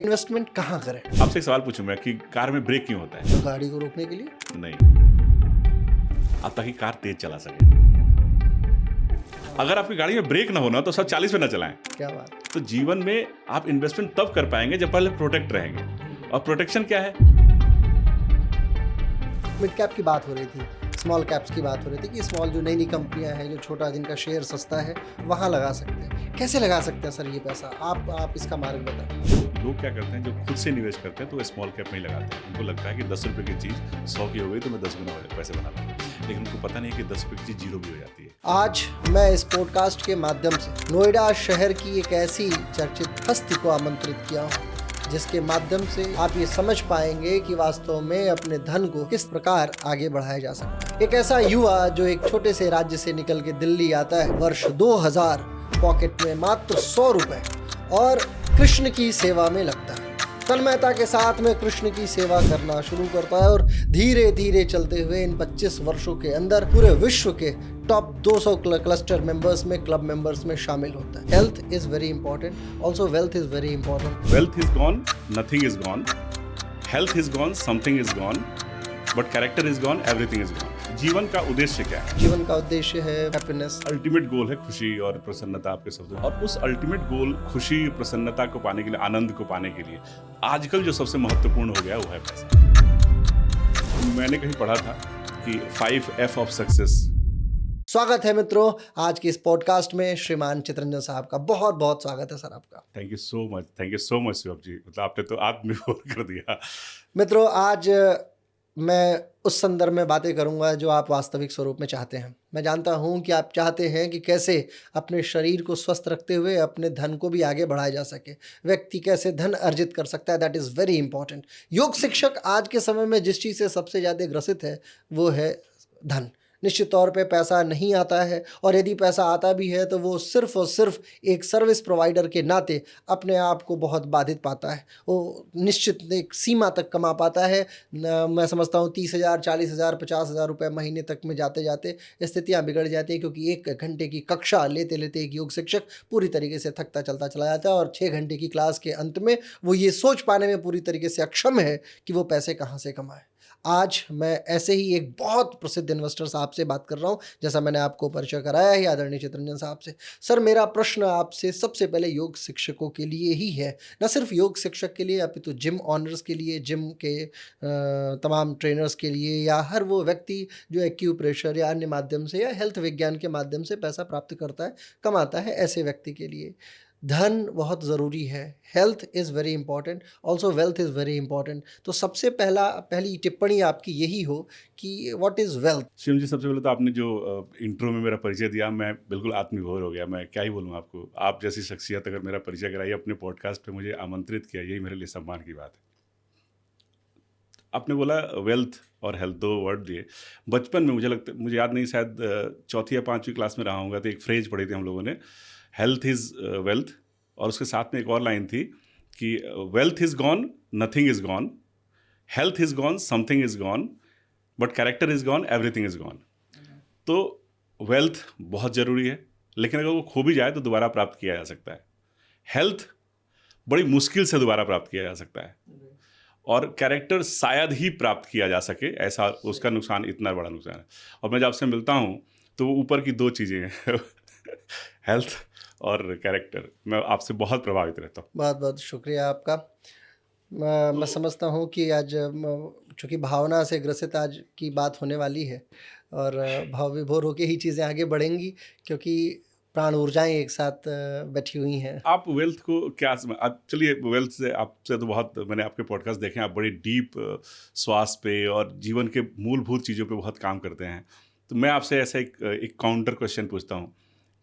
Investment कहाँ करें? आपसे एक सवाल पूछूं मैं कि कार में ब्रेक क्यों होता है? तो गाड़ी को रोकने के लिए। नहीं, आप ताकि कार तेज चला सके। अगर आपकी गाड़ी में ब्रेक ना होना तो सब 40 पे ना चलाएं। क्या बात। तो जीवन में आप इन्वेस्टमेंट तब कर पाएंगे जब पहले प्रोटेक्ट रहेंगे। और प्रोटेक्शन क्या है? मिड कैप की बात हो रही थी, स्मॉल कैप्स की बात हो रही थी कि स्मॉल जो नई नई कंपनियां हैं, जो छोटा जिनका शेयर सस्ता है, वहाँ लगा सकते हैं। कैसे लगा सकते हैं सर ये पैसा? आप इसका मार्ग बताएं। लोग क्या करते हैं, जो खुद से निवेश करते हैं तो स्मॉल कैप में ही लगाते हैं। उनको लगता है कि 10 रुपए की चीज़ 100 की हो गई तो मैं 10 गुना पैसे बना लूँगा, लेकिन उनको पता नहीं है कि 10 रुपए की चीज़ जीरो भी हो जाती है। आज मैं इस पॉडकास्ट के माध्यम से नोएडा शहर की एक ऐसी चर्चित हस्ती को आमंत्रित किया हूँ जिसके माध्यम से आप ये समझ पाएंगे कि वास्तव में अपने धन को किस प्रकार आगे बढ़ाया जा सकता है। एक ऐसा युवा जो एक छोटे से राज्य से निकल के दिल्ली आता है, वर्ष 2000, पॉकेट में मात्र 100 रुपए, और कृष्ण की सेवा में लगता है। तन्मयता के साथ में कृष्ण की सेवा करना शुरू करता है और धीरे धीरे चलते हुए इन 25 वर्षों के अंदर पूरे विश्व के टॉप 200 क्लस्टर मेंबर्स में, क्लब मेंबर्स में शामिल होता है। Health is very important, also wealth is very important. Wealth is gone, nothing is gone. Health is gone, something is gone, but character is gone, everything is gone. जीवन का उद्देश्य क्या है? जीवन का उद्देश्य है हैप्पीनेस। अल्टीमेट गोल है खुशी और प्रसन्नता आपके शब्दों में। और उस अल्टीमेट गोल, खुशी, प्रसन्नता को पाने के लिए, आनंद को पाने के लिए आजकल जो सबसे महत्वपूर्ण हो गया वो है पैसा। मैंने कहीं पढ़ा था कि 5F ऑफ सक्सेस। स्वागत है मित्रों आज की इस पॉडकास्ट में। श्रीमान चितरंजन साहब का बहुत बहुत स्वागत है सर आपका। Thank you so much Shivam ji, मतलब आपने तो आत्मविभोर कर दिया। मित्रों आज मैं उस संदर्भ में बातें करूंगा जो आप वास्तविक स्वरूप में चाहते हैं। मैं जानता हूं कि आप चाहते हैं कि कैसे अपने शरीर को स्वस्थ रखते हुए अपने धन को भी आगे बढ़ाया जा सके। व्यक्ति कैसे धन अर्जित कर सकता है, दैट इज़ वेरी इंपॉर्टेंट। योग शिक्षक आज के समय में जिस चीज़ से सबसे ज़्यादा ग्रसित है वो है धन। निश्चित तौर पे पैसा नहीं आता है, और यदि पैसा आता भी है तो वो सिर्फ और सिर्फ एक सर्विस प्रोवाइडर के नाते अपने आप को बहुत बाधित पाता है। वो निश्चित एक सीमा तक कमा पाता है। मैं समझता हूँ 30,000, 40,000, 50,000 रुपये महीने तक में जाते जाते स्थितियाँ बिगड़ जाती हैं, क्योंकि 1 घंटे की कक्षा लेते लेते एक योग शिक्षक पूरी तरीके से थकता चलता चला जाता है, और 6 घंटे की क्लास के अंत में वो ये सोच पाने में पूरी तरीके से अक्षम है कि वो पैसे कहाँ से कमाए। आज मैं ऐसे ही एक बहुत प्रसिद्ध इन्वेस्टर साहब से बात कर रहा हूँ, जैसा मैंने आपको परिचय कराया है आदरणीय चितरंजन साहब से। सर मेरा प्रश्न आपसे सबसे पहले योग शिक्षकों के लिए ही है, न सिर्फ योग शिक्षक के लिए अपितु जिम ऑनर्स के लिए, जिम के तमाम ट्रेनर्स के लिए, या हर वो व्यक्ति जो एक्यूप्रेशर या अन्य माध्यम से या हेल्थ विज्ञान के माध्यम से पैसा प्राप्त करता है, कमाता है, ऐसे व्यक्ति के लिए धन बहुत ज़रूरी है। Health is very important, also wealth is very important. तो सबसे पहली टिप्पणी आपकी यही हो कि व्हाट इज़ वेल्थ। शिवम जी, सबसे पहले तो आपने जो इंट्रो में मेरा परिचय दिया, मैं बिल्कुल आत्मविभोर हो गया। मैं क्या ही बोलूँ आपको। आप जैसी शख्सियत अगर मेरा परिचय कराई, अपने पॉडकास्ट पे मुझे आमंत्रित किया, यही मेरे लिए सम्मान की बात है। आपने बोला वेल्थ और हेल्थ, 2 वर्ड दिए। बचपन में मुझे याद नहीं, शायद 4th या 5वीं क्लास में रहा होगा, तो एक फ्रेज पढ़ी थी हम लोगों ने, हेल्थ इज़ वेल्थ, और उसके साथ में एक और लाइन थी कि wealth is gone, nothing is gone, health is gone, something is gone, but character is gone, everything is gone. तो वेल्थ बहुत ज़रूरी है, लेकिन अगर वो खो भी जाए तो दोबारा प्राप्त किया जा सकता है। हेल्थ बड़ी मुश्किल से दोबारा प्राप्त किया जा सकता है, और कैरेक्टर शायद ही प्राप्त किया जा सके, ऐसा उसका नुकसान इतना बड़ा नुकसान है। और मैं जब आपसे मिलता हूँ तो वो ऊपर की 2 चीज़ें हैं हेल्थ और कैरेक्टर, मैं आपसे बहुत प्रभावित रहता हूँ। बहुत बहुत शुक्रिया आपका। मैं समझता हूँ कि आज चूँकि भावना से ग्रसित आज की बात होने वाली है, और भाव विभोर होकर ही चीज़ें आगे बढ़ेंगी, क्योंकि प्राण ऊर्जाएं एक साथ बैठी हुई हैं। आप वेल्थ को क्या आप चलिए, वेल्थ से आपसे तो बहुत मैंने आपके पॉडकास्ट देखे हैं, आप बड़ी डीप स्वास्थ्य पे और जीवन के मूलभूत चीज़ों पे बहुत काम करते हैं। तो मैं आपसे ऐसा एक काउंटर क्वेश्चन पूछता हूँ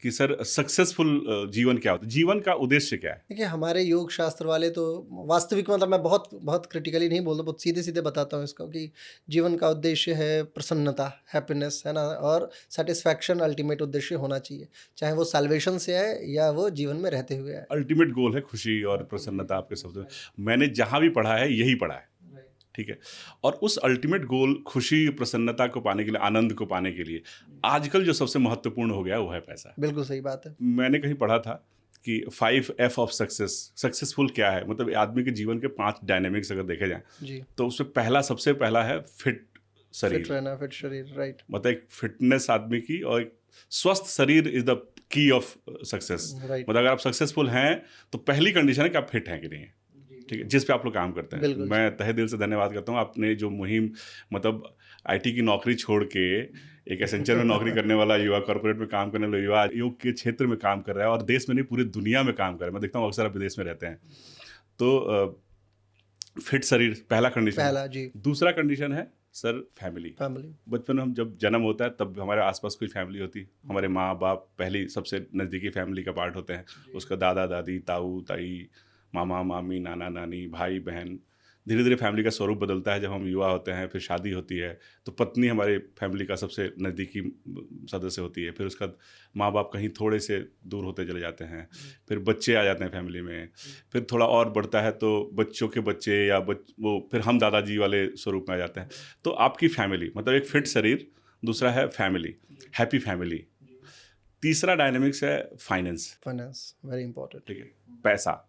कि सर सक्सेसफुल जीवन क्या होता है? जीवन का उद्देश्य क्या है? देखिए हमारे योग शास्त्र वाले तो वास्तविक, मतलब मैं बहुत बहुत क्रिटिकली नहीं बोलता, बहुत सीधे सीधे बताता हूँ इसको कि जीवन का उद्देश्य है प्रसन्नता, हैप्पीनेस, है ना, और सेटिस्फैक्शन अल्टीमेट उद्देश्य होना चाहिए, चाहे वो साल्वेशन से आए या वो जीवन में रहते हुए आए। अल्टीमेट गोल है खुशी और प्रसन्नता, आपके शब्दों में। मैंने जहाँ भी पढ़ा है यही पढ़ा है, ठीक है। और उस अल्टीमेट गोल, खुशी, प्रसन्नता को पाने के लिए, आनंद को पाने के लिए आजकल जो सबसे महत्वपूर्ण हो गया वो है पैसा। बिल्कुल सही बात है। मैंने कहीं पढ़ा था कि 5F ऑफ सक्सेसफुल क्या है, मतलब आदमी के जीवन के 5 डायनेमिक्स अगर देखे जाएं जी, तो उसमें सबसे पहला है फिट फिट शरीर। रहना, फिट शरीर, राइट, मतलब एक फिटनेस आदमी की, और एक स्वस्थ शरीर is the key of success. Right, मतलब अगर आप सक्सेसफुल हैं तो पहली कंडीशन है कि आप फिट हैं कि नहीं है, ठीक है, जिस पे आप लोग काम करते हैं। बिल्कुल। मैं तहे दिल से धन्यवाद करता हूँ, आपने जो मुहिम, मतलब आईटी की नौकरी छोड़ के एक एसेंचर में नौकरी करने वाला युवा, कॉर्पोरेट में काम करने वाला युवा योग के क्षेत्र में काम कर रहा है और देश में नहीं पूरी दुनिया में काम कर रहा है। मैं देखता हूँ अक्सर आप विदेश में रहते हैं, तो फिट शरीर पहला कंडीशन है। पहला, जी, दूसरा कंडीशन है सर फैमिली। फैमिली, बचपन में हम जब जन्म होता है तब हमारे आसपास कोई फैमिली होती है, हमारे माँ बाप पहली सबसे नज़दीकी फैमिली का पार्ट होते हैं, उसका दादा दादी, ताऊ ताई, मामा मामी, नाना नानी, भाई बहन। धीरे धीरे फैमिली का स्वरूप बदलता है, जब हम युवा होते हैं फिर शादी होती है तो पत्नी हमारे फैमिली का सबसे नज़दीकी सदस्य होती है, फिर उसका माँ बाप कहीं थोड़े से दूर होते चले जाते हैं, फिर बच्चे आ जाते हैं फैमिली में, फिर थोड़ा और बढ़ता है तो बच्चों के बच्चे या वो फिर हम दादाजी वाले स्वरूप में आ जाते हैं। तो आपकी फैमिली मतलब एक फिट शरीर, दूसरा है फैमिली, हैप्पी फैमिली। तीसरा डायनेमिक्स है फाइनेंस, फाइनेंस, वेरी इंपॉर्टेंट, ठीक है, पैसा।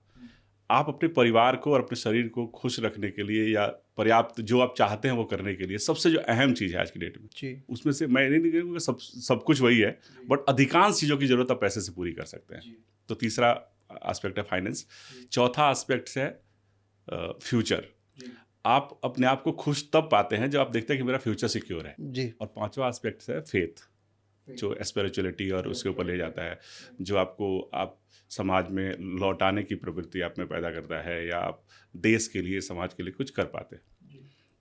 आप अपने परिवार को और अपने शरीर को खुश रखने के लिए या पर्याप्त जो आप चाहते हैं वो करने के लिए सबसे जो अहम चीज़ है आज की डेट में, जी, उसमें से मैं नहीं कहूँगा सब कुछ वही है, बट अधिकांश चीज़ों की ज़रूरत आप पैसे से पूरी कर सकते हैं। तो तीसरा एस्पेक्ट है फाइनेंस। चौथा एस्पेक्ट है फ्यूचर। आप अपने आप को खुश तब पाते हैं जब आप देखते हैं कि मेरा फ्यूचर सिक्योर है। जी, और पांचवा एस्पेक्ट है फेथ, जो स्पिरिचुअलिटी और उसके ऊपर ले जाता है, जो आपको आप समाज में लौटाने की प्रवृत्ति आप में पैदा करता है, या आप देश के लिए समाज के लिए कुछ कर पाते हैं।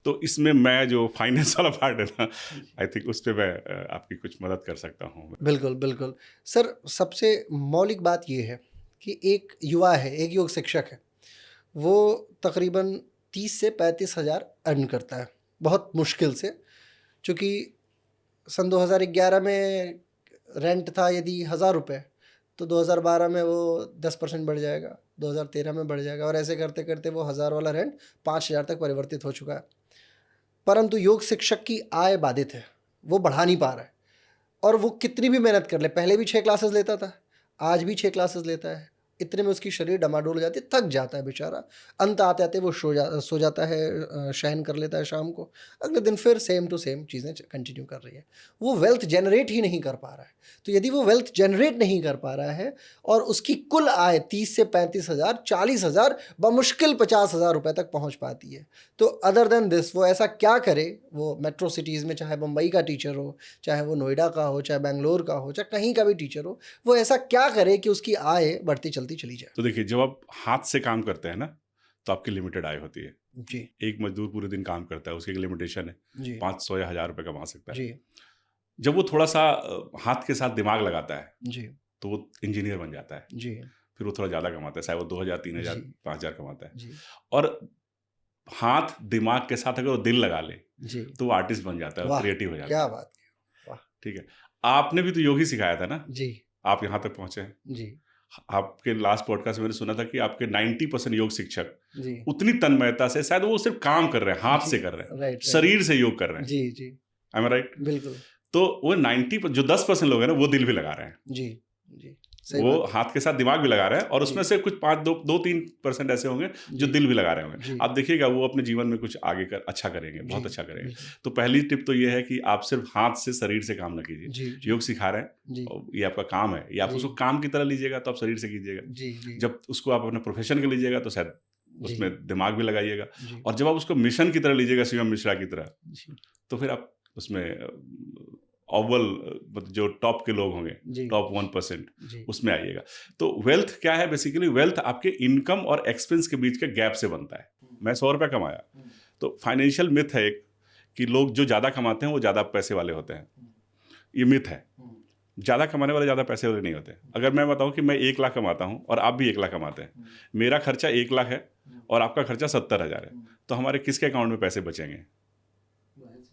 तो इसमें मैं जो फाइनेंस वाला पार्ट है ना, आई थिंक उस पर मैं आपकी कुछ मदद कर सकता हूँ। बिल्कुल, बिल्कुल। सर, सबसे मौलिक बात ये है कि एक युवा है, एक योग शिक्षक है, वो तकरीबन 30 से 35 हज़ार अर्न करता है, बहुत मुश्किल से। चूँकि सन 2011 में रेंट था यदि ₹1000, तो 2012 में वो 10% बढ़ जाएगा, 2013 में बढ़ जाएगा, और ऐसे करते करते वो 1000 वाला रेंट 5000 तक परिवर्तित हो चुका है। परंतु योग शिक्षक की आय बाधित है, वो बढ़ा नहीं पा रहा है, और वो कितनी भी मेहनत कर ले, पहले भी 6 क्लासेस लेता था, आज भी 6 क्लासेस लेता है, इतने में उसकी शरीर डमाडोल हो जाती है, थक जाता है बेचारा। अंत आते आते वो सो जाता है, शयन कर लेता है शाम को, अगले दिन फिर सेम टू सेम चीज़ें कंटिन्यू कर रही है। वो वेल्थ जनरेट ही नहीं कर पा रहा है। तो यदि वो वेल्थ जनरेट नहीं कर पा रहा है और उसकी कुल आय 30 से 35 हज़ार, 40 हज़ार, बमुश्किल 50 हज़ार रुपये तक पहुंच पाती है, तो अदर देन दिस वो ऐसा क्या करे? वो मेट्रो सिटीज़ में, चाहे बम्बई का टीचर हो, चाहे वो नोएडा का हो, चाहे बेंगलोर का हो, चाहे कहीं का भी टीचर हो, वो ऐसा क्या करे कि उसकी आय बढ़ती चलती चली जाए? तो देखिए, जब आप हाथ से काम करते हैं ना तो आपकी लिमिटेड आय होती है। जी, एक मजदूर पूरे दिन काम करता है, उसकी एक लिमिटेशन है, जी, 500 या 1000 रुपये कमा सकता है। जी, जब वो थोड़ा सा हाथ के साथ दिमाग लगाता है जी, तो वो इंजीनियर बन जाता है, जी, फिर वो थोड़ा ज़्यादा कमाता है, शायद वो 2000, 3000, जी, 5000 कमाता है। जी, और हाथ दिमाग के साथ अगर वो दिल लगा ले जी। तो वो आर्टिस्ट बन जाता है, वो वाह! क्रिएटिव हो जाता क्या है। बात है! वाह! ठीक है, आपने भी तो योग ही सिखाया था ना, जी, आप यहाँ तक पहुँचे हैं। जी, आपके लास्ट पॉडकास्ट में मैंने सुना था कि आपके 90% योग शिक्षक जी, उतनी तन्मयता से, शायद वो सिर्फ काम कर रहे हैं, हाथ जी, से कर रहे हैं, राइट, राइट। शरीर से योग कर रहे हैं। जी, जी, आई एम राइट? बिल्कुल। तो वो 90 जो 10% लोग हैं ना, वो दिल भी लगा रहे हैं, जी, जी, सही वो बात है। हाथ के साथ दिमाग भी लगा रहे हैं, और जी, उसमें से कुछ 5-2-3% ऐसे होंगे जो जी, दिल भी लगा रहे होंगे। जी, आप देखिएगा वो अपने जीवन में कुछ आगे अच्छा करेंगे, जी, बहुत अच्छा करेंगे। बिल्कुल। तो पहली टिप तो ये है कि आप सिर्फ हाथ से, शरीर से काम ना कीजिए। जी, जी, योग सिखा रहे हैं, जी, और ये आपका काम है, ये आप जी, उसको काम की तरह लीजिएगा तो आप शरीर से कीजिएगा। जी, जी, जब उसको आप अपने प्रोफेशन के लीजिएगा तो शायद जी, उसमें दिमाग भी लगाइएगा, जी, और जब आप उसको मिशन की तरह लीजिएगा, शिवम मिश्रा की तरह, जी, तो फिर आप उसमें अव्वल मतलब जो टॉप के लोग होंगे, जी, टॉप 1%, जी, उसमें आइएगा। तो वेल्थ क्या है? बेसिकली वेल्थ आपके इनकम और एक्सपेंस के बीच के गैप से बनता है। मैं 100 रुपये कमाया, तो फाइनेंशियल मिथ है एक कि लोग जो ज़्यादा कमाते हैं वो ज़्यादा पैसे वाले होते हैं। ये मिथ है। ज़्यादा कमाने वाले ज़्यादा पैसे वाले नहीं होते। अगर मैं बताऊं कि मैं 1 लाख कमाता हूं और आप भी 1 लाख कमाते हैं, मेरा खर्चा 1 लाख है और आपका खर्चा 70,000 है, तो हमारे किसके अकाउंट में पैसे बचेंगे?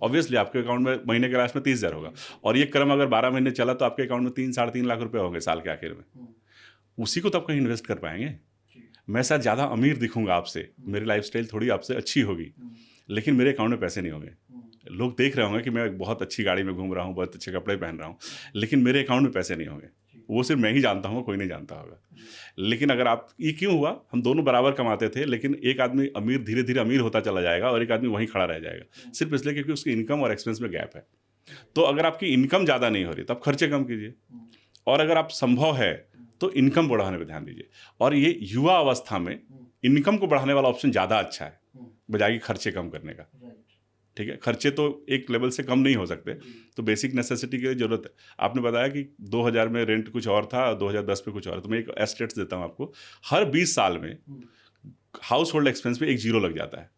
ऑब्वियसली आपके अकाउंट में महीने के लास्ट में 30,000 होगा, और ये क्रम अगर 12 महीने चला तो आपके अकाउंट में 3-3.5 लाख रुपए होंगे साल के आखिर में। उसी को तो आप कहीं इन्वेस्ट कर पाएंगे। मैं शायद ज़्यादा अमीर दिखूंगा आपसे, मेरी लाइफस्टाइल थोड़ी आपसे अच्छी होगी, लेकिन मेरे अकाउंट में पैसे नहीं होंगे। लोग देख रहे होंगे कि मैं बहुत अच्छी गाड़ी में घूम रहा हूँ, बहुत अच्छे कपड़े पहन रहा हूँ, लेकिन मेरे अकाउंट में पैसे नहीं होंगे। वो सिर्फ मैं ही जानता हूँ, कोई नहीं जानता होगा। लेकिन अगर आप, ये क्यों हुआ, हम दोनों बराबर कमाते थे, लेकिन एक आदमी अमीर धीरे धीरे अमीर होता चला जाएगा और एक आदमी वहीं खड़ा रह जाएगा, सिर्फ इसलिए क्योंकि उसकी इनकम और एक्सपेंस में गैप है। तो अगर आपकी इनकम ज़्यादा नहीं हो रही तो आप खर्चे कम कीजिए, और अगर आप संभव है तो इनकम बढ़ाने पर ध्यान दीजिए। और ये युवा अवस्था में इनकम को बढ़ाने वाला ऑप्शन ज़्यादा अच्छा है बजाय कि खर्चे कम करने का। ठीक है, खर्चे तो एक लेवल से कम नहीं हो सकते, तो बेसिक नेसेसिटी की ज़रूरत है। आपने बताया कि 2000 में रेंट कुछ और था, 2010 में कुछ और, तो मैं एक एस्टेट्स देता हूँ आपको। हर 20 साल में हाउस होल्ड एक्सपेंस पे एक जीरो लग जाता है।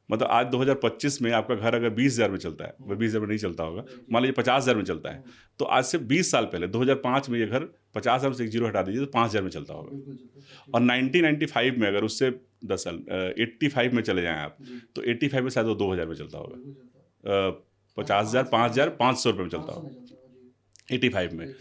मतलब आज 2025 में आपका घर अगर 20,000 में चलता है, वह 20,000 में नहीं चलता होगा, मान लीजिए 50,000 में चलता है, तो आज से 20 साल पहले 2005 में ये घर 50,000 से एक जीरो हटा दीजिए तो 5,000 में चलता होगा। और 1995 में अगर उससे 10 साल 85 में चले जाएं आप, तो 85 में शायद वो 2,000 में चलता होगा, 50,000 5,000 500 रुपये में चलता होगा 85 में।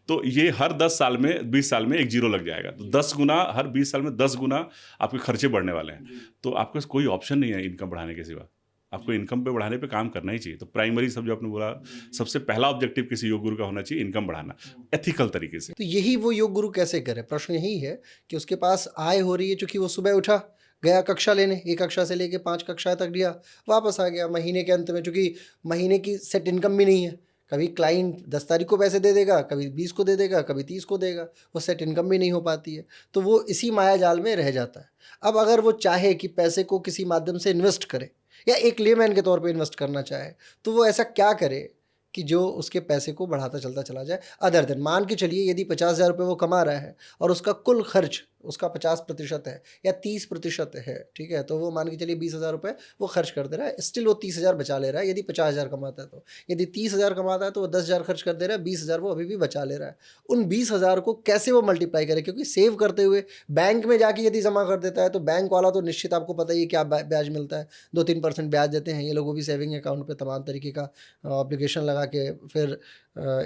तो ये हर 10 साल में 20 साल में एक जीरो लग जाएगा, तो 10 गुना, हर 20 साल में 10 गुना आपके खर्चे बढ़ने वाले हैं। तो आपके पास कोई ऑप्शन नहीं है इनकम बढ़ाने के सिवा, आपको इनकम पे बढ़ाने पे काम करना ही चाहिए। तो प्राइमरी सब जो आपने बोला, सबसे पहला ऑब्जेक्टिव किसी योग गुरु का होना चाहिए इनकम बढ़ाना, एथिकल तरीके से। तो यही वो योग गुरु कैसे करे, प्रश्न यही है कि उसके पास आय हो रही है, चूंकि वो सुबह उठा, गया कक्षा लेने, 1 कक्षा से लेके 5 कक्षाएं तक लिया, वापस आ गया। महीने के अंत में, चूंकि महीने की सेट इनकम भी नहीं है, कभी क्लाइंट 10 तारीख को पैसे दे देगा, कभी 20 को दे देगा, कभी 30 को देगा, वो सेट इनकम भी नहीं हो पाती है, तो वो इसी माया जाल में रह जाता है। अब अगर वो चाहे कि पैसे को किसी माध्यम से इन्वेस्ट करे, या एक लेमैन के तौर पे इन्वेस्ट करना चाहे, तो वो ऐसा क्या करे कि जो उसके पैसे को बढ़ाता चलता चला जाए। अदर देन, मान के चलिए यदि 50,000 रुपये वो कमा रहा है और उसका कुल खर्च उसका 50% है या 30% है, ठीक है, तो वो मान के चलिए 20,000 रुपये वो खर्च कर दे रहा है, स्टिल वो 30,000 बचा ले रहा है। यदि 50,000 कमाता है, तो यदि 30,000 कमाता है तो वो 10,000 खर्च कर दे रहा है, 20,000 वो अभी भी बचा ले रहा है। उन 20,000 को कैसे वो मल्टीप्लाई करे, क्योंकि सेव करते हुए बैंक में जाके यदि जमा कर देता है तो बैंक वाला तो निश्चित आपको पता ही है क्या ब्याज मिलता है, 2-3% ब्याज देते हैं ये लोग, वो भी सेविंग अकाउंट पे तमाम तरीके का ऑब्लिगेशन लगा के, फिर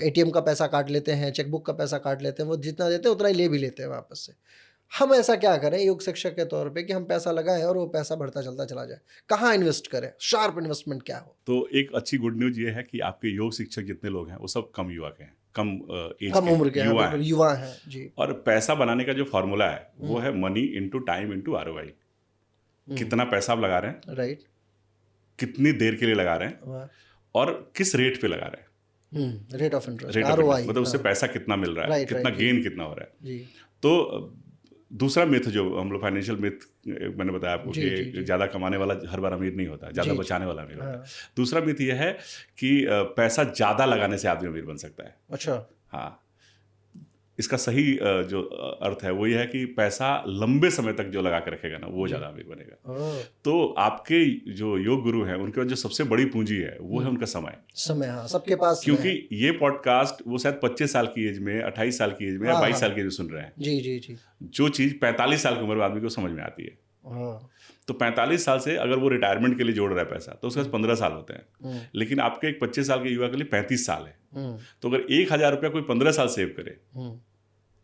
ATM का पैसा काट लेते हैं, चेकबुक का पैसा काट लेते हैं, वो जितना देते हैं उतना ही ले भी लेते हैं वापस से। हम ऐसा क्या करें योग शिक्षक के तौर पे कि हम पैसा लगाएं और वो पैसा बढ़ता चलता चला जाए, कहाँ इन्वेस्ट करें, शार्प इन्वेस्टमेंट क्या हो? तो एक अच्छी गुड न्यूज ये है कि आपके योग शिक्षक जितने लोग हैं वो सब कम युवा के हैं, कम एज कम उम्र के युवा हैं, युवा हैं जी। और पैसा बनाने का जो फॉर्मूला है वो है money into time into ROI। कितना पैसा आप लगा रहे हैं, राइट, कितनी देर के लिए लगा रहे हैं, और किस रेट पे लगा रहे हैं, rate of interest, rate ROI, मतलब उससे पैसा कितना मिल रहा है, कितना गेन कितना हो रहा है जी। तो दूसरा मिथ जो हम लोग फाइनेंशियल मिथ मैंने बताया आपको कि ज़्यादा कमाने वाला हर बार अमीर नहीं होता, ज़्यादा बचाने वाला अमीर होता है। दूसरा मिथ यह है कि पैसा ज़्यादा लगाने से आदमी अमीर बन सकता है। अच्छा, हाँ, इसका सही जो अर्थ है वो ये है कि पैसा लंबे समय तक जो लगा के रखेगा ना वो ज़्यादा अमीर बनेगा। तो आपके जो योग गुरु हैं उनके पास जो सबसे बड़ी पूंजी है वो है उनका समय। हाँ, सबके पास, क्योंकि ये पॉडकास्ट वो शायद 25 साल की एज में, 28 साल की एज में या 22 साल की एज में सुन रहे हैं। जी जी जी। जो चीज़ 45 साल की उम्र में आदमी को समझ में आती है, तो 45 साल से अगर वो रिटायरमेंट के लिए जोड़ रहा है पैसा तो उसके पास 15 साल होते हैं। लेकिन आपके एक 25 साल के युवा के लिए 35 साल है। तो अगर 1,000 रुपया कोई 15 साल सेव करे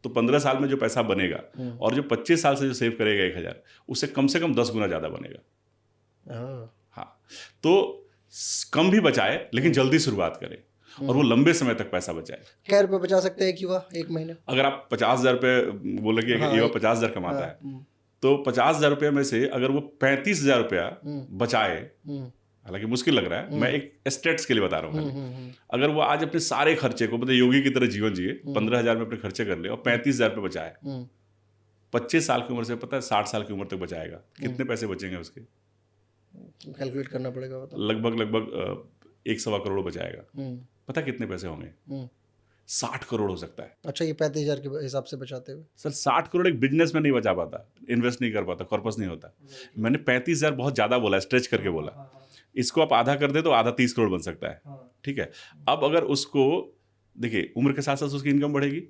तो 15 साल में जो पैसा बनेगा और जो 25 साल से जो सेव करेगा 1,000, उससे कम 10 गुना ज़्यादा बनेगा। हाँ, तो कम भी बचाए लेकिन जल्दी शुरुआत करें और वो लंबे समय तक पैसा बचाए। क्या रुपये बचा सकते हैं एक युवा एक महीने? अगर आप 50,000 रुपये बोले कि युवा 50,000 कमाता है तो 50,000 रुपये में से अगर वो 35,000 रुपया बचाए, हालांकि मुश्किल लग रहा है, मैं एक स्टेट्स के लिए बता रहा हूँ, अगर वो आज अपने सारे खर्चे को, मतलब योगी की तरह जीवन जिए, 15,000 में अपने खर्चे कर ले और 35,000 रुपये बचाए, 25 साल की उम्र से पता है 60 साल की उम्र तक बचाएगा, कितने पैसे बचेंगे उसके? कैलकुलेट करना पड़ेगा, लगभग 1-1.25 करोड़ बचाएगा। पता कितने पैसे होंगे? 60 करोड़ हो सकता है। अच्छा, ये 35,000 के हिसाब से बचाते हुए सर 60 करोड़ एक बिजनेस में नहीं बचा पाता, इन्वेस्ट नहीं कर पाता, कॉर्पस नहीं होता। मैंने 35,000 बहुत ज़्यादा बोला, स्ट्रेच करके बोला। इसको आप आधा कर दे तो आधा 30 करोड़ बन सकता है। ठीक है, अब अगर उसको देखिए उम्र के साथ साथ उसकी इनकम बढ़ेगी।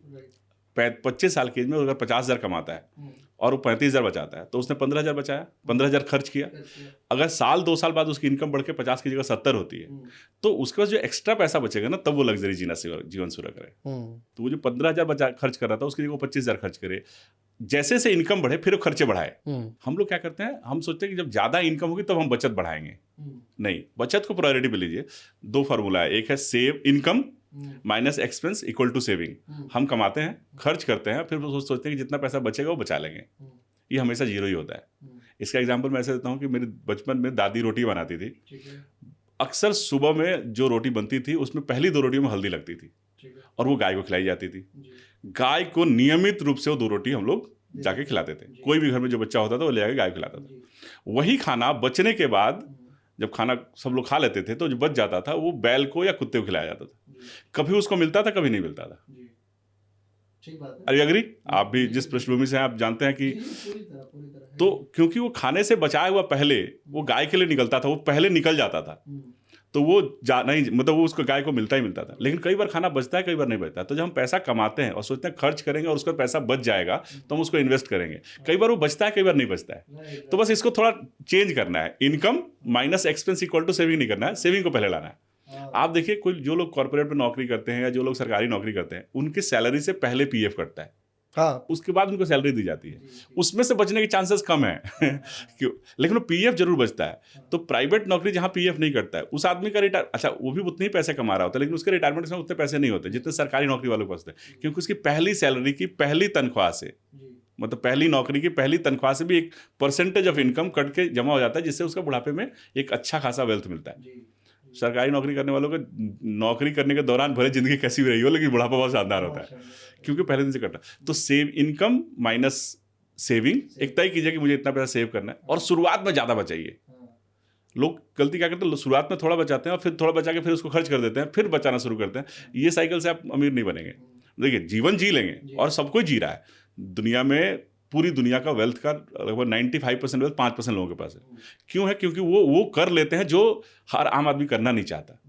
25 साल की एज में अगर 50,000 कमाता है और वो 35,000 बचाता है तो उसने 15,000 बचाया, 15,000 खर्च किया। अगर 2 साल बाद उसकी इनकम बढ़ के 50 की जगह 70 होती है तो उसके पास जो एक्स्ट्रा पैसा बचेगा ना, तब वो लग्जरी जीवन शुरू करे। तो वो जो 15,000 खर्च कर रहा था उसकी जगह 25,000 खर्च करे। जैसे से इनकम बढ़े फिर वो खर्चे बढ़ाए। हम लोग क्या करते हैं, हम सोचते हैं कि जब ज़्यादा इनकम होगी तब हम बचत बढ़ाएंगे। नहीं, बचत को प्रायोरिटी पे लीजिए। 2 फार्मूला है, एक है save income minus expense equal to saving. हम कमाते हैं, खर्च करते हैं, फिर सोचते हैं कि जितना पैसा बचेगा वो बचा लेंगे। ये हमेशा जीरो ही होता है। इसका एग्जांपल मैं ऐसे देता हूँ कि मेरे बचपन में दादी रोटी बनाती थी। अक्सर सुबह में जो रोटी बनती थी उसमें पहली 2 रोटियों में हल्दी लगती थी और वो गाय को खिलाई जाती थी। गाय को नियमित रूप से वो 2 रोटी हम लोग जाके खिलाते थे। कोई भी घर में जो बच्चा होता था वो ले जाके गाय को खिलाता था। वही खाना बचने के बाद जब खाना सब लोग खा लेते थे तो जो बच जाता था वो बैल को या कुत्ते को खिलाया जाता था। कभी उसको मिलता था, कभी नहीं मिलता था। अरे अग्री, आप भी जिस पृष्ठभूमि से हैं आप जानते हैं कि पूरी तरह तो क्योंकि वो खाने से बचाया हुआ पहले वो गाय के लिए निकलता था, वो पहले निकल जाता था, तो वो नहीं मतलब वो उसको गाय को मिलता ही मिलता था। लेकिन कई बार खाना बचता है, कई बार नहीं बचता। तो जब हम पैसा कमाते हैं और सोचते हैं खर्च करेंगे और उसका पैसा बच जाएगा तो हम उसको इन्वेस्ट करेंगे, कई बार वो बचता है, कई बार नहीं बचता है। तो बस इसको थोड़ा चेंज करना है। Income minus expense equal to saving नहीं करना है, सेविंग को पहले लाना है। आप देखिए कोई जो लोग कॉर्पोरेट में नौकरी करते हैं या जो लोग सरकारी नौकरी करते हैं उनकी सैलरी से पहले पीएफ कटता है, हाँ, उसके बाद उनको सैलरी दी जाती है। उसमें से बचने के चांसेस कम है क्यों, लेकिन वो पीएफ जरूर बचता है। तो प्राइवेट नौकरी जहां पीएफ नहीं कटता है उस आदमी का रिटायर, अच्छा वो भी उतने ही पैसे कमा रहा होता है लेकिन उसके रिटायरमेंट में उतने पैसे नहीं होते जितने सरकारी नौकरी वालों को बचते हैं, क्योंकि उसकी पहली सैलरी की पहली तनख्वाह से, मतलब पहली नौकरी की पहली तनख्वाह से भी एक परसेंटेज ऑफ इनकम कट के जमा हो जाता है, जिससे उसका बुढ़ापे में एक अच्छा खासा वेल्थ मिलता है। सरकारी नौकरी करने वालों को नौकरी करने के दौरान भले जिंदगी कैसी भी रही हो लेकिन बुढ़ापा बहुत शानदार होता है क्योंकि पहले दिन से कटा। तो सेव इनकम माइनस सेविंग, एक तय कीजिए कि मुझे इतना पैसा सेव करना है और शुरुआत में ज़्यादा बचाइए। लोग गलती क्या करते हैं, शुरुआत में थोड़ा बचाते हैं और फिर थोड़ा बचा के फिर उसको खर्च कर देते हैं, फिर बचाना शुरू करते हैं। ये साइकिल से आप अमीर नहीं बनेंगे। देखिए जीवन जी लेंगे और सब कोई जी रहा है दुनिया में, पूरी दुनिया का वेल्थ का लगभग 95% वेल्थ 5% लोगों के पास है। क्यों है? क्योंकि वो कर लेते हैं जो हर आम आदमी करना नहीं चाहता।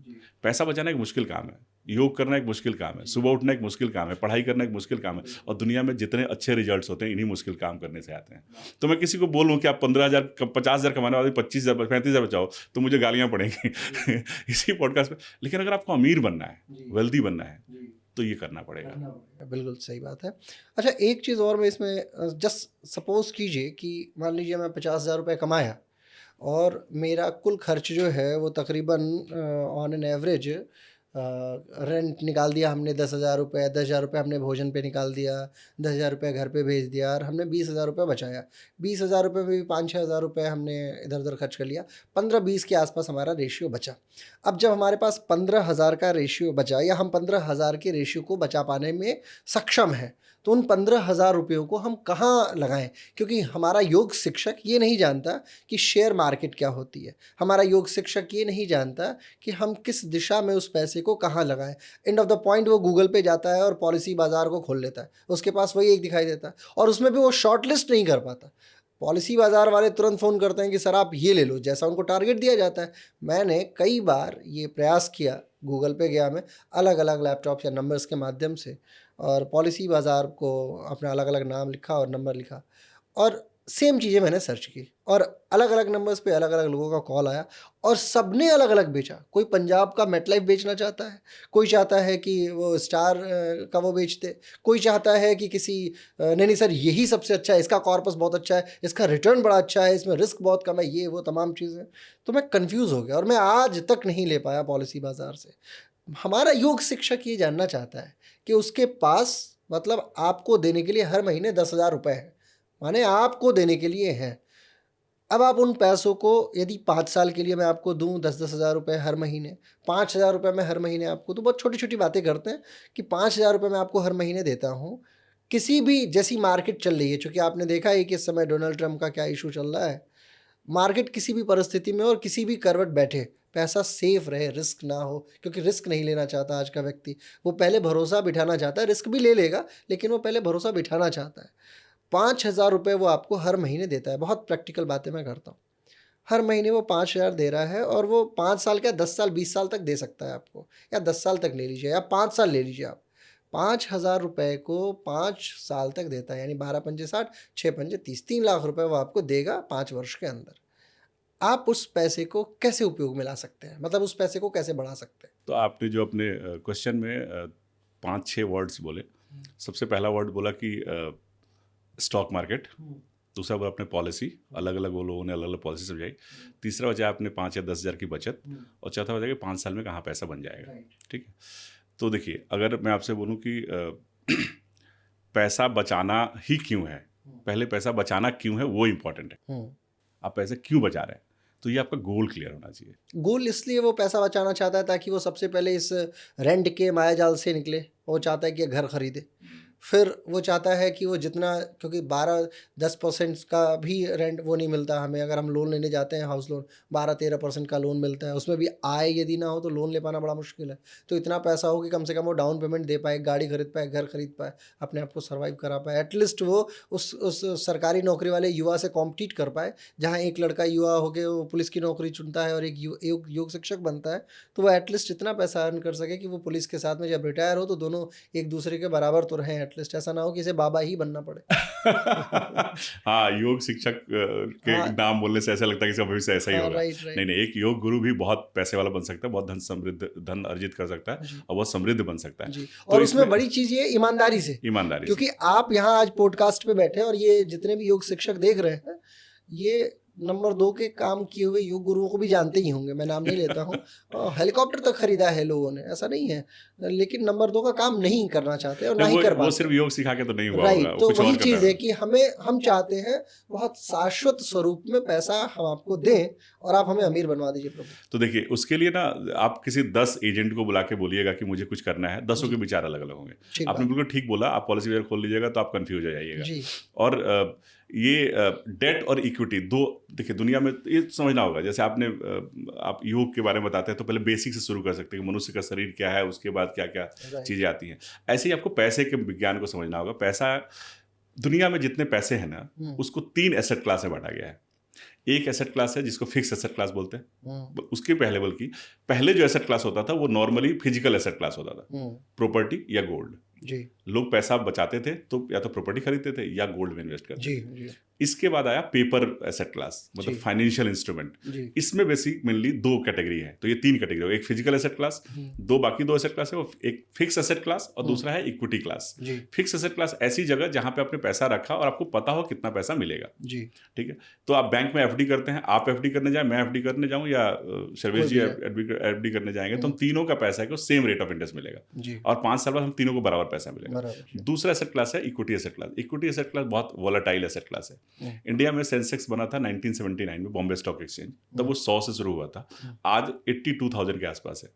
पैसा बचाना एक मुश्किल काम है, योग करना एक मुश्किल काम है, सुबह उठना एक मुश्किल काम है, पढ़ाई करना एक मुश्किल काम है, और दुनिया में जितने अच्छे रिजल्ट्स होते हैं इन्हीं मुश्किल काम करने से आते हैं। तो मैं किसी को बोलूँ कि आप 15,000 50,000 कमाने वाले 25,000 35,000 बचाओ तो मुझे गालियाँ पड़ेंगी इसी पॉडकास्ट पे। लेकिन अगर आपको अमीर बनना है, वेल्दी बनना है, तो ये करना पड़ेगा। बिल्कुल सही बात है। अच्छा एक चीज़ और मैं इसमें जस्ट सपोज कीजिए कि मान लीजिए मैं 50,000 रुपये कमाया और मेरा कुल खर्च जो है वो तकरीबन ऑन एन एवरेज रेंट निकाल दिया हमने 10,000 रुपये, 10,000 रुपये हमने भोजन पे निकाल दिया, 10,000 रुपये घर पे भेज दिया और हमने 20,000 रुपये बचाया। 20,000 रुपये में भी 5-6 हज़ार रुपये हमने इधर उधर खर्च कर लिया, 15-20 के आसपास हमारा रेशियो बचा। अब जब हमारे पास 15,000 का रेशियो बचा या हम 15,000 के रेशियो को बचा पाने में सक्षम हैं, तो उन 15,000 रुपयों को हम कहाँ लगाएं? क्योंकि हमारा योग शिक्षक ये नहीं जानता कि शेयर मार्केट क्या होती है, हमारा योग शिक्षक ये नहीं जानता कि हम किस दिशा में उस पैसे को कहाँ लगाएं। एंड ऑफ द पॉइंट वो गूगल पे जाता है और पॉलिसी बाज़ार को खोल लेता है, उसके पास वही एक दिखाई देता है और उसमें भी वो शॉर्ट लिस्ट नहीं कर पाता। पॉलिसी बाज़ार वाले तुरंत फ़ोन करते हैं कि सर आप ये ले लो, जैसा उनको टारगेट दिया जाता है। मैंने कई बार ये प्रयास किया, गूगल पे गया मैं अलग अलग लैपटॉप या नंबर्स के माध्यम से और पॉलिसी बाज़ार को अपना अलग अलग नाम लिखा और नंबर लिखा और सेम चीज़ें मैंने सर्च की और अलग अलग नंबर्स पे अलग अलग लोगों का कॉल आया और सबने अलग अलग बेचा। कोई पंजाब का मेटलाइफ बेचना चाहता है, कोई चाहता है कि वो स्टार का वो बेचते, कोई चाहता है कि किसी नहीं सर यही सबसे अच्छा है, इसका कॉर्पस बहुत अच्छा है, इसका रिटर्न बड़ा अच्छा है, इसमें रिस्क बहुत कम है, ये वो तमाम चीज़ें। तो मैं कन्फ्यूज़ हो गया और मैं आज तक नहीं ले पाया पॉलिसी बाज़ार से। हमारा योग शिक्षक ये जानना चाहता है कि उसके पास मतलब आपको देने के लिए हर महीने 10,000 रुपये हैं, माने आपको देने के लिए हैं। अब आप उन पैसों को यदि 5 साल के लिए मैं आपको दूँ 10-10 हज़ार रुपये हर महीने, 5,000 रुपये मैं हर महीने आपको दूँ, बहुत छोटी-छोटी बातें करते हैं कि 5,000 रुपये मैं आपको हर महीने देता हूँ। किसी भी जैसी मार्केट चल रही है, चूँकि आपने देखा है कि इस समय डोनाल्ड ट्रंप का क्या इशू चल रहा है। मार्केट किसी भी परिस्थिति में और किसी भी करवट बैठे पैसा सेफ रहे, रिस्क ना हो, क्योंकि रिस्क नहीं लेना चाहता आज का व्यक्ति। वो पहले भरोसा बिठाना चाहता है, रिस्क भी ले लेगा लेकिन वो पहले भरोसा बिठाना चाहता है। 5,000 रुपये वो आपको हर महीने देता है। बहुत प्रैक्टिकल बातें मैं करता हूँ। हर महीने वो 5,000 दे रहा है और वो 5 साल क्या 10 साल 20 साल तक दे सकता है आपको, या 10 साल तक ले लीजिए या 5 साल ले लीजिए आप। 5,000 रुपये को 5 साल तक देता है, यानी 12 पंजे 60, 6 पंजे 30, 3 लाख रुपए वो आपको देगा 5 वर्ष के अंदर। आप उस पैसे को कैसे उपयोग में ला सकते हैं, मतलब उस पैसे को कैसे बढ़ा सकते हैं? तो आपने जो अपने क्वेश्चन में 5-6 वर्ड्स बोले, सबसे पहला वर्ड बोला कि स्टॉक मार्केट, दूसरा बोला आपने पॉलिसी, अलग अलग वो लोगों ने अलग अलग पॉलिसी समझाई, तीसरा वजह आपने 5 या 10 हज़ार की बचत, और चौथा वजह कि 5 साल में कहाँ पैसा बन जाएगा। ठीक है, तो देखिए, अगर मैं आपसे बोलूं कि पैसा बचाना ही क्यों है, पहले पैसा बचाना क्यों है वो इम्पोर्टेंट है। आप पैसे क्यों बचा रहे हैं, तो ये आपका गोल क्लियर होना चाहिए। गोल इसलिए वो पैसा बचाना चाहता है ताकि वो सबसे पहले इस रेंट के मायाजाल से निकले। वो चाहता है कि घर खरीदे, फिर वो चाहता है कि वो जितना, क्योंकि 12-10% का भी रेंट वो नहीं मिलता हमें। अगर हम लोन लेने जाते हैं हाउस लोन, 12-13% का लोन मिलता है, उसमें भी आय यदि ना हो तो लोन ले पाना बड़ा मुश्किल है। तो इतना पैसा हो कि कम से कम वो डाउन पेमेंट दे पाए, गाड़ी खरीद पाए, घर खरीद पाए, अपने आप को सर्वाइव करा पाए। एटलीस्ट वो उस सरकारी नौकरी वाले युवा से कॉम्पीट कर पाए। जहाँ एक लड़का युवा होकर वो पुलिस की नौकरी चुनता है और एक योग शिक्षक बनता है, तो वो एटलीस्ट इतना पैसा अर्न कर सके कि वो पुलिस के साथ में जब रिटायर हो तो दोनों एक दूसरे के बराबर तो रहें। एटलीस्ट ऐसा ना हो कि इसे बाबा ही बनना पड़े। हाँ, योग शिक्षक के हाँ, नाम बोलने से ऐसा लगता है कि इसका भविष्य ऐसा ही हाँ, होगा। Right right. नहीं, एक योग गुरु भी बहुत पैसे वाला बन सकता है, बहुत धन अर्जित कर सकता है जी और बहुत समृद्ध बन सकता है। जी। तो और उसमें इसमें बड़ी चीज़ ये ईमानदारी से, ईमानदारी से, क्योंकि आप यहाँ आज पॉडकास्ट पे बैठे हैं और ये जितने भी योग शिक्षक देख रहे हैं, ये नंबर 2 के काम किए हुए योग गुरुओं को भी जानते ही होंगे, मैं नाम नहीं लेता हूँ। हेलीकॉप्टर तक खरीदा है लोगों ने, ऐसा नहीं है, लेकिन नंबर 2 का काम नहीं करना चाहते और ना ही कर वो पाते। सिर्फ योग सिखा के तो नहीं हुआ राइट, होगा, तो कुछ वही और करना चीज़ है होगा। कि हम चाहते हैं बहुत शाश्वत स्वरूप में पैसा हम आपको दें और आप हमें अमीर बनवा दीजिए प्रभु। तो देखिए, उसके लिए ना आप किसी 10 एजेंट को बुला के बोलिएगा कि मुझे कुछ करना है, 10 के विचार अलग अलग होंगे। ठीक आपने बात। बिल्कुल ठीक बोला, आप पॉलिसी वेयर खोल लीजिएगा तो आप कंफ्यूज हो जाइएगा। जी और ये डेट और इक्विटी दो, देखिए दुनिया में ये समझना होगा। जैसे आपने आप योग के बारे में बताते हैं तो पहले बेसिक से शुरू कर सकते हैं कि मनुष्य का शरीर क्या है, उसके बाद क्या क्या राइट। चीज़ें आती हैं। ऐसे ही आपको पैसे के विज्ञान को समझना होगा। पैसा, दुनिया में जितने पैसे हैं ना, उसको 3 एसेट क्लास में बांटा गया है। एक एसेट क्लास है जिसको फिक्स एसेट क्लास बोलते हैं। उसके पहले, बल्कि पहले जो एसेट क्लास होता था वो नॉर्मली फिजिकल एसेट क्लास होता था, प्रॉपर्टी या गोल्ड। जी लोग पैसा बचाते थे तो या तो प्रॉपर्टी खरीदते थे या गोल्ड में इन्वेस्ट करते जी थे। जी इसके बाद आया पेपर एसेट क्लास, मतलब जी। Financial instrument. जी इसमें बेसिक मेनली 2 कैटेगरी है, तो ये 3 कैटेगरी हो, एक फिजिकल एसेट क्लास, बाकी 2 एसेट क्लास है, वो एक फिक्स एसेट क्लास और दूसरा है इक्विटी क्लास। जी फिक्स एसेट क्लास ऐसी जगह जहां पे आपने पैसा रखा और आपको पता हो कितना पैसा मिलेगा। जी ठीक है, तो आप बैंक में एफडी करते हैं, आप एफडी करने जाए, मैं एफडी करने जाऊं या सर्वेश जी एफडी करने जाएंगे, तो हम तीनों का पैसा है कि सेम रेट ऑफ इंटरेस्ट मिलेगा जी और 5 साल बाद हम तीनों को बराबर पैसा मिलेगा। बराबर। दूसरा एसेट क्लास है equity asset class. Equity asset class बहुत वोलेटाइल एसेट क्लास है। इंडिया में सेंसेक्स बना था 1979 में, बॉम्बे स्टॉक एक्सचेंज, तब वो 100 से शुरू हुआ था, आज 82,000 के आसपास है।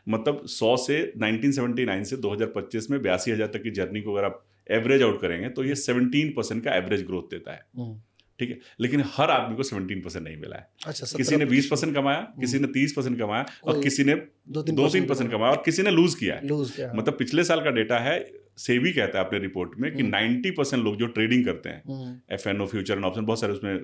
मतलब 100 से 1979 से 2025 में 82,000 तक की जर्नी को अगर आप एवरेज आउट करेंगे तो ये 17% का एवरेज ग्रोथ देता है। ठीक है, लेकिन हर आदमी को 17% नहीं मिला है। अच्छा, किसी ने 20% कमाया, किसी ने 30% कमाया और किसी ने 2-3% कमाया और किसी ने लूज किया है। लूज किया। मतलब पिछले साल का डेटा है, सेबी कहता है अपने रिपोर्ट में कि 90% लोग जो ट्रेडिंग करते हैं, एफएनओ, फ्यूचर एंड ऑप्शन, बहुत सारे उसमें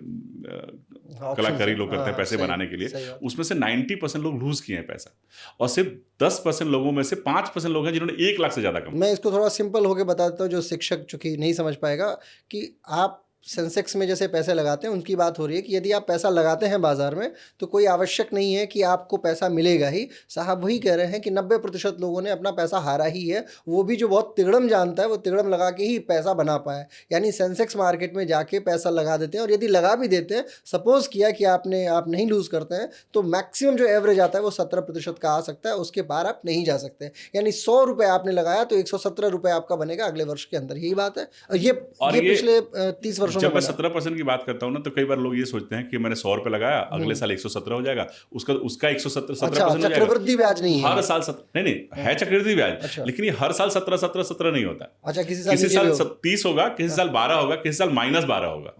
कलाकारी लोग करते हैं पैसे बनाने के लिए, उसमें से 90% लोग लूज किए हैं पैसा और सिर्फ 10% लोगों में से 5% लोग हैं जिन्होंने 1 लाख से ज्यादा कमाया। मैं इसको थोड़ा सिंपल होकर बता देता हूँ, जो शिक्षक चूंकि नहीं समझ पाएगा, कि आप सेंसेक्स में जैसे पैसे लगाते हैं उनकी बात हो रही है कि यदि आप पैसा लगाते हैं बाजार में तो कोई आवश्यक नहीं है कि आपको पैसा मिलेगा ही। साहब वही कह रहे हैं कि 90% लोगों ने अपना पैसा हारा ही है, वो भी जो बहुत तिगड़म जानता है वो तिगड़म लगा के ही पैसा बना पाया। यानी सेंसेक्स मार्केट में जाके पैसा लगा देते हैं और यदि लगा भी देते हैं, सपोज किया कि आप नहीं लूज़ करते हैं, तो मैक्सिमम जो एवरेज आता है वो 17% का आ सकता है, उसके पार आप नहीं जा सकते। यानी 100 रुपये आपने लगाया तो 117 रुपये आपका बनेगा अगले वर्ष के अंदर। यही बात है। और ये पिछले 30 वर्षों जब मैं 17% की बात करता हूँ ना, तो कई बार लोग ये सोचते हैं कि मैंने 100 रुपये लगाया, अगले साल 117 हो जाएगा, उसका 117% हो जाएगा। चक्रवृद्धि ब्याज नहीं है हर साल नहीं है चक्रवृद्धि ब्याज, लेकिन ये हर साल 17 नहीं होता। अच्छा, किसी साल 30 होगा, किसी साल 12 होगा, किसी साल -12 होगा,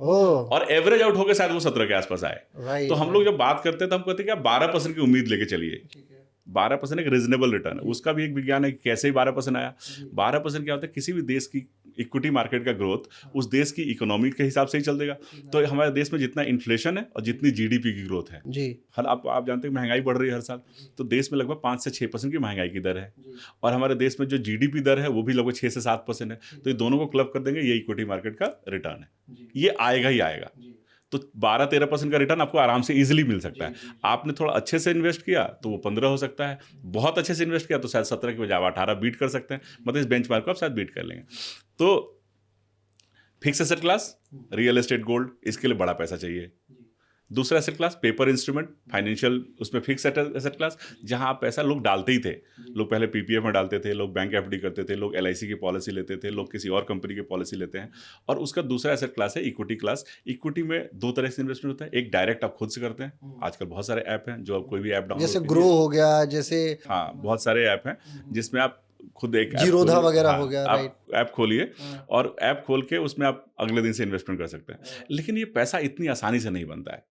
और एवरेज आउट होकर शायद वो 17 के आसपास आए। तो हम लोग जब बात करते हैं तो हम कहते हैं कि आप 12% की उम्मीद लेके चलिए। 12% एक रीजनेबल रिटर्न है, उसका भी एक विज्ञान है कि कैसे ही 12% आया। 12% क्या होता है, किसी भी देश की इक्विटी मार्केट का ग्रोथ उस देश की इकोनॉमी के हिसाब से ही चल देगा। तो हमारे देश में जितना इन्फ्लेशन है और जितनी जीडीपी की ग्रोथ है जी, हर आप जानते हैं महंगाई बढ़ रही है हर साल, तो देश में लगभग 5 से 6% की महंगाई की दर है और हमारे देश में जो जीडीपी दर है वो भी लगभग 6 से 7% है। तो ये दोनों को क्लब कर देंगे, ये इक्विटी मार्केट का रिटर्न है, ये आएगा ही आएगा। तो 12-13% का रिटर्न आपको आराम से इजीली मिल सकता है। आपने थोड़ा अच्छे से इन्वेस्ट किया तो वो 15 हो सकता है, बहुत अच्छे से इन्वेस्ट किया तो शायद 17 की बजाय 18 बीट कर सकते हैं। मतलब इस बेंचमार्क को आप शायद बीट कर लेंगे। तो fix asset class, real estate, gold, इसके लिए बड़ा पैसा चाहिए। दूसरा asset class paper instrument, financial, उसमें फिक्स एसेट क्लास, जहां आप पैसा लोग डालते ही थे। लोग पहले पीपीएफ में डालते थे, लोग बैंक एफडी करते थे, लोग एलआईसी की पॉलिसी लेते थे, लोग किसी और कंपनी की पॉलिसी लेते हैं। और उसका दूसरा एसेट क्लास है इक्विटी क्लास। इक्विटी में दो तरह से इन्वेस्टमेंट होता है, एक डायरेक्ट आप खुद से करते हैं, आजकल बहुत सारे ऐप हैं जो आप कोई भी ऐप डाउनलोड जैसे ग्रो हो गया, जैसे हाँ बहुत सारे ऐप हैं जिसमें आप खुद एक जीरोधा वगैरह हो गया, राइट। आप ऐप खोलिए और ऐप खोल के उसमें आप अगले दिन से इन्वेस्टमेंट कर सकते हैं। लेकिन ये पैसा इतनी आसानी से नहीं बनता है।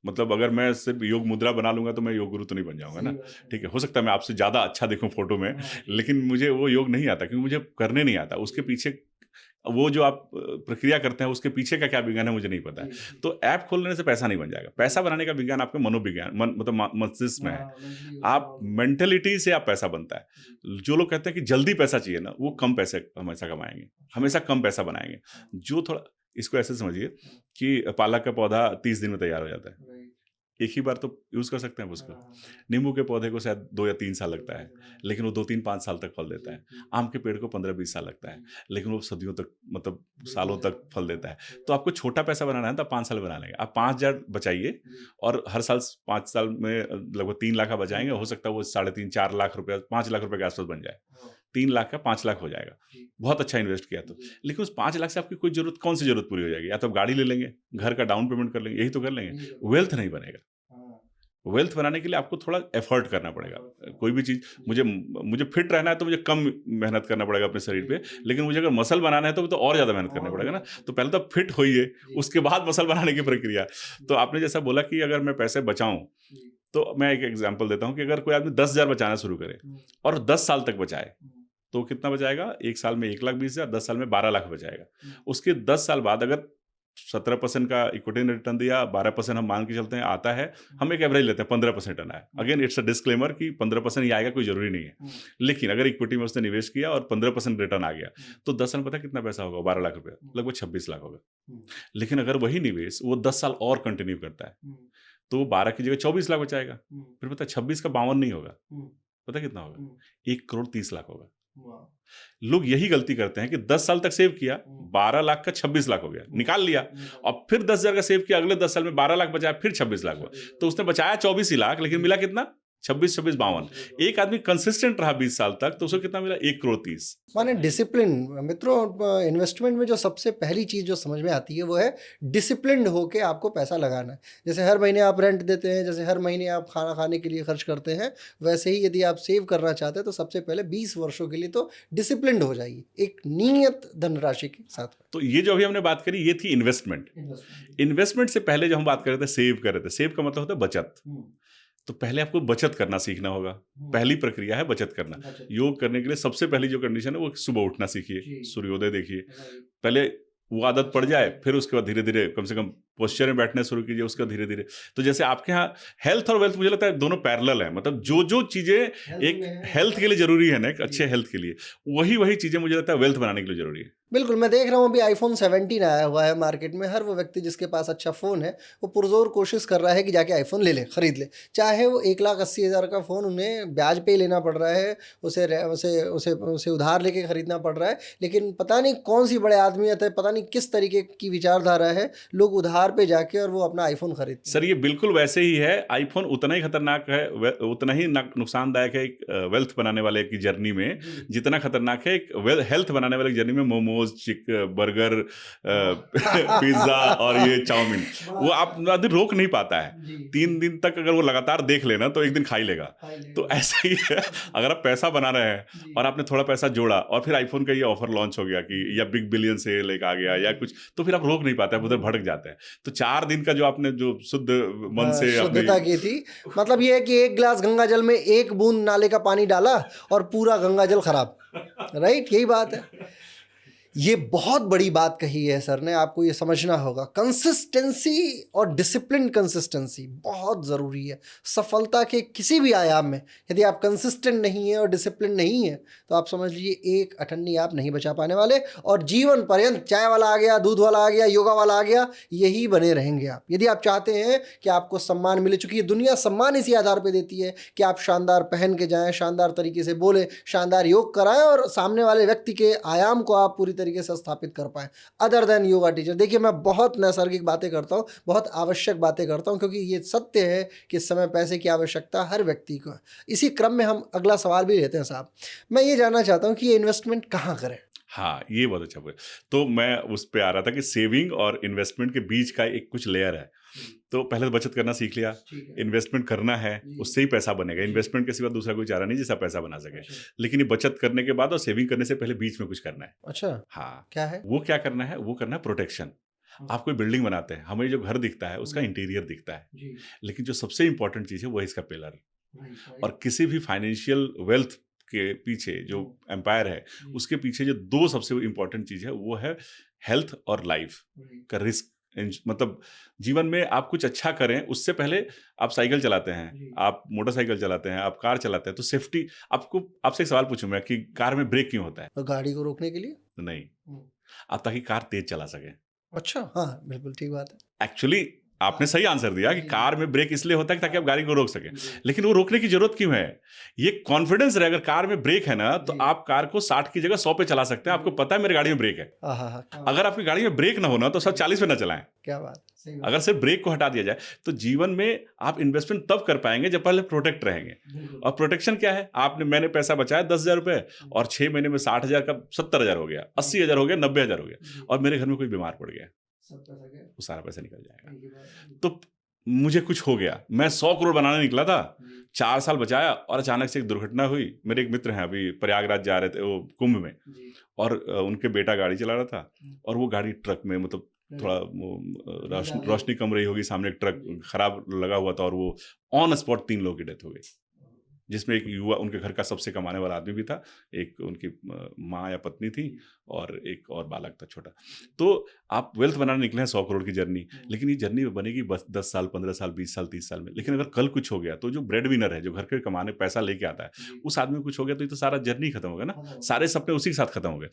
मतलब अगर मैं सिर्फ योग मुद्रा बना लूंगा तो मैं योग गुरु तो नहीं बन जाऊंगा ना। ठीक है, हो सकता है मैं आपसे ज़्यादा अच्छा दिखूं फोटो में, लेकिन मुझे वो योग नहीं आता क्योंकि मुझे करने नहीं आता। उसके पीछे वो जो आप प्रक्रिया करते हैं उसके पीछे का क्या विज्ञान है मुझे नहीं पता है। तो ऐप खोलने से पैसा नहीं बन जाएगा। पैसा बनाने का विज्ञान आपके मनोविज्ञान मतलब मस्तिष्क में है। आप मेंटेलिटी से आप पैसा बनता है। जो लोग कहते हैं कि जल्दी पैसा चाहिए ना, वो कम पैसे हमेशा कमाएंगे, हमेशा कम पैसा बनाएंगे। जो थोड़ा, इसको ऐसे समझिए कि पालक का पौधा 30 दिन में तैयार हो जाता है, एक ही बार तो यूज कर सकते हैं उसको। नींबू के पौधे को शायद 2 या 3 साल लगता है, लेकिन वो 2-3-5 साल तक फल देता है। आम के पेड़ को 15-20 साल लगता है, लेकिन वो सदियों तक, मतलब सालों तक फल देता है। तो आपको छोटा पैसा बनाना है तो आप 5 साल बना लेंगे। आप 5,000 बचाइए और हर साल 5 साल में लगभग 3 लाख आप बचाएंगे। हो सकता है वो 3.5-4 लाख रुपया, 5 लाख रुपए के आसपास बन जाए। 3 लाख का 5 लाख हो जाएगा, बहुत अच्छा इन्वेस्ट किया तो। लेकिन उस 5 लाख से आपकी कोई जरूरत, कौन सी जरूरत पूरी हो जाएगी? या तो आप गाड़ी ले लेंगे, घर का डाउन पेमेंट कर लेंगे, यही तो कर लेंगे। वेल्थ नहीं बनेगा। वेल्थ बनाने के लिए आपको थोड़ा एफर्ट करना पड़ेगा। कोई भी चीज़, मुझे फिट रहना है तो मुझे कम मेहनत करना पड़ेगा अपने शरीर पे, लेकिन मुझे अगर मसल बनाना है तो और ज़्यादा मेहनत करना पड़ेगा ना। तो पहले तो फिट होइए, उसके बाद मसल बनाने की प्रक्रिया। तो आपने जैसा बोला कि अगर मैं पैसे बचाऊं, तो मैं एक एग्जाम्पल देता हूँ कि अगर कोई आदमी 10,000 बचाना शुरू करे और 10 साल तक बचाए तो कितना बचाएगा? 1 साल में 1,20,000, 10 साल में 12 लाख बचाएगा। उसके 10 साल बाद अगर 17% का इक्विटी ने रिटर्न दिया, 12% हम मान के चलते हैं आता है, हम एक एवरेज लेते हैं 15% रिटर्न आया। अगेन इट्स अ डिस्क्लेमर कि 15% ही आएगा, कोई जरूरी नहीं है। लेकिन अगर इक्विटी में उसने निवेश किया और 15% रिटर्न आ गया तो 10 साल में पता है कितना पैसा होगा? 12 लाख रुपया, लगभग 26 लाख होगा। लेकिन अगर वही निवेश वो 10 साल और कंटिन्यू करता है तो वो 12 की जगह 24 लाख बचाएगा। फिर पता है 26 का 52 नहीं होगा, पता कितना होगा? 1,30,00,000 होगा। लोग यही गलती करते हैं कि 10 साल तक सेव किया, 12 लाख का 26 लाख हो गया, निकाल लिया, और फिर 10,000 का सेव किया, अगले 10 साल में 12 लाख बचाया, फिर 26 लाख हुआ। तो उसने बचाया 24 ही लाख, लेकिन मिला कितना? 26, 26, 52। एक आदमी कंसिस्टेंट रहा 20 साल तक तो उसको कितना मिला? 1,30,00,000। माने डिसिप्लिन। मित्रों, इन्वेस्टमेंट में जो सबसे पहली चीज़ जो समझ में आती है वो है डिसिप्लिन्ड होके आपको पैसा लगाना है। जैसे हर महीने आप रेंट देते हैं, जैसे हर महीने आप खाना खाने के लिए खर्च करते हैं, वैसे ही यदि आप सेव करना चाहते हैं तो सबसे पहले 20 वर्षों के लिए तो डिसिप्लिन्ड हो जाइए, एक नियत धनराशि के साथ। तो ये जो अभी हमने बात करी ये थी इन्वेस्टमेंट। इन्वेस्टमेंट से पहले जो हम बात कर रहे थे सेव कर रहे थे, सेव का मतलब होता है बचत। तो पहले आपको बचत करना सीखना होगा। पहली प्रक्रिया है बचत करना। योग करने के लिए सबसे पहली जो कंडीशन है वो सुबह उठना सीखिए, सूर्योदय देखिए। पहले वो आदत पड़ जाए, फिर उसके बाद धीरे धीरे कम से कम पोस्चर में बैठना शुरू कीजिए, उसका धीरे धीरे। तो जैसे आपके यहाँ हेल्थ और वेल्थ, मुझे लगता है दोनों पैरेलल है। मतलब जो जो चीज़ें एक हेल्थ के लिए जरूरी है ना, एक अच्छे हेल्थ के लिए, वही चीज़ें मुझे लगता है वेल्थ बनाने के लिए जरूरी है। बिल्कुल, मैं देख रहा हूँ अभी iPhone 17 आया हुआ है मार्केट में। हर वो व्यक्ति जिसके पास अच्छा फ़ोन है वो पुरजोर कोशिश कर रहा है कि जाके iPhone ले ले, ख़रीद ले। चाहे वो 1,80,000 का फ़ोन उन्हें ब्याज पे लेना पड़ रहा है, उसे उधार लेके ख़रीदना पड़ रहा है, लेकिन पता नहीं कौन सी बड़े आदमियत है, पता नहीं किस तरीके की विचारधारा है, लोग उधार पे जाके और वो अपना iPhone खरीदते हैं। सर ये बिल्कुल वैसे ही है। आईफोन उतना ही खतरनाक है, उतना ही नुकसानदायक है एक वेल्थ बनाने वाले की जर्नी में, जितना खतरनाक है एक हेल्थ बनाने वाले की जर्नी में मोमोज, बर्गर, पिज्जा और ये चाउमीन। वो आप आदमी रोक नहीं पाता है। 3 दिन तक अगर वो लगातार देख लेना तो एक दिन खा ही लेगा। तो ऐसा ही है, अगर आप पैसा बना रहे हैं और आपने थोड़ा पैसा जोड़ा और फिर आईफोन का ये ऑफर लॉन्च हो गया कि या बिग बिलियन सेल एक आ गया या कुछ, तो फिर आप रोक नहीं पाते, आप उधर भटक जाते हैं। तो 4 दिन का जो आपने जो शुद्ध मन से शुद्धता की थी, मतलब ये है कि 1 गिलास गंगा जल में 1 बूंद नाले का पानी डाला और पूरा गंगा जल खराब, राइट? यही बात है। ये बहुत बड़ी बात कही है सर ने, आपको ये समझना होगा। कंसिस्टेंसी और डिसिप्लिन कंसिस्टेंसी बहुत ज़रूरी है सफलता के किसी भी आयाम में। यदि आप कंसिस्टेंट नहीं है और डिसिप्लिन नहीं है तो आप समझ लीजिए एक अठन्नी आप नहीं बचा पाने वाले, और जीवन पर्यंत चाय वाला आ गया, दूध वाला आ गया, योगा वाला आ गया, यही बने रहेंगे आप। यदि आप चाहते हैं कि आपको सम्मान मिले, चूँकि ये दुनिया सम्मान इसी आधार पर देती है कि आप शानदार पहन के जाएँ, शानदार तरीके से बोलें, शानदार योग कराएँ और सामने वाले व्यक्ति के आयाम को आप पूरी तरीके से स्थापित कर पाएँ, अदर दैन योगा टीचर। देखिए, मैं बहुत नैसर्गिक बातें करता हूँ, बहुत आवश्यक बातें करता हूँ, क्योंकि ये सत्य है कि इस समय पैसे की आवश्यकता हर व्यक्ति को है। इसी क्रम में हम अगला सवाल भी लेते हैं साहब। मैं ये जानना चाहता हूँ कि ये इन्वेस्टमेंट कहाँ करें? हाँ, ये बहुत अच्छा बोले। तो मैं उस पे आ रहा था कि सेविंग और इन्वेस्टमेंट के बीच का एक कुछ लेयर है। तो पहले तो बचत करना सीख लिया, ठीक है। इन्वेस्टमेंट करना है, जी। उससे ही पैसा बनेगा। जी। इन्वेस्टमेंट के सिवा दूसरा कोई चारा नहीं जिससे आप पैसा बना सकें। अच्छा। लेकिन ये बचत करने के बाद और सेविंग करने से पहले बीच में कुछ करना है। अच्छा, हाँ, क्या है? वो क्या करना है? वो करना है प्रोटेक्शन। आप कोई बिल्डिंग बनाते हैं, हमें जो घर दिखता है उसका इंटीरियर दिखता है, जी। लेकिन जो सबसे इम्पोर्टेंट चीज़ है वो है इसका पिलर। Right, right. और किसी भी फाइनेंशियल वेल्थ के पीछे जो एम्पायर है, जी। उसके पीछे जो 2 सबसे इम्पोर्टेंट चीज़ है वो है हेल्थ और लाइफ राइट। का रिस्क। मतलब जीवन में आप कुछ अच्छा करें उससे पहले आप साइकिल चलाते हैं, जी। आप मोटरसाइकिल चलाते हैं, आप कार चलाते हैं, तो सेफ्टी आपको आपसे एक सवाल पूछूँ मैं कि कार में ब्रेक क्यों होता है? और गाड़ी को रोकने के लिए? नहीं, हुँ। आप ताकि कार तेज़ चला सकें। अच्छा, हाँ, बिल्कुल ठीक बात है। एक्चुअली आपने सही आंसर दिया कि जी, कार में ब्रेक इसलिए होता है कि ताकि आप गाड़ी को रोक सकें। जी। लेकिन वो रोकने की ज़रूरत क्यों है? ये कॉन्फिडेंस रहे, अगर कार में ब्रेक है ना, तो जी। आप कार को 60 की जगह 100 पे चला सकते हैं। आपको पता है मेरी गाड़ी में ब्रेक है। आहाहा! अगर आपकी गाड़ी में ब्रेक ना हो ना, तो सब 40 पे ना चलाएँ। क्या बात! सही बात। अगर सिर्फ ब्रेक को हटा दिया जाए, तो जीवन में आप इन्वेस्टमेंट तब कर पाएँगे जब पहले प्रोटेक्ट रहेंगे। बिल्कुल। और प्रोटेक्शन क्या है? मैंने पैसा बचाया ₹10,000 और 6 महीने में 60,000 का 70,000 हो गया, 80,000 हो गया, 90,000 हो गया जी। और मेरे घर में कोई बीमार पड़ गया, सब पैसा गया। वो सारा पैसा निकल जाएगा। ठीक है बात। तो मुझे कुछ हो गया, मैं 100 करोड़ बनाने निकला था, जी। 4 साल बचाया और अचानक से एक दुर्घटना हुई। मेरे एक मित्र हैं, अभी प्रयागराज जा रहे थे वो कुंभ में, जी। और उनके बेटा गाड़ी चला रहा था हुँ। और वो गाड़ी ट्रक में, मतलब थोड़ा वो रोशनी कम रही होगी, सामने एक ट्रक जी। खराब लगा हुआ था और वो ऑन स्पॉट 3 लोगों की डेथ हो गई। जिसमें एक युवा, उनके घर का सबसे कमाने वाला आदमी भी था, एक उनकी माँ या पत्नी थी और एक और बालक था छोटा। तो आप वेल्थ बनाने निकले हैं 100 करोड़ की जर्नी, लेकिन ये जर्नी बनेगी बस 10 साल, 15 साल, 20 साल, 30 साल में। लेकिन अगर कल कुछ हो गया, तो जो ब्रेड विनर है, जो घर के कमाने पैसा लेके आता है, जी। उस आदमी को कुछ हो गया तो ये तो सारा जर्नी खत्म हो गया ना, खत्म हो गया। सारे सपने उसी के साथ खत्म हो गए।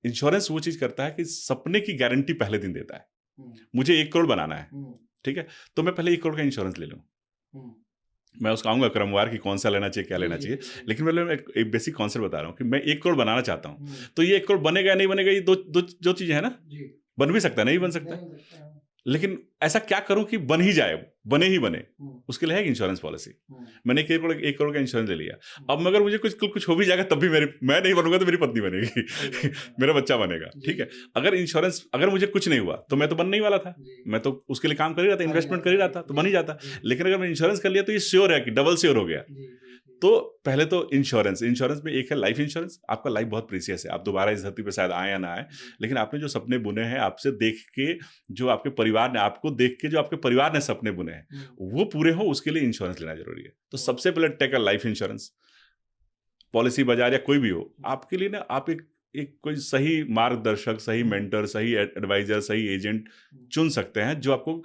इंश्योरेंस वो चीज़ करता है कि सपने की गारंटी पहले दिन देता है। हुँ। मुझे 1 करोड़ बनाना है, हुँ। ठीक है? तो मैं पहले 1 करोड़ का इंश्योरेंस ले लूँ। हुँ। मैं उसको आऊँगा क्रमवार कि कौन सा लेना चाहिए, क्या जी, लेना जी, चाहिए। जी, जी। लेकिन मैं एक बेसिक कॉन्सेप्ट बता रहा हूँ कि मैं 1 करोड़ बनाना चाहता हूँ। हुँ। तो ये 1 करोड़ बनेगा या नहीं बनेगा, ये दो चीज़ें हैं ना? जी। बन भी सकता है, नहीं बन सकता है। लेकिन ऐसा क्या करूँ कि बन ही जाए, बने ही बने? हुँ। उसके लिए है एक इंश्योरेंस पॉलिसी। हुँ। मैंने 1 करोड़ का इंश्योरेंस ले लिया। अब मगर मुझे कुछ हो भी जाएगा तब भी मैं नहीं बनूँगा तो मेरी पत्नी बनेगी, मेरा बच्चा बनेगा, ठीक है? अगर मुझे कुछ नहीं हुआ, तो मैं तो बनने ही वाला था। जी। मैं तो उसके लिए काम कर ही रहा था, इन्वेस्टमेंट कर ही रहा था, तो बन ही जाता। लेकिन अगर मैंने इंश्योरेंस कर लिया तो ये श्योर है कि डबल श्योर हो गया। जी। तो पहले तो इंश्योरेंस में एक है लाइफ इंश्योरेंस। आपका लाइफ बहुत प्रीशियस है, आप दोबारा इस धरती पे शायद आए या ना आए, लेकिन आपने जो सपने बुने हैं, आपसे देख के जो आपके परिवार ने, आपको देख के जो आपके परिवार ने सपने बुने हैं, वो पूरे हो, उसके लिए इंश्योरेंस लेना जरूरी है। तो सबसे पहले take a life insurance policy, बाजार या कोई भी हो, आपके लिए ना आप एक कोई सही मार्गदर्शक, सही मेंटर, सही एडवाइजर, सही एजेंट चुन सकते हैं जो आपको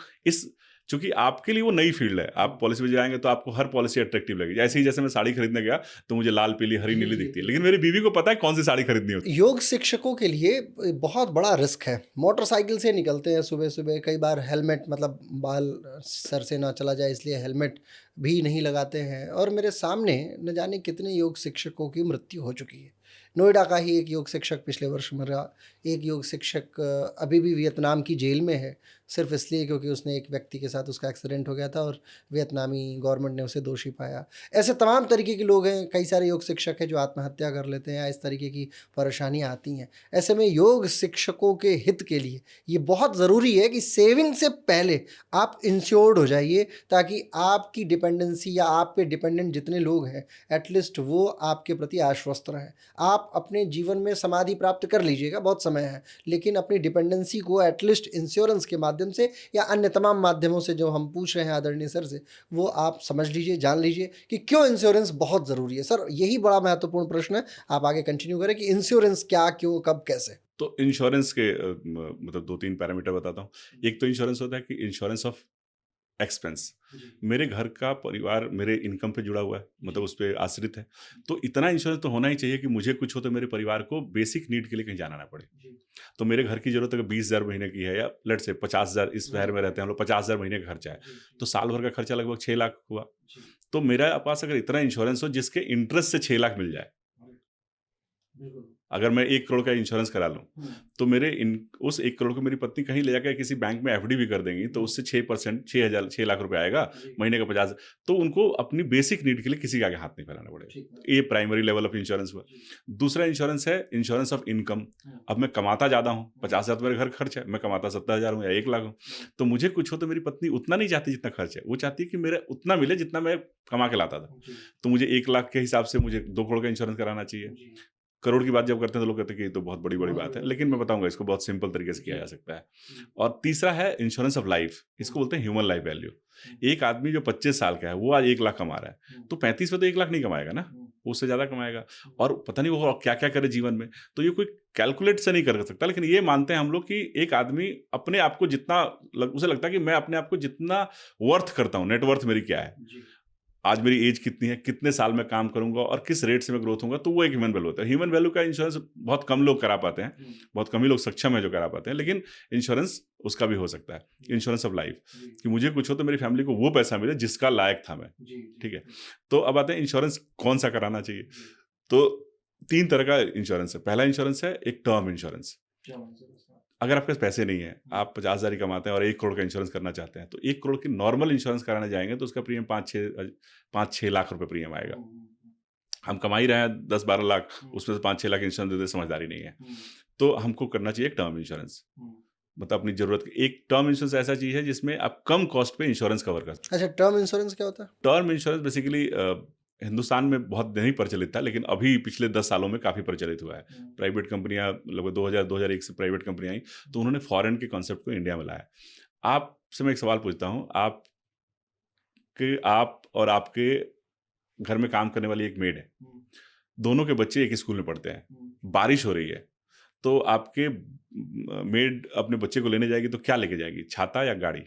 चूंकि आपके लिए वो नई फील्ड है। आप पॉलिसी में जाएंगे तो आपको हर पॉलिसी अट्रैक्टिव लगेगी। ऐसे ही जैसे मैं साड़ी खरीदने गया तो मुझे लाल, पीली, हरी, नीली दिखती है, लेकिन मेरी बीवी को पता है कौन सी साड़ी खरीदनी होती है। योग शिक्षकों के लिए बहुत बड़ा रिस्क है। मोटरसाइकिल से निकलते हैं सुबह-सुबह, कई बार हेलमेट, मतलब बाल सर से ना चला जाए इसलिए हेलमेट भी नहीं लगाते हैं, और मेरे सामने न जाने कितने योग शिक्षकों की मृत्यु हो चुकी है। नोएडा का ही एक योग शिक्षक पिछले वर्ष मरा। एक योग शिक्षक अभी भी वियतनाम की जेल में है, सिर्फ़ इसलिए क्योंकि उसने एक व्यक्ति के साथ उसका एक्सीडेंट हो गया था और वियतनामी गवर्नमेंट ने उसे दोषी पाया। ऐसे तमाम तरीके के लोग हैं, कई सारे योग शिक्षक हैं जो आत्महत्या कर लेते हैं, इस तरीके की परेशानियाँ आती हैं। ऐसे में योग शिक्षकों के हित के लिए ये बहुत ज़रूरी है कि सेविंग से पहले आप इंश्योर्ड हो जाइए, ताकि आपकी डिपेंडेंसी या आप पे डिपेंडेंट जितने लोग हैं, एटलीस्ट वो आपके प्रति आश्वस्त रहें। आप अपने जीवन में समाधि प्राप्त कर लीजिएगा, बहुत समय है, लेकिन अपनी डिपेंडेंसी को एटलीस्ट इंश्योरेंस के माध्यम से या अन्य तमाम माध्यमों से जो हम पूछ रहे हैं आदरणीय सर से, वो आप समझ लीजिए, जान लीजिए कि क्यों इंश्योरेंस बहुत ज़रूरी है। सर, यही बड़ा महत्वपूर्ण प्रश्न है, आप आगे कंटिन्यू करें कि इंश्योरेंस क्या, क्यों, कब, कैसे? तो इंश्योरेंस के मतलब 2-3 पैरामीटर बताता हूँ। एक तो इंश्योरेंस होता है कि इंश्योरेंस ऑफ एक्सपेंस। मेरे घर का परिवार मेरे इनकम पे जुड़ा हुआ है, मतलब उस पे आश्रित है, तो इतना इंश्योरेंस तो होना ही चाहिए कि मुझे कुछ हो तो मेरे परिवार को बेसिक नीड के लिए कहीं जाना ना पड़े। तो मेरे घर की जरूरत अगर 20,000 महीने की है, या लेट्स से 50,000, इस शहर में रहते हैं हम लोग, 50,000 महीने का खर्चा है, तो साल भर का खर्चा लगभग 6 लाख हुआ। तो मेरा पास अगर इतना इंश्योरेंस हो जिसके इंटरेस्ट से 6 लाख मिल जाए, अगर मैं 1 करोड़ का इंश्योरेंस करा लूँ तो मेरे उस 1 करोड़ को मेरी पत्नी कहीं ले जाकर किसी बैंक में एफडी भी कर देंगी तो उससे 6%, 6 लाख रुपए आएगा, महीने का 50। तो उनको अपनी बेसिक नीड के लिए किसी के आगे हाथ नहीं फैलाना पड़ेगा। ये प्राइमरी लेवल ऑफ इंश्योरेंस हुआ। दूसरा इंश्योरेंस है इंश्योरेंस ऑफ इनकम। अब मैं कमाता ज़्यादा हूँ, 50,000 तो मेरे घर खर्च है, मैं कमाता 70,000 हूँ या 1 लाख हूँ, तो मुझे कुछ हो तो मेरी पत्नी उतना नहीं चाहती जितना खर्च है, वो चाहती है कि मेरा उतना मिले जितना मैं कमा के लाता था। तो मुझे 1 लाख के हिसाब से मुझे 2 करोड़ का इंश्योरेंस कराना चाहिए। करोड़ की बात जब करते हैं तो लोग कहते हैं कि ये तो बहुत बड़ी बात है, लेकिन मैं बताऊंगा इसको बहुत सिंपल तरीके से किया जा सकता है। और तीसरा है इंश्योरेंस ऑफ लाइफ, इसको बोलते हैं ह्यूमन लाइफ वैल्यू। एक आदमी जो 25 साल का है वो आज 1 लाख कमा रहा है, तो 35 में तो 1 लाख नहीं कमाएगा ना, उससे ज़्यादा कमाएगा, और पता नहीं वो क्या क्या करे जीवन में। तो ये कोई कैलकुलेट से नहीं कर सकता, लेकिन ये मानते हैं हम लोग कि एक आदमी अपने आप को जितना उसे लगता है कि मैं अपने आप को जितना वर्थ करता हूँ, नेटवर्थ मेरी क्या है, आज मेरी एज कितनी है, कितने साल में काम करूंगा और किस रेट से मैं ग्रोथ होगा, तो वो एक ह्यूमन वैल्यू होता है। ह्यूमन वैल्यू का इंश्योरेंस बहुत कम लोग करा पाते हैं, बहुत कम ही लोग सक्षम है जो करा पाते हैं, लेकिन इंश्योरेंस उसका भी हो सकता है, इंश्योरेंस ऑफ लाइफ, कि मुझे कुछ हो तो मेरी फैमिली को वो पैसा मिले जिसका लायक था मैं। ठीक है, तो अब आते हैं इंश्योरेंस कौन सा कराना चाहिए। तो 3 तरह का इंश्योरेंस है। पहला इंश्योरेंस है एक टर्म इंश्योरेंस। अगर आपके पास पैसे नहीं है, आप 50,000 ही कमाते हैं और 1 करोड़ का इंश्योरेंस करना चाहते हैं, तो 1 करोड़ की नॉर्मल इंश्योरेंस कराने जाएंगे तो उसका प्रीमियम 5-6 लाख रुपए प्रीमियम आएगा। हम कमा ही रहे हैं 10-12 लाख, उसमें से 5-6 लाख इंश्योरेंस देते समझदारी नहीं है। तो हमको करना चाहिए एक टर्म इंश्योरेंस, मतलब अपनी जरूरत। एक टर्म इंश्योरेंस ऐसा चीज है जिसमें आप कम कॉस्ट पे इंश्योरेंस कवर करते हैं। अच्छा, टर्म इंश्योरेंस क्या होता है? टर्म इंश्योरेंस बेसिकली हिंदुस्तान में बहुत नहीं प्रचलित था, लेकिन अभी पिछले 10 सालों में काफ़ी प्रचलित हुआ है। प्राइवेट कंपनियां लगभग 2000-2001 से प्राइवेट कंपनियां आई, तो उन्होंने फॉरेन के कॉन्सेप्ट को इंडिया में लाया। आपसे मैं एक सवाल पूछता हूं, आप और आपके घर में काम करने वाली एक मेड है, दोनों के बच्चे एक स्कूल में पढ़ते हैं, बारिश हो रही है, तो आपके मेड अपने बच्चे को लेने जाएगी तो क्या लेके जाएगी, छाता या गाड़ी?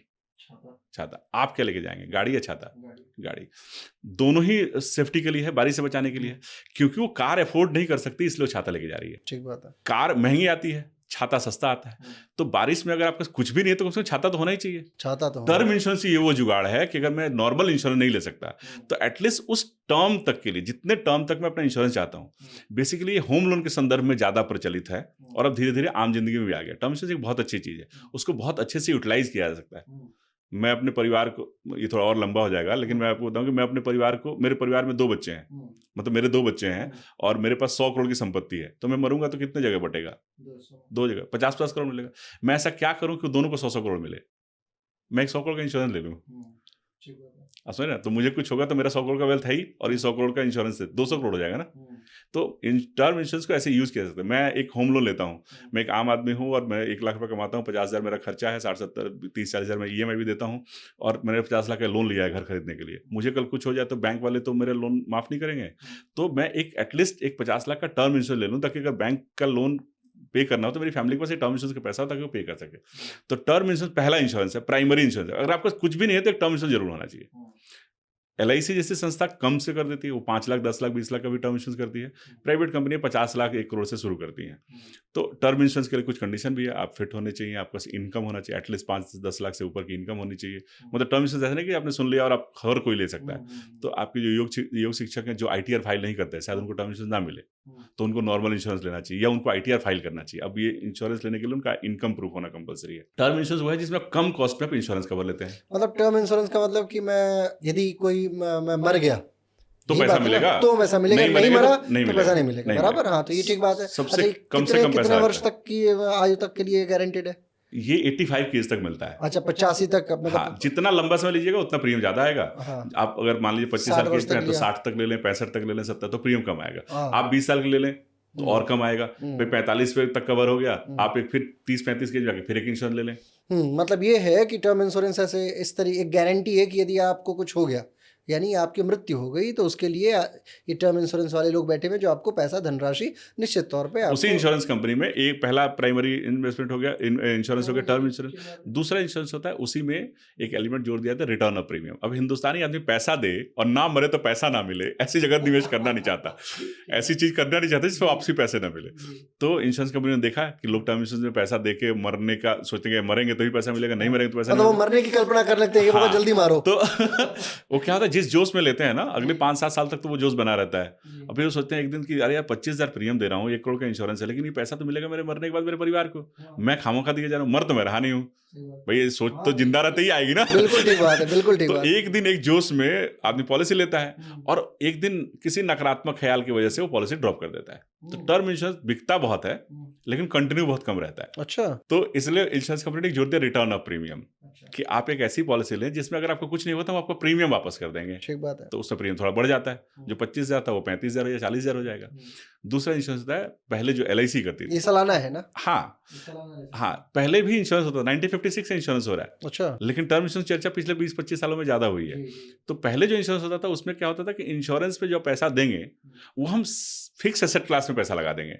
छाता। आप क्या लेके जाएंगे, गाड़ी या छाता? गाड़ी। दोनों ही सेफ्टी के लिए है, बारिश से बचाने के लिए है, क्योंकि वो कार अफोर्ड नहीं कर सकती इसलिए वो छाता लेके जा रही है। ठीक बात है। कार महंगी आती है, छाता सस्ता आता है, तो बारिश में अगर आपके पास कुछ भी नहीं है तो कम से कम छाता तो होना ही चाहिए। छाता तो टर्म इंश्योरेंस ये वो जुगाड़ है कि अगर मैं नॉर्मल इंश्योरेंस नहीं ले सकता तो एटलीस्ट उस टर्म तक के लिए, जितने टर्म तक मैं अपना इंश्योरेंस चाहता हूँ, बेसिकली ये होम लोन के संदर्भ में ज्यादा प्रचलित है और अब धीरे धीरे आम जिंदगी में भी आ गया। टर्म इंश्योरेंस एक बहुत अच्छी चीज है, उसको बहुत अच्छे से यूटिलाइज किया जा सकता है। मैं अपने परिवार को, ये थोड़ा और लंबा हो जाएगा, लेकिन मैं आपको बताऊं कि मैं अपने परिवार को, मेरे परिवार में 2 बच्चे हैं, मतलब मेरे 2 बच्चे हैं और मेरे पास 100 करोड़ की संपत्ति है, तो मैं मरूंगा तो कितने जगह बटेगा? 2 जगह 50-50 करोड़ मिलेगा। मैं ऐसा क्या करूं कि दोनों को 100-100 करोड़ मिले? मैं एक 100 करोड़ का इंश्योरेंस ले लूं, समझ ना, तो मुझे कुछ होगा तो मेरा 100 करोड़ का वेल्थ है ही, और ये 100 करोड़ का इंश्योरेंस है 200 करोड़ हो जाएगा ना। तो टर्म इंश्योरेंस को ऐसे यूज किया जाता है। मैं एक होम लोन लेता हूँ, मैं एक आम आदमी हूँ और मैं 1 लाख रुपए कमाता हूँ, 50,000 मेरा खर्चा है, 60-70-30-40 हज़ार मैं EMI भी देता हूँ, और मैंने 50 लाख का लोन लिया है घर खरीदने के लिए। मुझे कल कुछ हो जाए तो बैंक वाले तो मेरे लोन माफ नहीं करेंगे, तो मैं एक एटलीस्ट एक 50 लाख का टर्म इंश्योरेंस ले लूँ, ताकि अगर बैंक का लोन पे करना हो तो मेरी फैमिली के पास टर्म इंश्योरेंस का पैसा हो ताकि वो पे कर सके। तो टर्म इंश्योरेंस पहला इंश्योरेंस है, प्राइमरी इंश्योरेंस है। अगर आपको कुछ भी नहीं है तो एक टर्म इंश्योरेंस जरूर होना चाहिए। LIC जैसी संस्था कम से कर देती है, वो 5 लाख 10 लाख 20 लाख का भी टर्म इंश्योरेंस करती है। प्राइवेट कंपनी 50 लाख 1 करोड़ से शुरू करती हैं। तो टर्म इंश्योरेंस के लिए कुछ कंडीशन भी है, आप फिट होने चाहिए, आपका इनकम होना चाहिए, एटलीस्ट 5-10 लाख से ऊपर की इनकम होनी चाहिए। मतलब टर्म इंश्योरेंस ऐसा नहीं कि आपने सुन लिया और आप हर कोई ले सकता है। तो आपके जो योग शिक्षक हैं जो ITR फाइल नहीं करते, शायद उनको टर्म इंश्योरेंस ना मिले, तो उनको नॉर्मल इंश्योरेंस लेना चाहिए या उनको ITR फाइल करना चाहिए। अब ये इंश्योरेंस लेने के लिए उनका इनकम प्रूफ होना कंपलसरी है। टर्म इंश्योरेंस वो है जिसमें कम कॉस्ट पे आप इंश्योरेंस कवर लेते हैं। मतलब टर्म इंश्योरेंस का मतलब कि मैं यदि कोई मैं मर गया तो पैसा मिलेगा, तो पैसा मिलेगा, नहीं मरा तो पैसा नहीं मिलेगा, बराबर। हाँ, तो ये ठीक बात है। सबसे कम से कम कितने वर्ष तक की आयु तक के लिए गारंटेड है? ये 85 की एज तक मिलता है। अच्छा, 85 तक मतलब। हाँ, जितना लंबा समय लीजिएगा उतना प्रीमियम ज्यादा आएगा। हाँ। आप अगर मान लीजिए 25 साल की एज में तो 60 तक ले लें, 65 तक ले लें, 70, तो प्रीमियम कम आएगा। आप 20 साल के ले लें तो और कम आएगा, फिर 45 पे तक कवर हो गया, आप एक फिर 30-35 के जाके फिर एक इंश्योरेंस ले लें। मतलब ये है कि टर्म इंश्योरेंस ऐसे इस तरह एक गारंटी है कि यदि आपको कुछ हो गया, यानी आपकी मृत्यु हो गई, तो उसके लिए ये टर्म इंश्योरेंस वाले लोग बैठे हुए जो आपको पैसा, धनराशि निश्चित तौर पे उसी इंश्योरेंस कंपनी में एक पहला प्राइमरी इन्वेस्टमेंट हो गया, इंश्योरेंस हो गया टर्म इंश्योरेंस। दूसरा इंश्योरेंस होता है, उसी में एक एलिमेंट जोड़ दिया था, रिटर्न ऑफ प्रीमियम। अब हिंदुस्तानी आदमी पैसा दे और ना मरे तो पैसा ना मिले, ऐसी जगह निवेश करना नहीं चाहता, ऐसी चीज करना नहीं चाहता जिसमें वापसी पैसे ना मिले। तो इंश्योरेंस कंपनी ने देखा कि लोग टर्म इंश्योरेंस में पैसा दे के मरने का सोचते हैं, मरेंगे तो ही पैसा मिलेगा, नहीं मरेंगे तो पैसा नहीं। वो मरने की कल्पना कर लेते हैं कि जल्दी मारो। तो वो क्या होता है, जिस जोश में लेते हैं ना, अगले 5-7 साल तक तो वो जोश बना रहता है। और फिर वो सोचते हैं एक दिन कि अरे यार 25,000 प्रीमियम दे रहा हूँ, 1 करोड़ का इंश्योरेंस है, लेकिन ये पैसा तो मिलेगा मेरे मरने के बाद मेरे परिवार को, मैं खामोखा दिए जा रहा हूँ, मर तो मैं रहा नहीं हूँ। भाई ये सोच तो जिंदा रहते ही आएगी ना। बिल्कुल ठीक बात है, बिल्कुल ठीक तो बात है। एक दिन एक जोश में आदमी पॉलिसी लेता है और एक दिन किसी नकारात्मक ख्याल की वजह से वो पॉलिसी ड्रॉप कर देता है। तो टर्म इंश्योरेंस बिकता बहुत है लेकिन कंटिन्यू बहुत कम रहता है। अच्छा। तो इसलिए इंश्योरेंस कंपनी ने जोड़ दिया रिटर्न ऑफ प्रीमियम, कि आप एक ऐसी पॉलिसी लें जिसमें अगर आपको कुछ नहीं होता, हम आपको प्रीमियम वापस कर देंगे। ठीक बात है। तो उसका प्रीमियम थोड़ा बढ़ जाता है, जो 25,000 था वो 35,000 या 40,000 हो जाएगा। दूसरा इंश्योरेंस होता है, पहले जो LIC करती थी, ये सालाना है ना? हाँ हाँ, पहले भी इंश्योरेंस होता था, 1956 से इंश्योरेंस हो रहा है, अच्छा। लेकिन टर्म इंश्योरेंस चर्चा पिछले 20-25 सालों में ज्यादा हुई है। तो पहले जो इंश्योरेंस होता था उसमें क्या होता था कि इंश्योरेंस पे जो पैसा देंगे वो हम फिक्स एसेट क्लास में पैसा लगा देंगे,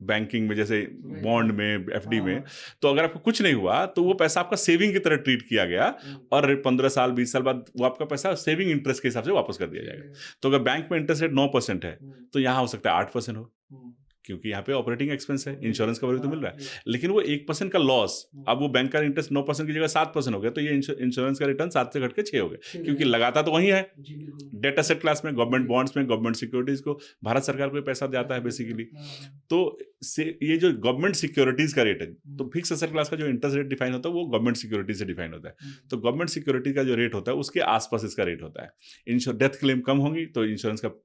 बैंकिंग में, जैसे बॉन्ड में, FD में। तो अगर आपको कुछ नहीं हुआ तो वो पैसा आपका सेविंग की तरह ट्रीट किया गया और 15 साल 20 साल बाद वो आपका पैसा सेविंग इंटरेस्ट के हिसाब से वापस कर दिया जाएगा। तो अगर बैंक में इंटरेस्ट रेट 9% है तो यहाँ हो सकता है 8% हो, क्योंकि यहाँ पे ऑपरेटिंग एक्सपेंस है, इंश्योरेंस कवर भी तो मिल रहा है। लेकिन वो 1% का लॉस, अब वो बैंक का इंटरेस्ट 9% की जगह 7% हो गया, तो ये इंश्योरेंस का रिटर्न 7 से घट के 6 हो गया, क्योंकि लगाता तो वही है। डेट एसेट क्लास में, गवर्नमेंट बॉन्ड्स में, गवर्नमेंट सिक्योरिटीज को भारत सरकार को पैसा जाता है बेसिकली। तो ये जो गवर्नमेंट सिक्योरिटीज का रेट है, तो फिक्स एसेट क्लास का जो इंटरेस्ट रेट डिफाइन होता है वो गवर्नमेंट सिक्योरिटी से डिफाइन होता है। तो गवर्नमेंट सिक्योरिटी का जो रेट होता है उसके आसपास इसका रेट होता है। डेथ क्लेम कम होंगी तो इंश्योरेंस का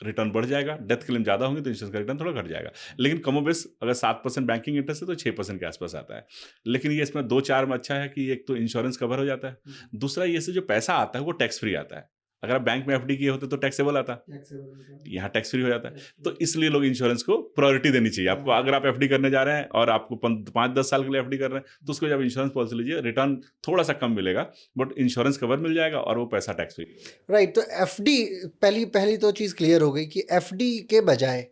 रिटर्न बढ़ जाएगा, डेथ क्लेम ज्यादा होंगे तो इंश्योरेंस का रिटर्न थोड़ा घट जाएगा। लेकिन कमोबेश अगर 7% बैंकिंग इंटरेस्ट है तो 6% के आसपास आता है। लेकिन ये इसमें 2-4 में अच्छा है कि एक तो इंश्योरेंस कवर हो जाता है, दूसरा ये से जो पैसा आता है वो टैक्स फ्री आता है। अगर आप बैंक में FD किए होते तो टैक्सेबल आता, यहाँ टैक्स फ्री हो जाता है। तो इसलिए लोग इंश्योरेंस को प्रायोरिटी देनी चाहिए आपको। अगर आप FD करने जा रहे हैं और आपको 5-10 साल के लिए FD कर रहे हैं तो उसको जब इंश्योरेंस पॉलिसी लीजिए, रिटर्न थोड़ा सा कम मिलेगा बट इंश्योरेंस कवर मिल जाएगा और वो पैसा टैक्स फ्री। राइट। तो FD पहली तो चीज़ क्लियर हो गई कि FD के बजाय,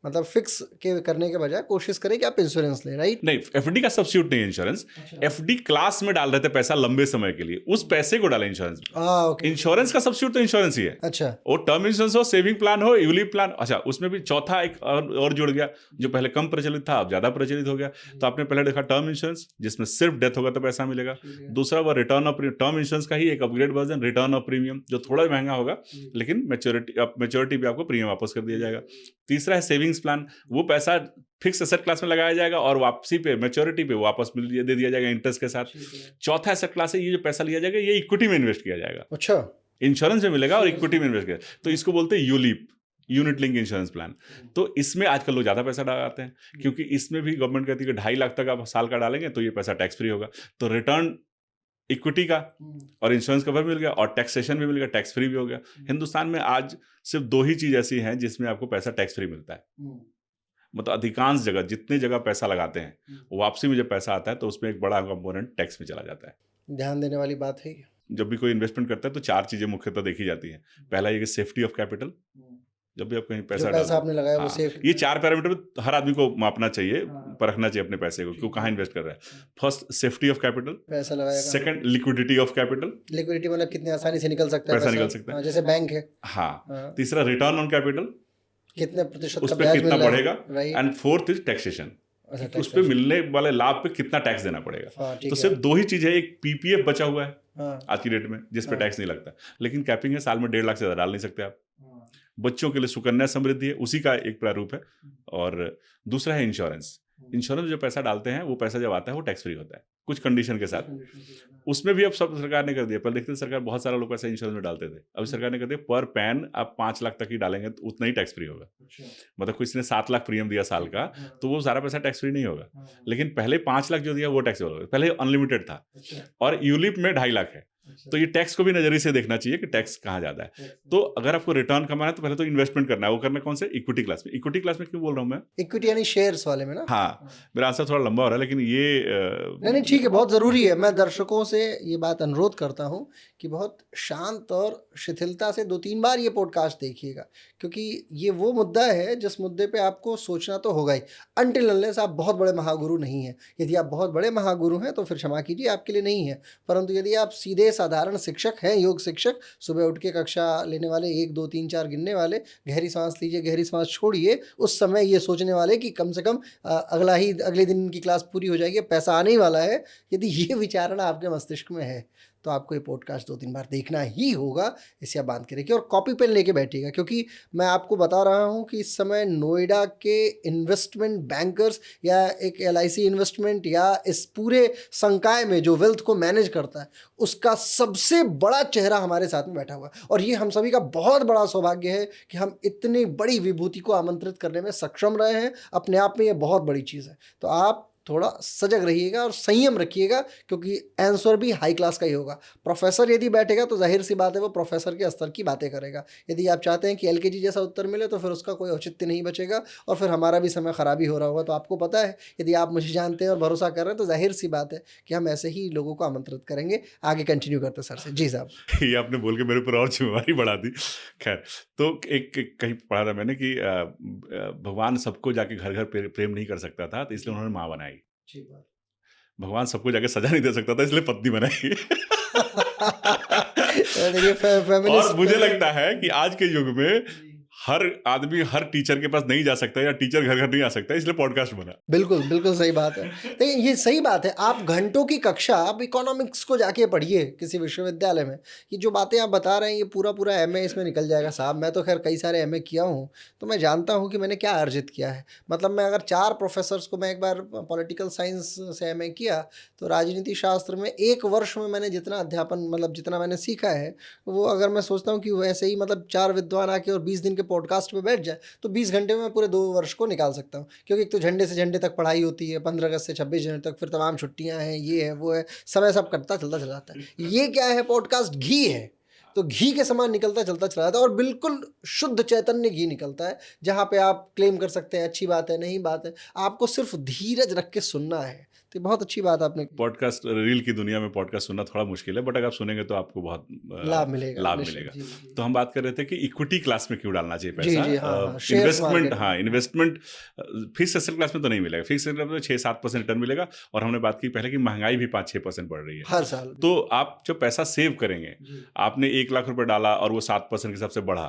मतलब फिक्स के करने के बजाय कोशिश करें कि आप इंश्योरेंस लें, राइट? नहीं, FD का सब्स्टिट्यूट नहीं है इंश्योरेंस। FD क्लास में डाल रहे थे पैसा लंबे समय के लिए, उस पैसे को डालें इंश्योरेंस में। ओके। इंश्योरेंस का सब्स्टिट्यूट तो इंश्योरेंस ही है। अच्छा। वो टर्म इंश्योरेंस हो, सेविंग प्लान हो, यूलिप प्लान, अच्छा उसमें भी चौथा एक और जुड़ गया जो पहले कम प्रचलित था अब ज्यादा प्रचलित हो गया। तो आपने पहले देखा टर्म इंश्योरेंस जिसमें सिर्फ डेथ होगा तो पैसा मिलेगा। दूसरा वो रिटर्न ऑफ टर्म इंश्योरेंस का ही एक upgrade version, return of premium, जो थोड़ा महंगा होगा लेकिन मैच्योरिटी पे आपको प्रीमियम वापस कर दिया जाएगा। तीसरा है सेविंग्स प्लान, वो पैसा फिक्स एसेट क्लास में लगाया जाएगा और वापसी पे, मैच्योरिटी पे वापस दे दिया जाएगा इंटरेस्ट के साथ। चौथा एसेट क्लास है, ये जो पैसा लिया जाएगा ये इक्विटी में इन्वेस्ट किया जाएगा। अच्छा। इंश्योरेंस में मिलेगा और इक्विटी में इन्वेस्ट किया, तो इसको बोलते हैं ULIP, unit link insurance plan. तो इसमें आजकल लोग ज्यादा पैसा डालते हैं क्योंकि इसमें भी गवर्नमेंट कहती है कि 2.5 लाख तक आप साल का डालेंगे तो ये पैसा टैक्स फ्री होगा। तो रिटर्न इक्विटी का और इंश्योरेंस कवर मिल गया और टैक्सेशन भी मिल गया, टैक्स फ्री भी हो गया। हिंदुस्तान में आज सिर्फ 2 ही चीज ऐसी हैं जिसमें आपको पैसा टैक्स फ्री मिलता है। मतलब अधिकांश जगह, जितने जगह पैसा लगाते हैं, वापसी में जब पैसा आता है तो उसमें एक बड़ा कंपोनेंट टैक्स में चला जाता है। ध्यान देने वाली बात है। जब भी कोई इन्वेस्टमेंट करता है तो 4 चीजें मुख्यतः देखी जाती हैं। पहला ये कि सेफ्टी ऑफ कैपिटल, जब भी आप कहीं पैसा पैसा आपने लगाया वो सेफ। ये 4 पैरामीटर हर आदमी को मापना चाहिए, परखना चाहिए अपने पैसे को, क्यों कहाँ इन्वेस्ट कर रहा है। फर्स्ट, सेफ्टी ऑफ कैपिटल, पैसा लगाएगा। Second, liquidity of capital, liquidity मतलब कितनी आसानी से निकल सकता है पैसा निकल सकता है, जैसे बैंक है। हाँ। तीसरा, रिटर्न ऑन कैपिटल, कितने प्रतिशत उस का पर ब्याज कितना मिल रहा है, बढ़ेगा, right. And fourth is taxation, उस पर मिलने वाले लाभ पे कितना टैक्स देना पड़ेगा। तो सिर्फ 2 ही चीज है, एक PPF बचा हुआ है आज की डेट में जिस पे टैक्स नहीं लगता, लेकिन कैपिंग है, साल में 1.5 लाख से ज्यादा डाल नहीं सकते आप। बच्चों के लिए सुकन्या समृद्धि है, उसी का एक प्रारूप है। और दूसरा है इंश्योरेंस। इंश्योरेंस में जो पैसा डालते हैं वो पैसा जब आता है वो टैक्स फ्री होता है कुछ कंडीशन के साथ। उसमें भी अब सब सरकार ने कर दिया, पर देखते सरकार बहुत सारा लोग पैसा इंश्योरेंस में डालते थे, अब सरकार ने कर दिया पर पैन आप 5 लाख तक ही डालेंगे तो उतना ही टैक्स फ्री होगा। मतलब किसी ने 7 लाख प्रीमियम दिया साल का तो वो सारा पैसा टैक्स फ्री नहीं होगा, लेकिन पहले 5 लाख जो दिया वो टैक्स होगा। पहले अनलिमिटेड था और यूलिप में 2.5 लाख है, तो ये टैक्स को भी नजरिए से देखना चाहिए कि टैक्स कहाँ ज्यादा है। तो अगर आपको रिटर्न कमाना है तो पहले तो इन्वेस्टमेंट करना है, वो करना कौन से, इक्विटी क्लास में। इक्विटी क्लास में क्यों बोल रहा हूँ मैं, इक्विटी यानी शेयर्स वाले में ना। हाँ, मेरा आंसर थोड़ा लंबा हो रहा है लेकिन ये नहीं ठीक है, बहुत ज़रूरी है। मैं दर्शकों से ये बात अनुरोध करता हूँ कि बहुत शांत और शिथिलता से 2-3 बार ये पॉडकास्ट देखिएगा, क्योंकि ये वो मुद्दा है जिस मुद्दे पे आपको सोचना तो होगा ही, अनटिल अनलेस आप बहुत बड़े महागुरु नहीं हैं। यदि आप बहुत बड़े महागुरु हैं तो फिर क्षमा कीजिए, आपके लिए नहीं है। परंतु यदि आप सीधे साधारण शिक्षक हैं, योग शिक्षक, सुबह उठ के कक्षा लेने वाले, 1 2 3 4 गिनने वाले, गहरी सांस लीजिए, गहरी सांस छोड़िए, उस समय ये सोचने वाले कि कम से कम अगले दिन की क्लास पूरी हो जाएगी, पैसा आने ही वाला है, यदि ये विचारणा आपके मस्तिष्क में है तो आपको ये पॉडकास्ट 2-3 बार देखना ही होगा, इसे आप बांध के रखिए और कॉपी पेन लेके बैठिएगा, क्योंकि मैं आपको बता रहा हूँ कि इस समय नोएडा के इन्वेस्टमेंट बैंकर्स या एक एलआईसी इन्वेस्टमेंट या इस पूरे संकाय में जो वेल्थ को मैनेज करता है, उसका सबसे बड़ा चेहरा हमारे साथ में बैठा हुआ है और ये हम सभी का बहुत बड़ा सौभाग्य है कि हम इतनी बड़ी विभूति को आमंत्रित करने में सक्षम रहे हैं। अपने आप में ये बहुत बड़ी चीज़ है। तो आप थोड़ा सजग रहिएगा और संयम रखिएगा, क्योंकि आंसर भी हाई क्लास का ही होगा। प्रोफेसर यदि बैठेगा तो जाहिर सी बात है वो प्रोफेसर के स्तर की बातें करेगा। यदि आप चाहते हैं कि एलकेजी जैसा उत्तर मिले तो फिर उसका कोई औचित्य नहीं बचेगा और फिर हमारा भी समय खराब ही हो रहा होगा। तो आपको पता है, यदि आप मुझे जानते हैं और भरोसा कर रहे हैं तो जाहिर सी बात है कि हम ऐसे ही लोगों को आमंत्रित करेंगे। आगे कंटिन्यू करते सर से। जी साहब। ये आपने बोल के मेरे ऊपर और जिम्मेवारी बढ़ा दी। खैर, तो एक कहीं पढ़ा था मैंने कि भगवान सबको जाके घर घर प्रेम नहीं कर सकता था, तो इसलिए उन्होंने माँ बनाई। ठीक बात। भगवान सबको जाके सजा नहीं दे सकता था, इसलिए पत्नी बनाई। देखिए और फेमिनिस्ट मुझे लगता है कि आज के युग में जी। हर आदमी हर टीचर के पास नहीं जा सकता या टीचर घर घर नहीं आ सकता, इसलिए पॉडकास्ट बना। बिल्कुल, बिल्कुल सही बात है। देखिए ये सही बात है, आप घंटों की कक्षा आप इकोनॉमिक्स को जाके पढ़िए किसी विश्वविद्यालय में। ये जो बातें आप बता रहे हैं ये पूरा-पूरा एमए इसमें निकल जाएगा साहब। मैं तो खैर कई सारे एमए किया हूँ, तो मैं जानता हूँ कि मैंने क्या अर्जित किया है। मतलब मैं अगर 4 प्रोफ़ेसर्स को मैं एक बार पॉलिटिकल साइंस से एमए किया, तो राजनीति शास्त्र में 1 वर्ष में मैंने जितना अध्यापन मतलब जितना मैंने सीखा है, वो अगर मैं सोचता हूँ कि वैसे ही मतलब 4 विद्वान आके और 20 दिन के पॉडकास्ट पे बैठ जाए, तो 20 घंटे में मैं पूरे 2 वर्ष को निकाल सकता हूँ। क्योंकि एक तो झंडे से झंडे तक पढ़ाई होती है, 15 अगस्त से 26 जनवरी तक, फिर तमाम छुट्टियाँ हैं, ये है, वो है, समय सब कटता चलता चला जाता है। ये क्या है, पॉडकास्ट घी है, तो घी के समान निकलता चलता चला जाता है और बिल्कुल शुद्ध चैतन्य घी निकलता है, जहाँ पे आप क्लेम कर सकते हैं अच्छी बात है, नहीं बात है, आपको सिर्फ धीरज रख के सुनना है। तो ये बहुत अच्छी बात आपने की। पॉडकास्ट रील की दुनिया में पॉडकास्ट सुनना थोड़ा मुश्किल है, बट अगर आप सुनेंगे तो आपको बहुत लाभ मिलेगा, लाभ निश्चित। मिलेगा। जी, जी। तो हम बात कर रहे थे कि इक्विटी क्लास में क्यों डालना चाहिए जी, पैसा। जी, हाँ, हाँ, शेयर्स इन्वेस्टमेंट, मार्केट हाँ, में। इन्वेस्टमेंट फिक्स एसेट क्लास में तो नहीं मिलेगा। फिक्स एसेट क्लास में 6-7% रिटर्न मिलेगा, और हमने बात की पहले कि महंगाई भी 5-6% बढ़ रही है। हर साल। तो आप जब पैसा सेव करेंगे, जी। आपने 1 लाख रुपए डाला और वो 7% के हिसाब से बढ़ा,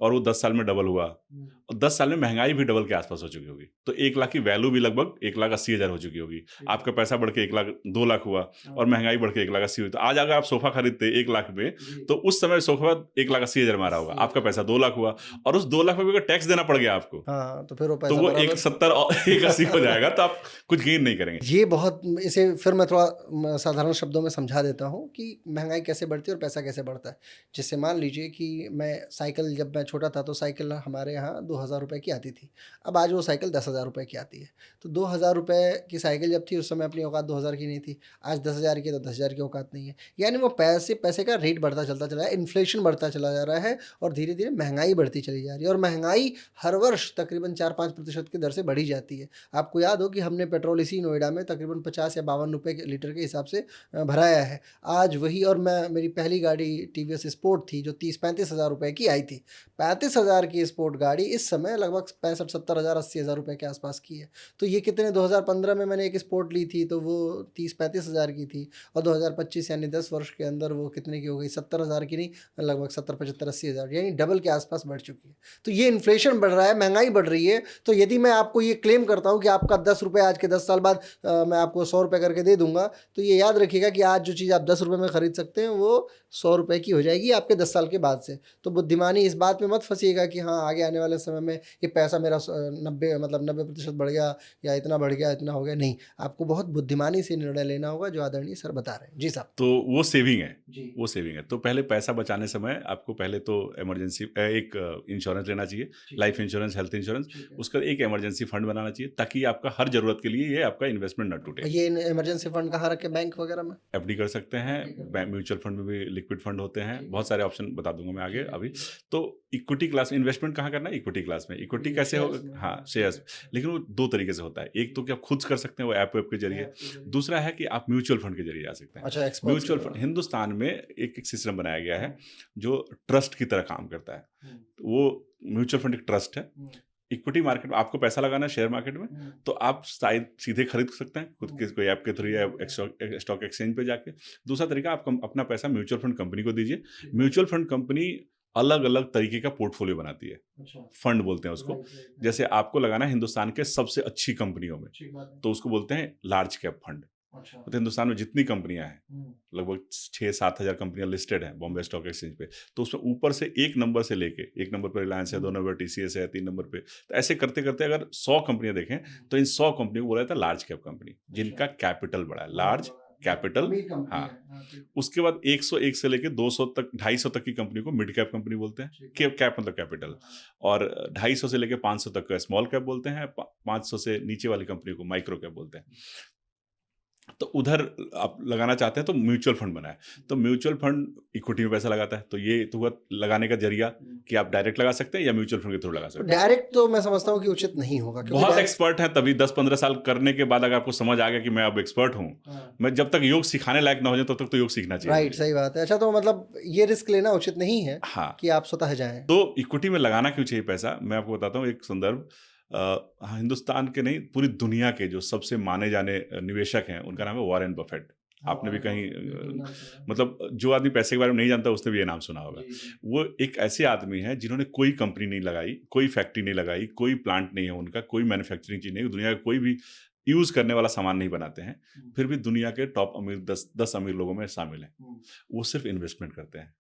और वो 10 साल में डबल हुआ, और 10 साल में महंगाई भी डबल के आसपास हो चुकी होगी, तो 1 लाख की वैल्यू भी लगभग 1,80,000 हो चुकी होगी। आपका पैसा बढ़ के 2 लाख हुआ और महंगाई बढ़ के 1,80,000 हुई। तो आज अगर आप सोफा खरीदते 1 लाख में, तो उस समय सोफा 1,80,000 में आ रहा होगा, आपका पैसा 2 लाख हुआ, और उस 2 लाख में भी अगर टैक्स देना पड़ गया आपको, हाँ, तो फिर वो तो पैसा वो बराबर 1,70 और 1,80 हो जाएगा, तो आप कुछ गेन नहीं करेंगे। ये बहुत इसे फिर मैं थोड़ा साधारण शब्दों में समझा देता हूँ कि महंगाई कैसे बढ़ती है और पैसा कैसे बढ़ता है। जैसे मान लीजिए कि मैं साइकिल, जब मैं छोटा था तो साइकिल हमारे यहाँ 2,000 रुपये की आती थी। अब आज वो साइकिल 10,000 रुपये की आती है। तो 2,000 रुपये की साइकिल जब थी उस समय अपनी औकात 2,000 की नहीं थी। आज 10,000 की है तो 10,000 की औकात नहीं है। यानी वो पैसे का रेट बढ़ता चलता चला है, इन्फ्लेशन बढ़ता चला जा रहा है और धीरे धीरे महंगाई बढ़ती चली जा रही है और महंगाई हर वर्ष तकरीबन 4-5% की दर से बढ़ी जाती है। आपको याद हो कि हमने पेट्रोल इसी नोएडा में तकरीबन 50 या 52 रुपये के लीटर के हिसाब से भराया है। आज वही, और मेरी पहली गाड़ी टीवीएस स्पोर्ट थी जो 30-35 हज़ार रुपये की आई थी। 35,000 की स्पोर्ट गाड़ी इस समय लगभग 65-70 हज़ार 80 हज़ार रुपये के आसपास की है। तो ये कितने, 2015 में मैंने एक स्पोर्ट ली थी तो वो 30-35 हज़ार की थी और 2025 यानी 10 वर्ष के अंदर वो कितने की हो गई, 70 हज़ार की नहीं, लगभग 70-75-80 हज़ार, यानी डबल के आसपास बढ़ चुकी है। तो ये इन्फ्लेशन बढ़ रहा है, महंगाई बढ़ रही है। तो यदि मैं आपको ये क्लेम करता हूँ कि आपका 10 रुपये आज के 10 साल बाद मैं आपको 100 रुपये करके दे दूंगा, तो ये याद रखिएगा कि आज जो चीज़ आप 10 रुपये में खरीद सकते हैं वो 100 रुपये की हो जाएगी आपके 10 साल के बाद से। तो बुद्धिमानी इस बात में मत फंसिएगा कि हाँ आगे आने वाले समय में ये पैसा मेरा 90% बढ़ गया या इतना बढ़ गया, इतना हो गया। नहीं, आपको बहुत बुद्धिमानी से निर्णय लेना होगा, जो आदरणीय सर बता रहे हैं। जी साहब। तो वो सेविंग है, जी। वो सेविंग है। तो पहले पैसा बचाने समय आपको पहले तो इमरजेंसी एक इंश्योरेंस लेना चाहिए, लाइफ इंश्योरेंस, हेल्थ इंश्योरेंस। उसका एक इमरजेंसी फंड बनाना चाहिए ताकि आपका हर जरूरत के लिए ये आपका इन्वेस्टमेंट न टूटे। ये इमरजेंसी फंड कहाँ रखे, बैंक वगैरह में? एफडी कर सकते हैं, म्यूचुअल फंड में भी लिक्विड फंड होते हैं, बहुत सारे ऑप्शन बता दूंगा मैं आगे अभी। तो इक्विटी क्लास इन्वेस्टमेंट कहाँ करना है? इक्विटी क्लास में। इक्विटी कैसे होगा? हाँ, शेयर्स। लेकिन वो 2 तरीके से होता है। एक तो कि आप खुद कर सकते हैं वो ऐप के जरिए, दूसरा है कि आप म्यूचुअल फंड के जरिए आ सकते हैं। अच्छा, म्यूचुअल फंड हिंदुस्तान में एक सिस्टम बनाया गया है जो ट्रस्ट की तरह काम करता है। वो म्यूचुअल फंड एक ट्रस्ट है। इक्विटी मार्केट में आपको पैसा लगाना है शेयर मार्केट में, तो आप शायद सीधे खरीद सकते हैं खुद के कोई ऐप के थ्रू या स्टॉक एक्सचेंज पे जाके। दूसरा तरीका, आप अपना पैसा म्यूचुअल फंड कंपनी को दीजिए। म्यूचुअल फंड कंपनी अलग अलग तरीके का पोर्टफोलियो बनाती है, फंड बोलते हैं उसको। जैसे आपको लगाना है हिंदुस्तान के सबसे अच्छी कंपनियों में, तो उसको बोलते हैं लार्ज कैप फंड। अच्छा। तो हिंदुस्तान में जितनी कंपनियां हैं, लगभग 6-7 हज़ार कंपनियां लिस्टेड हैं बॉम्बे स्टॉक एक्सचेंज पे, तो उसमें ऊपर से एक नंबर से लेके, एक नंबर पर रिलायंस है, 2 नंबर TCS है, 3 नंबर पे, तो ऐसे करते करते अगर 100 कंपनियां देखें तो इन 100 कंपनी को बोला जाता है लार्ज कैप कंपनी, जिनका कैपिटल बड़ा है, लार्ज कैपिटल। हाँ, उसके बाद 101 से लेके 200 तक, 250 तक की कंपनी को मिड कैप कंपनी बोलते हैं। कैप मतलब कैपिटल। और 250 से लेके 500 तक का स्मॉल कैप बोलते हैं, 500 से नीचे वाली कंपनी को माइक्रो कैप बोलते हैं। तो उधर आप लगाना चाहते हैं तो म्यूचुअल फंड बनाए, तो म्यूचुअल फंड इक्विटी में पैसा लगाता है, तो ये तो हुआ लगाने का जरिया कि आप डायरेक्ट लगा सकते हैं या म्यूचुअल फंड के थ्रू लगा सकते हैं। डायरेक्ट तो मैं समझता हूँ कि उचित नहीं होगा, क्योंकि बहुत एक्सपर्ट हैं तभी 10-15 साल करने के बाद अगर आपको समझ आ गया कि मैं अब एक्सपर्ट हूँ, मैं जब तक योग सिखाने लायक ना हो जाए तब तक तो योग सीखना चाहिए। राइट, सही बात है। अच्छा, तो मतलब ये रिस्क लेना उचित नहीं है। हाँ, कि आप स्वतः जाएं। तो इक्विटी में लगाना क्यों चाहिए पैसा, मैं आपको बताता हूँ एक संदर्भ। हिंदुस्तान के नहीं, पूरी दुनिया के जो सबसे माने जाने निवेशक हैं उनका नाम है वॉरेन बफेट। आपने भी कहीं मतलब जो आदमी पैसे के बारे में नहीं जानता उसने भी ये नाम सुना होगा। वो एक ऐसे आदमी है जिन्होंने कोई कंपनी नहीं लगाई, कोई फैक्ट्री नहीं लगाई, कोई प्लांट नहीं है उनका, कोई मैन्युफैक्चरिंग चीज नहीं, दुनिया का कोई भी यूज करने वाला सामान नहीं बनाते हैं, फिर भी दुनिया के टॉप अमीर 10 अमीर लोगों में शामिल हैं। वो सिर्फ इन्वेस्टमेंट करते हैं।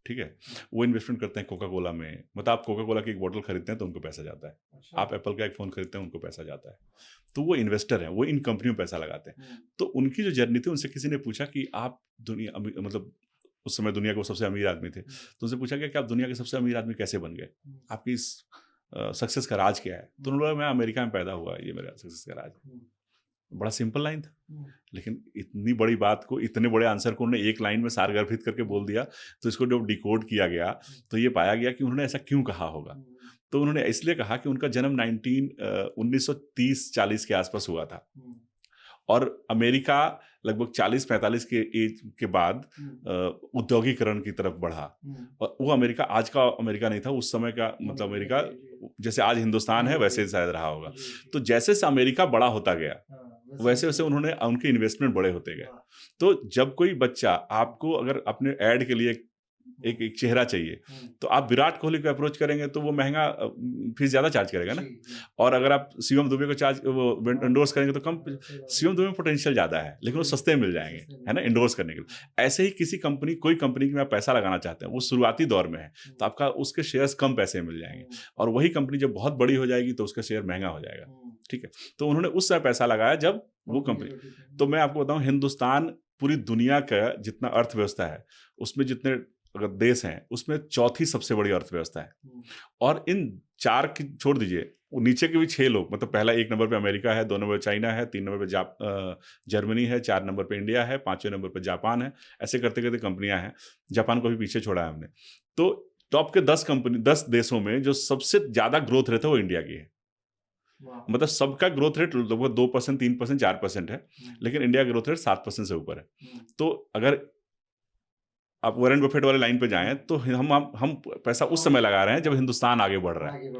ठीक है, वो इन्वेस्टमेंट करते हैं कोका कोला में, मतलब आप कोका कोला की एक बोतल खरीदते हैं तो उनको पैसा जाता है, आप एप्पल का एक फ़ोन खरीदते हैं उनको पैसा जाता है। तो वो इन्वेस्टर हैं, वो इन कंपनियों में पैसा लगाते हैं। तो उनकी जो जर्नी थी, उनसे किसी ने पूछा कि आप दुनिया मतलब उस समय दुनिया के वो सबसे अमीर आदमी थे, तो उनसे पूछा गया कि आप दुनिया के सबसे अमीर आदमी कैसे बन गए, आपकी इस सक्सेस का राज क्या है। तो उन्होंने बोला मैं अमेरिका में पैदा हुआ, ये मेरा सक्सेस का राज है। बड़ा सिंपल लाइन था, लेकिन इतनी बड़ी बात को, इतने बड़े आंसर को उन्होंने एक लाइन में सारगर्भित करके बोल दिया। तो इसको जब डिकोड किया गया तो ये पाया गया कि उन्होंने ऐसा क्यों कहा होगा। तो उन्होंने इसलिए कहा कि उनका जन्म 1930-40 के आसपास हुआ था, और अमेरिका लगभग 40-45 के एज के बाद औद्योगिकरण की तरफ बढ़ा। और वो अमेरिका आज का अमेरिका नहीं था, उस समय का मतलब अमेरिका जैसे आज हिंदुस्तान है वैसे शायद रहा होगा। तो जैसे जैसे अमेरिका बड़ा होता गया वैसे वैसे उनके इन्वेस्टमेंट बड़े होते गए। तो जब कोई बच्चा आपको अगर अपने ऐड के लिए एक चेहरा चाहिए, तो आप विराट कोहली को अप्रोच करेंगे तो वो महंगा फीस ज़्यादा चार्ज करेगा ना, और अगर आप शिवम दुबे को वो इंडोर्स करेंगे तो कम। शिवम दुबे में पोटेंशियल ज़्यादा है लेकिन वो सस्ते मिल जाएंगे, है ना, इंडोर्स करने के लिए। ऐसे ही कोई कंपनी में आप पैसा लगाना चाहते हैं, वो शुरुआती दौर में है तो आपका उसके शेयर्स कम पैसे मिल जाएंगे, और वही कंपनी जब बहुत बड़ी हो जाएगी तो उसका शेयर महंगा हो जाएगा। ठीक है, तो उन्होंने उस समय पैसा लगाया जब वो कंपनी। तो मैं आपको बताऊं, हिंदुस्तान पूरी दुनिया का जितना अर्थव्यवस्था है उसमें जितने अगर देश हैं उसमें चौथी सबसे बड़ी अर्थव्यवस्था है। और इन 4 की छोड़ दीजिए, नीचे के भी 6 लोग, मतलब पहला 1 नंबर पे अमेरिका है, 2 नंबर पे चाइना है, 3 नंबर पे जर्मनी है, 4 नंबर पे इंडिया है, 5वें नंबर पे जापान है। ऐसे करते करते कंपनियां हैं, जापान को भी पीछे छोड़ा है हमने। तो टॉप के 10 देशों में जो सबसे ज्यादा ग्रोथ रेट है वो इंडिया की है। मतलब सबका ग्रोथ रेट लगभग 2%, 3%, 4% है, लेकिन इंडिया का ग्रोथ रेट 7% से ऊपर है। तो अगर आप वॉरेन बफेट वाले लाइन पे जाएं तो हम पैसा उस समय लगा रहे हैं जब हिंदुस्तान आगे बढ़ रहा है।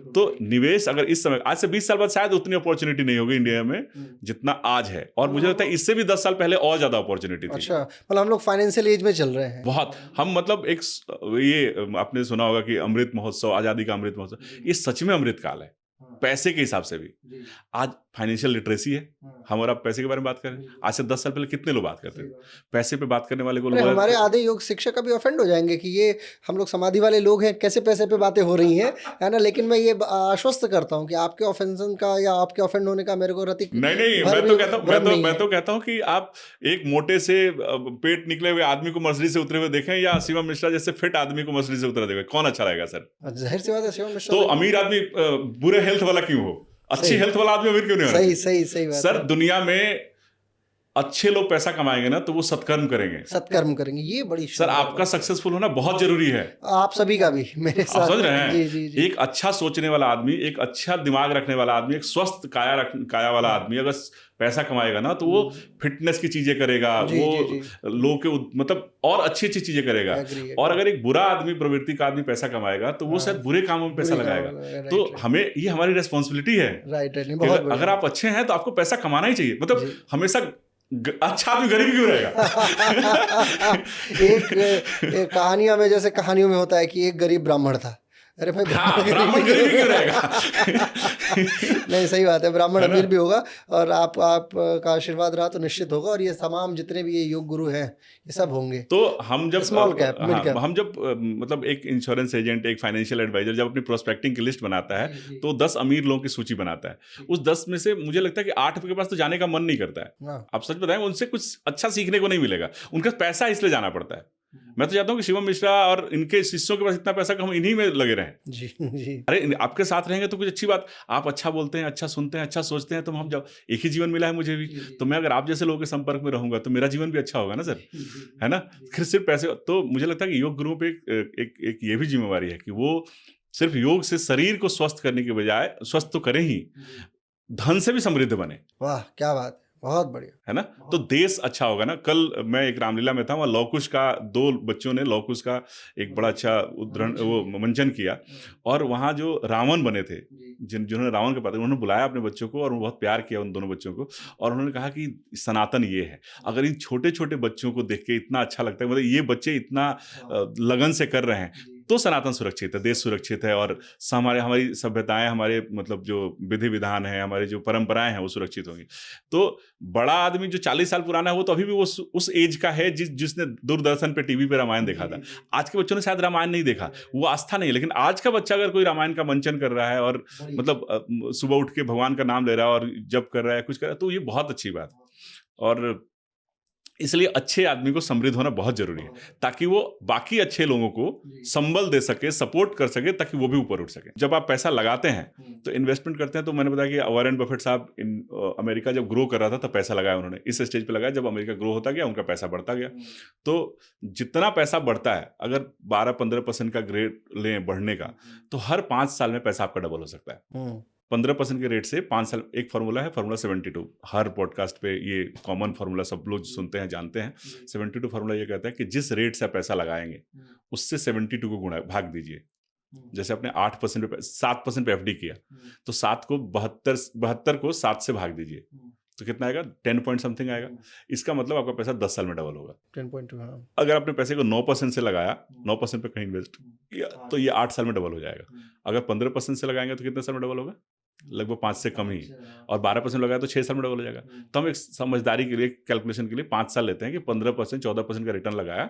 तो निवेश अगर इस समय, आज से 20 साल बाद शायद उतनी अपॉर्चुनिटी नहीं होगी इंडिया में जितना आज है, और मुझे लगता है इससे भी 10 साल पहले और ज्यादा अपॉर्चुनिटी थी। अच्छा, मतलब हम लोग फाइनेंशियल एज में चल रहे हैं बहुत। हम मतलब ये आपने सुना होगा कि अमृत महोत्सव, आजादी का अमृत महोत्सव, ये सच में अमृत काल है पैसे के हिसाब से भी। आज फाइनेंशियल लिटरेसी है, हम और आप पैसे के बारे में बात करें। आज से 10 साल पहले कितने लोग बात करते थे पैसे पे बात करने वाले को? हमारे आधे योग शिक्षक अभी ऑफेंड हो जाएंगे कि ये हम लोग समाधि वाले लोग हैं, कैसे पैसे पे बातें हो रही हैं, है ना। लेकिन मैं ये आश्वस्त करता हूँ कि आपके ऑफेंशन का या आपके ऑफेंड होने का मेरे को रति नहीं, मैं तो कहता हूँ कि आप एक मोटे से पेट निकले हुए आदमी को मर्सिडीज से उतरे हुए देखें या शिवम मिश्रा जैसे फिट आदमी को मर्सिडीज से उतरा देखें, कौन अच्छा रहेगा सर? जाहिर सी बात है शिवम मिश्रा। तो अमीर आदमी बुरे हेल्थ वाला क्यों हो? अच्छी हेल्थ वाला आदमी अमीर क्यों नहीं होना? सही बात सर, दुनिया में अच्छे लोग पैसा कमाएंगे ना तो वो सत्कर्म करेंगे। ये बड़ी सर, आपका सक्सेसफुल होना बहुत जरूरी है, आप सभी का भी मेरे साथ। समझ रहे हैं? जी। एक अच्छा सोचने वाला आदमी, एक अच्छा दिमाग रखने वाला आदमी, एक स्वस्थ काया वाला आदमी अगर पैसा कमाएगा ना तो वो फिटनेस की चीजें करेगा, वो लोग के मतलब और अच्छी चीजें करेगा। और अगर एक बुरा आदमी, प्रवृत्ति का आदमी पैसा कमाएगा तो वो शायद बुरे कामों में पैसा लगाएगा। तो हमें ये हमारी रिस्पॉन्सिबिलिटी है। अगर आप अच्छे हैं तो आपको पैसा कमाना ही चाहिए। मतलब हमेशा अच्छा आदमी गरीब क्यों रहेगा? एक कहानियों में, जैसे कहानियों में होता है कि एक गरीब ब्राह्मण था, अरे भाई हाँ, ब्राह्मण गरीब क्यों रहेगा? नहीं, सही बात है, ब्राह्मण है ना? अमीर भी होगा और आप का आशीर्वाद रहा तो निश्चित होगा, और ये तमाम जितने भी ये योग गुरु हैं ये सब होंगे। तो हम जब स्मॉल कैप, मिड हाँ, कैप। हम जब मतलब एक इंश्योरेंस एजेंट, एक फाइनेंशियल एडवाइजर जब अपनी प्रोस्पेक्टिंग की लिस्ट बनाता है, तो 10 अमीर लोगों की सूची बनाता है। उस 10 में से मुझे लगता है कि 8 के पास तो जाने का मन नहीं करता है। हाँ। आप सच बताएं, उनसे कुछ अच्छा सीखने को नहीं मिलेगा, उनका पैसा इसलिए जाना पड़ता है। मैं तो चाहता हूँ कि शिवम मिश्रा और इनके शिष्यों के पास इतना पैसा कि हम इन्हीं में लगे रहें। जी जी। अरे आपके साथ रहेंगे तो कुछ अच्छी बात, आप अच्छा बोलते हैं, अच्छा सुनते हैं, अच्छा सोचते हैं, तो हम जब एक ही जीवन मिला है मुझे भी, तो मैं अगर आप जैसे लोगों के संपर्क में रहूंगा तो मेरा जीवन भी अच्छा होगा ना सर, है ना? फिर सिर्फ पैसे, तो मुझे लगता है कि योग गुरुओं पे एक ये भी जिम्मेवारी है कि वो सिर्फ योग से शरीर को स्वस्थ करने के बजाय स्वस्थ तो करें ही, धन से भी समृद्ध बने। वाह, क्या बात है, बहुत बढ़िया। है ना? तो देश अच्छा होगा ना। कल मैं एक रामलीला में था, वहाँ लव कुश का 2 बच्चों ने लव कुश का एक बड़ा अच्छा उद्धरण वो मंचन किया, और वहाँ जो रावण बने थे, जिन्होंने रावण के पात्र, उन्होंने बुलाया अपने बच्चों को और बहुत प्यार किया उन दोनों बच्चों को, और उन्होंने कहा कि सनातन ये है। अगर इन छोटे छोटे बच्चों को देख के इतना अच्छा लगता है, मतलब ये बच्चे इतना लगन से कर रहे हैं, तो सनातन सुरक्षित है, देश सुरक्षित है, और हमारी सभ्यताएं, हमारे मतलब जो विधि विधान है, हमारी जो परंपराएं हैं वो सुरक्षित होंगी। तो बड़ा आदमी जो 40 साल पुराना है वो तो अभी भी वो उस एज का है जिसने दूरदर्शन पे, टीवी पे रामायण देखा था। आज के बच्चों ने शायद रामायण नहीं देखा, वो आस्था नहीं है। लेकिन आज का बच्चा अगर कोई रामायण का मंचन कर रहा है और मतलब सुबह उठ के भगवान का नाम ले रहा है और जप कर रहा है, कुछ कर रहा है, तो ये बहुत अच्छी बात। और इसलिए अच्छे आदमी को समृद्ध होना बहुत जरूरी है, ताकि वो बाकी अच्छे लोगों को संबल दे सके, सपोर्ट कर सके, ताकि वो भी ऊपर उठ सके। जब आप पैसा लगाते हैं तो इन्वेस्टमेंट करते हैं, तो मैंने बताया कि वॉरेन बफेट साहब अमेरिका जब ग्रो कर रहा था तब पैसा लगाया उन्होंने, इस स्टेज पे लगाया, जब अमेरिका ग्रो होता गया उनका पैसा बढ़ता गया। तो जितना पैसा बढ़ता है, अगर 12-15% का ग्रेड लें बढ़ने का, तो हर 5 साल में पैसा आपका डबल हो सकता है। 15% के रेट से 5 साल। एक फार्मूला है, फार्मूला 72, हर पॉडकास्ट पे ये कॉमन फार्मूला सब लोग सुनते हैं, जानते हैं। 72 फार्मूला ये कहता है कि जिस रेट से आप पैसा लगाएंगे उससे 72 को गुणा भाग दीजिए। जैसे आपने 8% पे 7% पे एफडी किया, तो 7 को 72 को 7 से भाग दीजिए, तो कितना आएगा? 10 पॉइंट समथिंग आएगा। इसका मतलब आपका पैसा 10 साल में डबल होगा। 10.2। हाँ। अगर आपने पैसे को 9% से लगाया, 9% पे कहीं इन्वेस्ट किया, तो ये 8 साल में डबल हो जाएगा। अगर 15% से लगाएंगे तो कितने साल में डबल होगा? लगभग 5 से कम ही। और 12% लगाया तो 6 साल में डबल हो जाएगा। तो हम एक समझदारी के लिए, कैलकुलेशन के लिए 5 साल लेते हैं कि 15% 14% का रिटर्न लगाया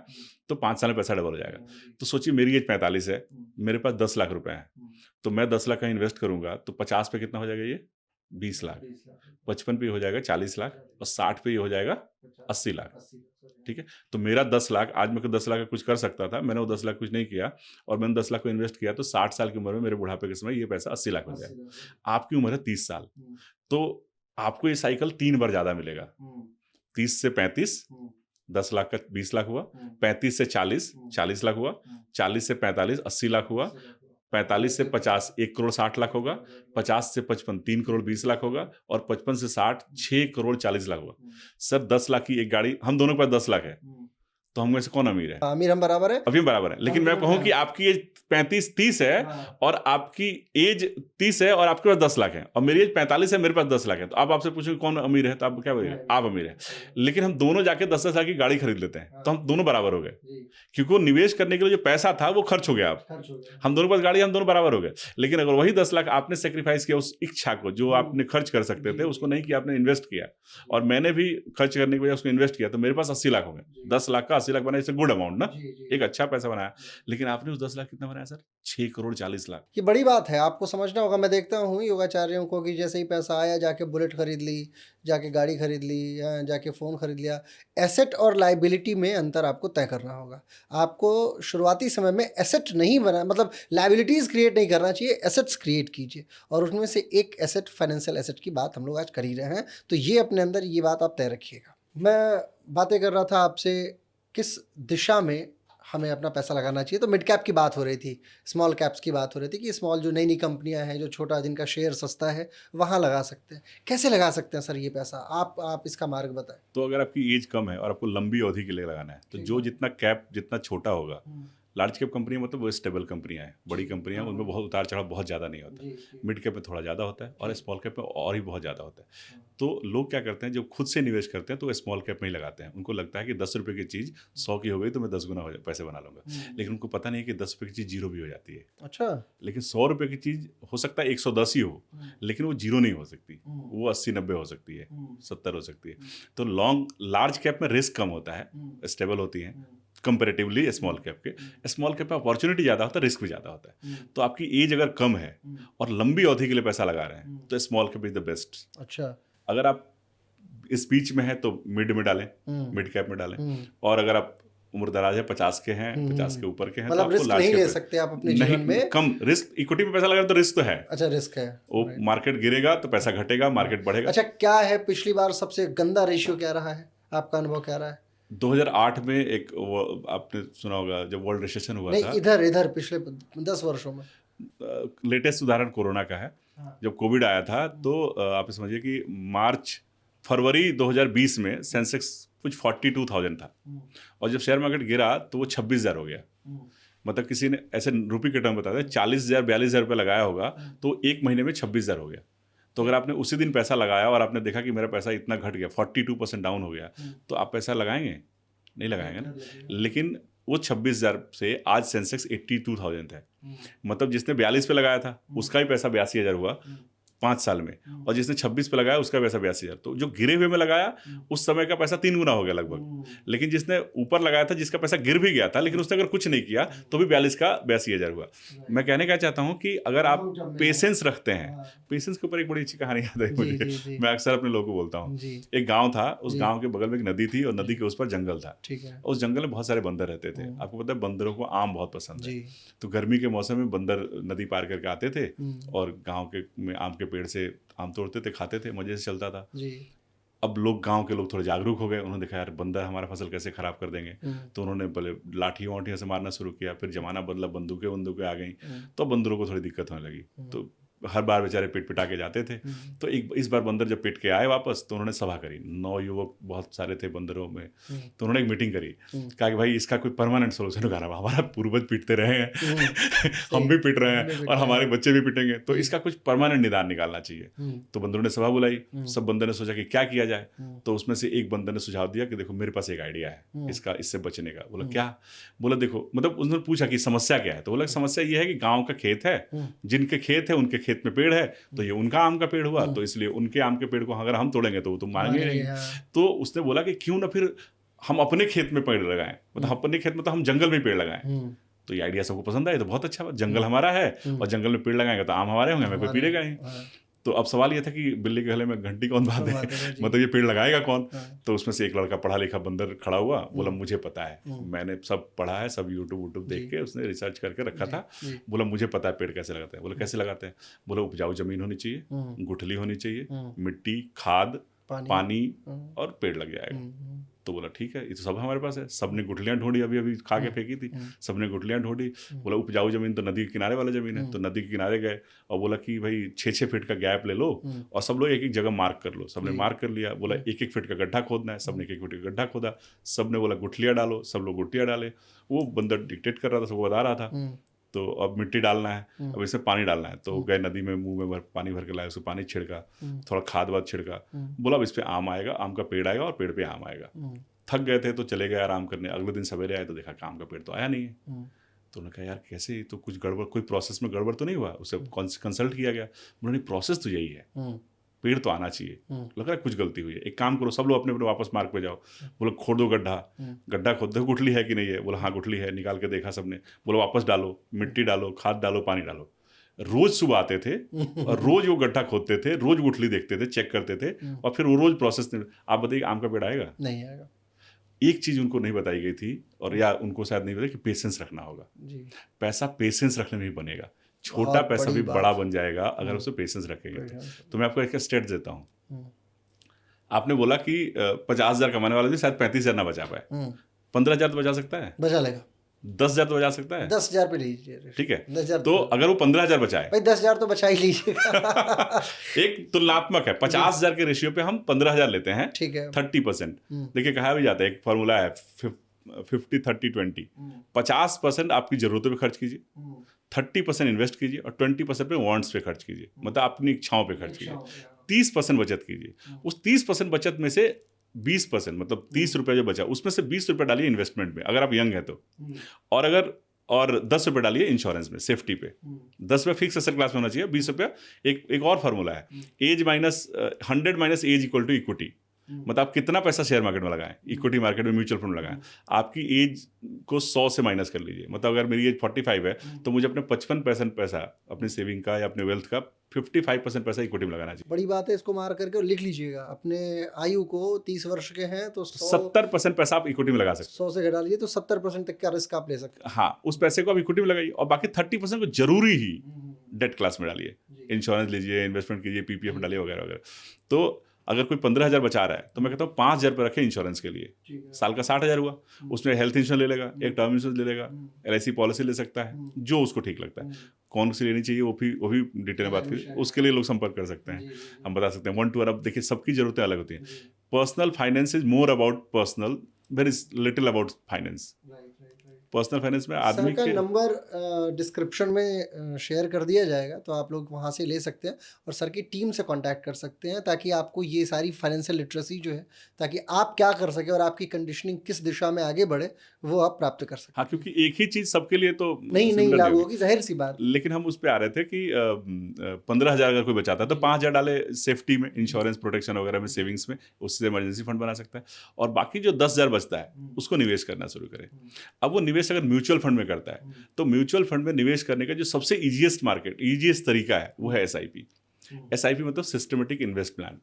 तो 5 साल में पैसा डबल हो जाएगा। तो सोचिए, मेरी एज 45 है, मेरे पास 10 लाख रुपए हैं, तो मैं 10 लाख का इन्वेस्ट करूंगा तो 50 पे कितना हो जाएगा? ये 20 लाख। 55 पे हो जाएगा 40 लाख, और 60 पे हो जाएगा 80 लाख। ठीक है, तो मेरा 10 लाख, आज मैं 10 लाख का कुछ कर सकता था, मैंने वो 10 लाख कुछ नहीं किया, और मैंने 10 लाख को इन्वेस्ट किया, तो 60 साल की उम्र में, मेरे बुढ़ापे के समय, ये पैसा 80 लाख हो जाएगा। आपकी उम्र है 30 साल, तो आपको ये साइकिल 3 बार ज्यादा मिलेगा। 30 से 35, 10 लाख का 20 लाख हुआ। 35 से 40, 40 लाख हुआ। 40 से 45, 80 लाख हुआ। 45 से 50, 1 करोड़ 60 लाख होगा। 50 से 55, 3 करोड़ 20 लाख होगा। और 55 से 60, 6 करोड़ 40 लाख होगा। सर 10 लाख की एक गाड़ी, हम दोनों के पास 10 लाख है, तो हम में से कौन अमीर है? अमीर हम बराबर है, अभी बराबर है। लेकिन मैं कहूँ कि आपकी एज 35-30 है, और आपकी एज 30 है, और आपके पास 10 लाख है, और मेरी एज 45 है, मेरे पास 10 लाख है, तो आप आपसे पूछेंगे कौन अमीर है, तो आप क्या बोलेंगे? आप अमीर है। लेकिन हम दोनों जाके 10-10 लाख की गाड़ी खरीद लेते हैं, तो हम दोनों बराबर हो गए, क्योंकि वो निवेश करने के लिए जो पैसा था वो खर्च हो गया। आप हम दोनों के पास गाड़ी, हम दोनों बराबर हो गए। लेकिन अगर वही 10 लाख आपने सेक्रीफाइस किया, उस इच्छा को जो आपने खर्च कर सकते थे उसको नहीं किया, आपने इन्वेस्ट किया, और मैंने भी खर्च करने की वजह उसको इन्वेस्ट किया, तो मेरे पास 80 लाख हो गए। 10 लाख का 80 लाख बना, इट्स गुड अमाउंट ना, एक अच्छा पैसा बनाया। लेकिन आपने उस 10 लाख कितना बनाया सर? 6 करोड़ 40 लाख। ये बड़ी बात है, आपको समझना होगा। मैं देखता हूँ योगाचार्यों को कि जैसे ही पैसा आया, जाके बुलेट खरीद ली, जाके गाड़ी खरीद ली, जाके फ़ोन खरीद लिया। एसेट और लाइबिलिटी में अंतर आपको तय करना होगा। आपको शुरुआती समय में एसेट नहीं बना, मतलब लाइबिलिटीज़ क्रिएट नहीं करना चाहिए, एसेट्स क्रिएट कीजिए। और उसमें से एक एसेट, फाइनेंशियल एसेट की बात हम लोग आज कर ही रहे हैं, तो ये अपने अंदर ये बात आप तय रखिएगा। मैं बातें कर रहा था आपसे किस दिशा में हमें अपना पैसा लगाना चाहिए, तो मिड कैप की बात हो रही थी, स्मॉल कैप्स की बात हो रही थी कि स्मॉल जो नई नई कंपनियां हैं, जो छोटा जिनका शेयर सस्ता है, वहाँ लगा सकते हैं। कैसे लगा सकते हैं सर ये पैसा? आप इसका मार्ग बताएं। तो अगर आपकी एज कम है और आपको लंबी अवधि के लिए लगाना है, तो जो जितना कैप जितना छोटा होगा, लार्ज कैप कंपनी मतलब वो स्टेबल कंपनियां हैं, बड़ी कंपनियां, उनमें बहुत उतार चढ़ाव बहुत ज़्यादा नहीं होता। मिड कैप में थोड़ा ज़्यादा होता है और स्मॉल कैप में और ही बहुत ज़्यादा होता है। तो लोग क्या करते हैं, जब खुद से निवेश करते हैं तो स्मॉल कैप में ही लगाते हैं। उनको लगता है कि 10 रुपये की चीज़ 100 की हो गई तो मैं 10 गुना पैसे बना लूँगा, लेकिन उनको पता नहीं कि 10 रुपये की चीज़ 0 भी हो जाती है। अच्छा। लेकिन 100 रुपये की चीज़ हो सकता है 110 ही हो, लेकिन वो 0 नहीं हो सकती, वो 80-90 हो सकती है, 70 हो सकती है। तो लार्ज कैप में रिस्क कम होता है, स्टेबल होती हैं कंपेरेटिवली स्मॉल कैप के। स्मॉल कैप में अपॉर्चुनिटी ज़्यादा होता है, रिस्क भी ज़्यादा होता है। तो आपकी एज अगर कम है और लंबी अवधि के लिए पैसा लगा रहे हैं तो small cap is the best. अच्छा। अगर आप इस बीच में है तो मिड में डालें, मिड कैप में डालें। और अगर आप उम्र दराज है, 50 के हैं, 50 के ऊपर के हैं, तो मतलब आपको रिस्क लार्ज नहीं कैप ले सकते आप अपने जीवन में। कम रिस्क, इक्विटी में पैसा लगा तो रिस्क तो है। अच्छा, रिस्क है। वो मार्केट गिरेगा तो पैसा घटेगा, मार्केट बढ़ेगा। अच्छा, क्या है पिछली बार सबसे गंदा रेशियो क्या रहा है, आपका अनुभव क्या रहा है? 2008 में एक वो आपने सुना होगा जब वर्ल्ड रिसेशन हुआ था। इधर पिछले 10 वर्षों में लेटेस्ट उदाहरण कोरोना का है। जब कोविड आया था तो आप समझिए कि फरवरी 2020 में सेंसेक्स कुछ 42,000 था और जब शेयर मार्केट गिरा तो वो 26,000 हो गया। मतलब किसी ने ऐसे रुपये के टर्म बताया 40,000 42,000 रुपये लगाया होगा तो एक महीने में 26,000 हो गया। तो अगर आपने उसी दिन पैसा लगाया और आपने देखा कि मेरा पैसा इतना घट गया, 42% डाउन हो गया, तो आप पैसा लगाएंगे? नहीं लगाएंगे ना। लेकिन वो 26,000 से आज सेंसेक्स 82,000 है। मतलब जिसने 42 पे लगाया था उसका ही पैसा 82,000 हुआ 5 साल में, और जिसने 26 पे लगाया उसका पैसा 82,000। तो जो गिरे हुए में लगाया उस समय का पैसा 3 गुना हो गया लगभग। लेकिन जिसने ऊपर लगाया था, जिसका पैसा गिर भी गया था लेकिन उसने अगर कुछ नहीं किया तो भी 42 का 82,000 हुआ। मैं कहने का चाहता हूँ कि अगर आप पेशेंस रखते हैं, पेशेंस के ऊपर एक बड़ी अच्छी कहानी याद है मुझे, मैं अक्सर अपने लोगों को बोलता हूँ। एक गाँव था, उस गाँव के बगल में एक नदी थी और नदी के उस पर जंगल था। उस जंगल में बहुत सारे बंदर रहते थे। आपको पता है बंदरों को आम बहुत पसंद है, तो गर्मी के मौसम में बंदर नदी पार करके आते थे और गाँव के में आम के पेड़ से आम तोड़ते थे, खाते थे, मजे से चलता था जी। अब गांव के लोग थोड़े जागरूक हो गए, उन्होंने देखा यार बंदर हमारा फसल कैसे खराब कर देंगे, तो उन्होंने पहले लाठियों वाठियों से मारना शुरू किया। फिर जमाना बदला, बंदूकें आ गई, तो बंदरों को थोड़ी दिक्कत होने लगी। तो हर बार बेचारे पिट पिटा के जाते थे। तो इस बार बंदर जब पिट के आए वापस तो उन्होंने सभा करी। 9 युवक बहुत सारे थे बंदरों में, तो उन्होंने एक मीटिंग करी, कहा कि भाई इसका कोई परमानेंट सोल्यूशन होगा ना, हमारा पूर्वज पिटते रहे हैं हम भी पिट रहे हैं और हमारे बच्चे भी पिटेंगे, तो इसका कुछ परमानेंट निदान निकालना चाहिए। तो बंदरों ने सभा बुलाई, सब बंदर ने सोचा कि क्या किया जाए। तो उसमें से एक बंदर ने सुझाव दिया कि देखो मेरे पास एक आइडिया है इससे बचने का। बोला क्या? बोला देखो, मतलब उन्होंने पूछा कि समस्या क्या है, तो बोला समस्या ये है कि गाँव का खेत है, जिनके खेत है उनके खेत में पेड़ है, तो ये उनका आम का पेड़ हुआ, तो इसलिए उनके आम के पेड़ को अगर हम तोड़ेंगे तो वो तो मांगेंगे नहीं। तो उसने बोला कि क्यों ना फिर हम अपने खेत में पेड़ लगाएं, मतलब अपने खेत में तो हम जंगल में पेड़ लगाएं। तो ये आइडिया सबको पसंद आया, तो बहुत अच्छा, जंगल हमारा है और जंगल में पेड़ लगाएंगे तो आम हमारे होंगे, हमें कोई पीड़ेगा नहीं। तो अब सवाल ये था कि बिल्ली के गले में घंटी कौन बांधे, मतलब ये पेड़ लगाएगा कौन? तो उसमें से एक लड़का पढ़ा लिखा बंदर खड़ा हुआ, बोला मुझे पता है, मैंने सब पढ़ा है, सब यूट्यूब देख के उसने रिसर्च करके रखा था। बोला मुझे पता है पेड़ कैसे लगाते हैं। बोला कैसे लगाते हैं? बोला उपजाऊ जमीन होनी चाहिए, गुठली होनी चाहिए, मिट्टी, खाद, पानी और पेड़ लग जाएगा। तो बोला ठीक है, ये तो सब हमारे पास है। सबने गुठलियाँ ढूंढी, अभी खा के फेंकी थी, सबने गुठलियाँ ढूंढी। बोला उपजाऊ जमीन तो नदी के किनारे वाला जमीन है, तो नदी के किनारे गए और बोला कि भाई 6-6 फीट का गैप ले लो और सब लोग एक एक जगह मार्क कर लो। सबने मार्क कर लिया। बोला 1-1 फीट का गड्ढा खोदना है, सबने 1-1 फीट का गड्ढा खोदा। सबने बोला गुठलियाँ डालो, सब लोग गुठलियाँ डाले। वो बंदर डिक्टेट कर रहा था, सबको बता रहा था। तो अब मिट्टी डालना है, अब इसमें पानी डालना है। तो गए नदी में, मुंह में पानी भर के लाए, उसको पानी छिड़का, थोड़ा खाद वाद छिड़का। बोला अब इस पे आम आएगा, आम का पेड़ आएगा और पेड़ पे आम आएगा। थक गए थे तो चले गए आराम करने। अगले दिन सवेरे आए तो देखा आम का पेड़ तो आया नहीं है। तो उन्होंने कहा यार कैसे, तो कुछ गड़बड़, कोई प्रोसेस में गड़बड़ तो नहीं हुआ? उससे कंसल्ट किया गया, उन्होंने प्रोसेस तो यही है, पेड़ तो आना चाहिए, लग रहा है कुछ गलती हुई है, एक काम करो सब लोग अपने अपने वापस मार्ग पे जाओ। बोला खोद दो गड्ढा खोद दो, गुठली है कि नहीं है? बोला हाँ गुठली है, निकाल के देखा सबने। बोला वापस डालो, मिट्टी डालो, खाद डालो, पानी डालो। रोज सुबह आते थे और रोज वो गड्ढा खोदते थे, रोज गुठली देखते थे, चेक करते थे और फिर वो रोज प्रोसेस। आप बताइए आम का पेड़ आएगा? नहीं आएगा। एक चीज उनको नहीं बताई गई थी, और या उनको शायद नहीं पता कि पेशेंस रखना होगा जी। पैसा पेशेंस रखने में ही बनेगा। छोटा पैसा भी बड़ा बन जाएगा अगर उसे पेशेंस रखेंगे। तो मैं आपको एक स्टेट देता हूँ। आपने बोला कि 50,000 कमाने वाला भी शायद 35,000 ना बचा पाए, 15,000 तो बचा सकता है, बचा लेगा। 10,000 तो बचा सकता है, 10,000 पे लीजिए, ठीक है 10,000। तो अगर वो 15,000 बचाए, भाई 10,000 तो बचा ही लीजिएगा। एक तुलनात्मक है, 50,000 के रेशियो पे हम 15,000 लेते हैं, ठीक है 30%। देखिए कहा भी जाता है, एक फॉर्मूला है 50-30-20, 50% आपकी ज़रूरतों पे खर्च कीजिए, 30% इन्वेस्ट कीजिए और 20% पे वांट्स पे खर्च कीजिए, मतलब अपनी इच्छाओं पे खर्च कीजिए। 30% बचत कीजिए। उस 30% बचत में से 20% मतलब 30 रुपये जो बचा उसमें से 20 रुपये डालिए इन्वेस्टमेंट में अगर आप यंग हैं तो, और 10 रुपये डालिए इंश्योरेंस में, सेफ्टी पे। 10 रुपये फिक्स एसेट क्लास में होना चाहिए, 20 रुपया एक और फार्मूला है, age minus 100 minus age equal to equity. मतलब आप कितना पैसा शेयर मार्केट में लगाएं, इक्विटी मार्केट में, म्यूचुअल फंड में लगाएं, आपकी एज को 100 से माइनस कर लीजिए। मतलब अगर मेरी एज 45 है तो मुझे अपने 55% पैसा अपनी सेविंग का या अपने वेल्थ का 55% पैसा इक्विटी में लगाना चाहिए। बड़ी बात है, इसको मार करके और लिख लीजिएगा। अपने आयु को 30 वर्ष के हैं तो 70% पैसा आप इक्विटी में लगा सकते 100 से घटा लीजिए तो 70% तक का रिस्क आप ले सकते हैं। हाँ, उस पैसे को आप इक्विटी में लगाइए और बाकी 30% को जरूरी ही डेट क्लास में डालिए, इंश्योरेंस लीजिए, इन्वेस्टमेंट कीजिए, पीपीएफ में डालिए वगैरह वगैरह। तो अगर कोई 15,000 बचा रहा है तो मैं कहता हूँ 5,000 रुपये रखें इंश्योरेंस के लिए, साल का 60,000 हुआ, उसमें हेल्थ इंश्योरेंस ले लेगा, एक टर्म इंश्योरेंस ले लेगा, LIC पॉलिसी ले सकता है, जो उसको ठीक लगता है। कौन सी लेनी चाहिए वो भी डिटेल में बात करिए, उसके लिए लोग संपर्क कर सकते हैं, हम बता सकते हैं 1 to 1। अब देखिए सबकी जरूरतें अलग होती हैं। Personal finance is more about personal, very little about finance. Personal finance में आदमी सर का नंबर डिस्क्रिप्शन में शेयर कर दिया जाएगा, तो आप लोग वहाँ से ले सकते हैं और सर की टीम से कांटेक्ट कर सकते हैं, ताकि आपको ये सारी फाइनेंशियल लिटरेसी जो है, ताकि आप क्या कर सके और आपकी कंडीशनिंग किस दिशा में आगे बढ़े, वो आप प्राप्त कर सकते हैं। हाँ, क्योंकि एक ही चीज़ सबके लिए तो नहीं लागू होगी, जाहिर सी बात। लेकिन हम उस पर आ रहे थे कि 15,000 अगर कोई बचाता है तो 5,000 डाले सेफ्टी में, इंश्योरेंस प्रोटेक्शन वगैरह में, सेविंग्स में, उससे इमरजेंसी फंड बना सकता है। और बाकी जो 10,000 बचता है उसको निवेश करना शुरू करें। अब वो निवेश अगर म्यूचुअल फंड में करता है तो म्यूचुअल फंड में निवेश करने का जो सबसे ईजीएस्ट तरीका है वो है SIP। SIP मतलब सिस्टमेटिक इन्वेस्ट प्लान,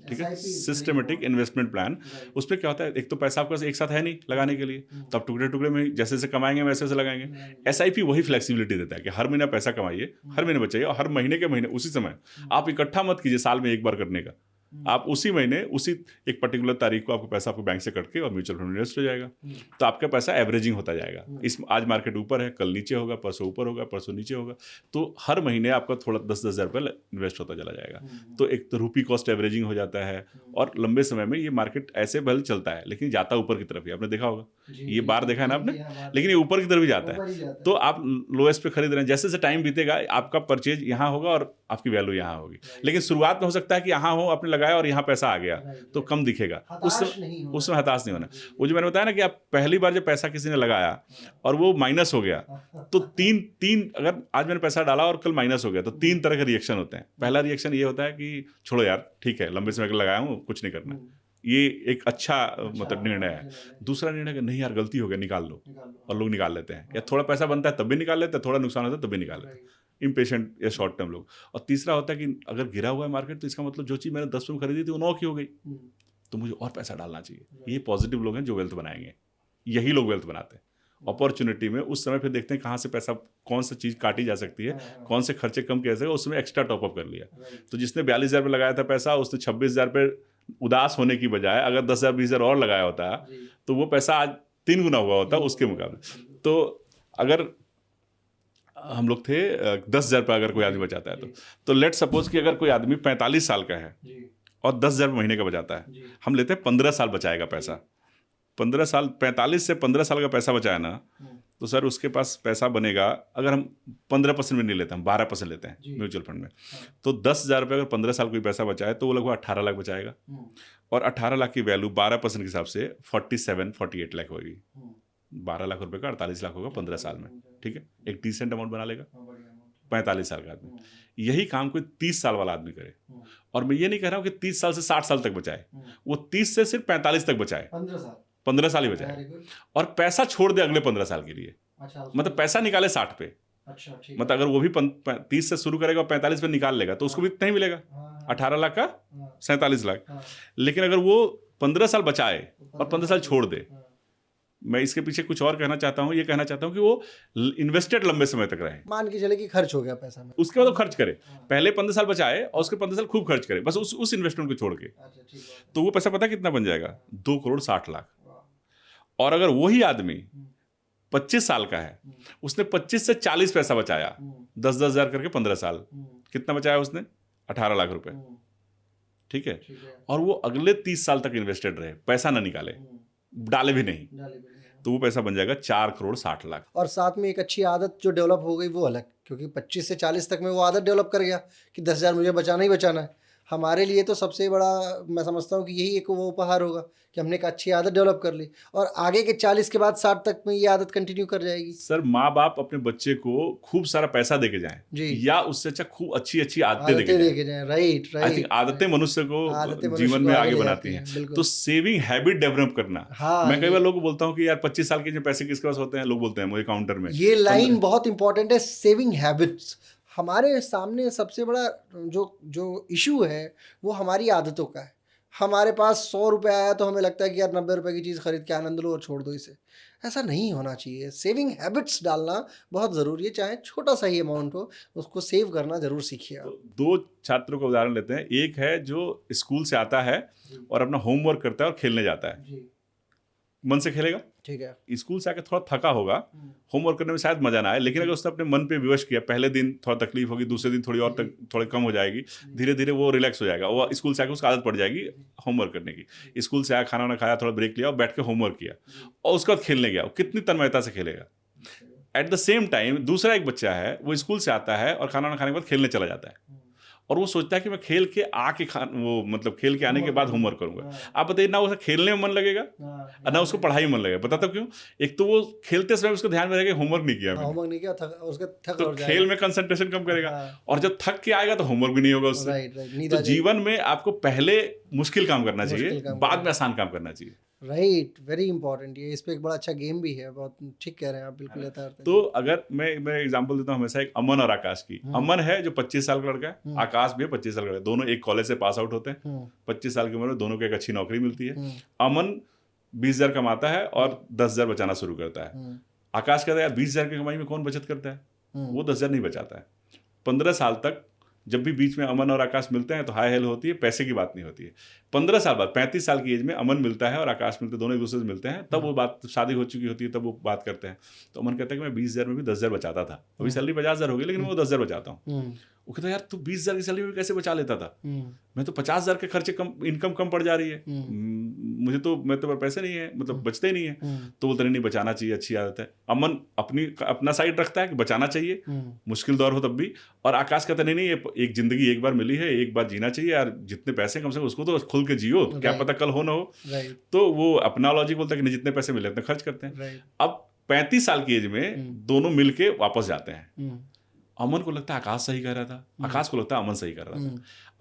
ठीक है, सिस्टमेटिक इन्वेस्टमेंट प्लान। उसमें क्या होता है, एक तो पैसा आपके पास एक साथ है नहीं लगाने के लिए, तो आप टुकड़े टुकड़े में जैसे जैसे कमाएंगे वैसे वैसे लगाएंगे। SIP वही फ्लेक्सिबिलिटी देता है कि हर महीना पैसा कमाइए, हर महीने बचाइए, और हर महीने के महीने उसी समय आप इकट्ठा मत कीजिए साल में एक बार करने का। आप उसी महीने उसी एक पर्टिकुलर तारीख को आपको पैसा आपको बैंक से कट के और म्यूचुअल फंड में इन्वेस्ट हो जाएगा, तो आपका पैसा एवरेजिंग होता जाएगा। इस आज मार्केट ऊपर है, कल नीचे होगा, परसों ऊपर होगा, परसों नीचे होगा, तो हर महीने आपका थोड़ा 10-10 हज़ार रुपये इन्वेस्ट होता चला जाएगा। तो एक तो रूपी कॉस्ट एवरेजिंग हो जाता है, और लंबे समय में ये मार्केट ऐसे भले चलता है लेकिन जाता ऊपर की तरफ ही। आपने देखा होगा, ये बार देखा है ना आपने, लेकिन ये ऊपर की तरफ ही जाता है। तो आप लोएस्ट पे खरीद रहे हैं, जैसे जैसे टाइम बीतेगा आपका परचेज यहाँ होगा और आपकी वैल्यू यहाँ होगी। लेकिन शुरुआत में हो सकता है कि यहाँ हो, आपने लगाया और यहाँ पैसा आ गया, तो कम दिखेगा, उसमें हताश नहीं होना। वो जो मैंने बताया ना कि आप पहली बार जब पैसा किसी ने लगाया और वो माइनस हो गया, तो तीन अगर आज मैंने पैसा डाला और कल माइनस हो गया तो 3 तरह के रिएक्शन होते हैं। पहला रिएक्शन ये होता है कि छोड़ो यार, ठीक है, लंबे समय के लगाया हूँ, कुछ नहीं करना, ये एक अच्छा मतलब निर्णय है। दूसरा निर्णय कि नहीं यार, गलती हो गया, निकाल लो, और लोग निकाल लेते हैं, या थोड़ा पैसा बनता है तब भी निकाल लेते हैं, थोड़ा नुकसान होता है तब भी निकाल लेते हैं, इम्पेशेंट या शॉर्ट टर्म लोग। और तीसरा होता है कि अगर गिरा हुआ है मार्केट तो इसका मतलब जो चीज़ मैंने 10 में खरीदी थी वो 9 की हो गई, तो मुझे और पैसा डालना चाहिए। ये पॉजिटिव लोग हैं जो वेल्थ बनाएंगे, यही लोग वेल्थ बनाते हैं। अपॉर्चुनिटी में उस समय फिर देखते हैं कहाँ से पैसा, कौन सी चीज़ काटी जा सकती है, कौन से खर्चे कम किया जा सकता है, उसमें एक्स्ट्रा टॉपअप कर लिया। तो जिसने 42,000 पे लगाया था पैसा, उसने 26,000 पे उदास होने की बजाय अगर 10,000 20,000 और लगाया होता तो वो पैसा आज 3 गुना हुआ होता उसके मुकाबले। तो अगर हम लोग थे 10,000 पे अगर कोई आदमी बचाता है तो लेट सपोज कि अगर कोई आदमी 45 साल का है और 10,000 महीने का बचाता है, हम लेते हैं 15 साल बचाएगा पैसा। 15 साल, 45 से 15 साल का पैसा बचाया ना, तो सर उसके पास पैसा बनेगा, अगर हम 15% में नहीं लेते, हम 12% लेते हैं म्यूचुअल फंड में, तो 10,000 रुपये अगर 15 साल कोई पैसा बचाए तो वो लगभग 18 लाख बचाएगा, और 18 लाख की वैल्यू 12% के हिसाब से 47-48 लाख होगी। 12 लाख रुपए का 48 लाख होगा 15 साल में, ठीक है, एक डिसेंट अमाउंट बना लेगा 45 साल का आदमी। यही काम कोई 30 साल वाला आदमी करे, और मैं ये नहीं कह रहा हूँ कि 30 साल से 60 साल तक बचाए, वो 30 से सिर्फ 45 तक बचाए, 15 साल ही बचाए, और पैसा छोड़ दे अगले 15 साल के लिए। मतलब पैसा निकाले 60 पे, मतलब अगर वो भी 30 से शुरू करेगा और 45 पे निकाल लेगा तो उसको भी इतना ही मिलेगा, 18 लाख का 47 लाख। लेकिन अगर वो 15 साल बचाए और 15 साल छोड़ दे, मैं इसके पीछे कुछ और कहना चाहता हूँ, ये कहना चाहता हूँ कि वो इन्वेस्टेड लंबे समय तक रहे। मान के चले कि खर्च हो गया पैसा में, उसके बाद वो खर्च करे, पहले 15 साल बचाए और उसके 15 साल खूब खर्च करे, बस उस इन्वेस्टमेंट को छोड़ के, तो वो पैसा पता कितना बन जाएगा, 2 करोड़ 60 लाख। और अगर वही आदमी 25 साल का है, उसने 25 से 40 पैसा बचाया, 10-10 हज़ार करके 15 साल, कितना बचाया उसने, 18 लाख रुपए, ठीक है, और वो अगले 30 साल तक इन्वेस्टेड रहे, पैसा ना निकाले, डाले भी नहीं, तो वो पैसा बन जाएगा 4,60,00,000। और साथ में एक अच्छी आदत जो डेवलप हो गई वो अलग, क्योंकि 25 से 40 तक में वो आदत डेवलप कर गया कि 10,000 मुझे बचाना ही बचाना है। हमारे लिए तो सबसे बड़ा मैं समझता हूँ कि यही एक वो उपहार होगा कि हमने एक अच्छी आदत डेवलप कर ली, और आगे के 40 के बाद 60 तक में ये आदत कंटिन्यू कर जाएगी। सर, माँ बाप अपने बच्चे को खूब सारा पैसा दे के जाएं, जी। या उससे अच्छा खूब अच्छी अच्छी आदतें दे आदतें दे के के जाएं। Right I think right. आदतें मनुष्य को आदतें मनुष्य जीवन को में आगे आगे ले बनाती जाती हैं। हैं, बिल्कुल। तो सेविंग हैबिट डेवलप करना। हाँ, मैं कई ये बार लोगों को बोलता हूँ कि यार 25 साल के जो पैसे किसके पास होते हैं, लोग बोलते हैं मुझे काउंटर में। ये लाइन बहुत इंपॉर्टेंट है, सेविंग हैबिट्स। हमारे सामने सबसे बड़ा जो जो इशू है वो हमारी आदतों का है। हमारे पास 100 रुपये आया तो हमें लगता है कि यार 90 रुपये की चीज़ खरीद के आनंद लो और छोड़ दो इसे। ऐसा नहीं होना चाहिए। सेविंग हैबिट्स डालना बहुत ज़रूरी है, चाहे छोटा सा ही अमाउंट हो, उसको सेव करना ज़रूर सीखिए आप। तो 2 छात्रों का उदाहरण लेते हैं। एक है जो स्कूल से आता है और अपना होमवर्क करता है और खेलने जाता है। जी, मन से खेलेगा, ठीक है। स्कूल से आके थोड़ा थका होगा, होमवर्क करने में शायद मजा ना आए, लेकिन अगर उसने अपने मन पे विवश किया, पहले दिन थोड़ा तकलीफ होगी, दूसरे दिन थोड़ी और थोड़ी कम हो जाएगी, धीरे धीरे वो रिलैक्स हो जाएगा, वो स्कूल से आके उसको आदत पड़ जाएगी होमवर्क करने की। स्कूल से आया, खाना वाना खाया, थोड़ा ब्रेक लिया और बैठ के होमवर्क किया, और उसके बाद खेलने गया, वो कितनी तन्मयता से खेलेगा। एट द सेम टाइम दूसरा एक बच्चा है, वो स्कूल से आता है और खाना वाना खाने के बाद खेलने चला जाता है, और वो सोचता है कि मैं खेल के आके वो मतलब खेल के आने के बाद होमवर्क करूंगा। आप बताइए, ना उसे खेलने में मन लगेगा और ना उसको पढ़ाई में मन लगेगा। बताता क्यों? एक तो वो खेलते समय उसको ध्यान में रहेगा होमवर्क नहीं किया मैंने, होमवर्क नहीं किया, उसका थक तो और जाएगा। खेल में कंसंट्रेशन कम करेगा, और जब थक के आएगा तो होमवर्क भी नहीं होगा उससे। राइट राइट, नींद तो आ जाएगी। जीवन में आपको पहले मुश्किल काम करना चाहिए, मुश्किल काम बाद में आसान काम करना चाहिए। Right, very important. ये इस पे एक बड़ा अच्छा गेम भी है, बहुत ठीक कह रहे हैं आप, बिल्कुल यथार्थ है। तो अगर मैं एग्जांपल देता हूँ हमेशा, एक अमन और आकाश की। अमन है जो 25 साल का लड़का है, आकाश भी है 25 साल का लड़का है, दोनों एक कॉलेज से पास आउट होते हैं। 25 साल की उम्र में दोनों को एक अच्छी नौकरी मिलती है। अमन 20,000 कमाता है और 10,000 बचाना शुरू करता है। आकाश कहता है यार 20,000 की कमाई में कौन बचत करता है, वो 10,000 नहीं बचाता है। 15 साल तक जब भी बीच में अमन और आकाश मिलते हैं तो हाय हेलो होती है, पैसे की बात नहीं होती है। 15 साल बाद 35 साल की एज में अमन मिलता है और आकाश मिलते हैं, दोनों एक दूसरे से मिलते हैं, तब वो बात, शादी हो चुकी होती है तब वो बात करते हैं। तो अमन कहता है कि मैं 20,000 में भी 10,000 बचाता था, अभी सैलरी 50,000 हो गई लेकिन मैं वो 10,000 बचाता हूँ। वो कहता है यार तू 20,000 की सैलरी में कैसे बचा लेता था, मैं तो 50,000 के खर्चे कम, इनकम कम पड़ जा रही है, मुझे तो मैं तो पैसे नहीं है, मतलब बचते नहीं है। तो बोलते नहीं, बचाना चाहिए, अच्छी आदत है। अमन अपना साइड रखता है कि बचाना चाहिए, मुश्किल दौर हो तब भी। और आकाश कहता नहीं नहीं, ये एक जिंदगी एक बार मिली है, एक बार जीना चाहिए यार, जितने पैसे कम से कम उसको तो खुल के जियो, क्या पता कल हो ना हो। तो वो अपना लॉजिक बोलता है कि नहीं, जितने पैसे मिले उतने खर्च करते हैं। अब 35 साल की एज में दोनों मिलके वापस जाते हैं। अमन को लगता है आकाश सही कह रहा था, आकाश को लगता है अमन सही कर रहा था।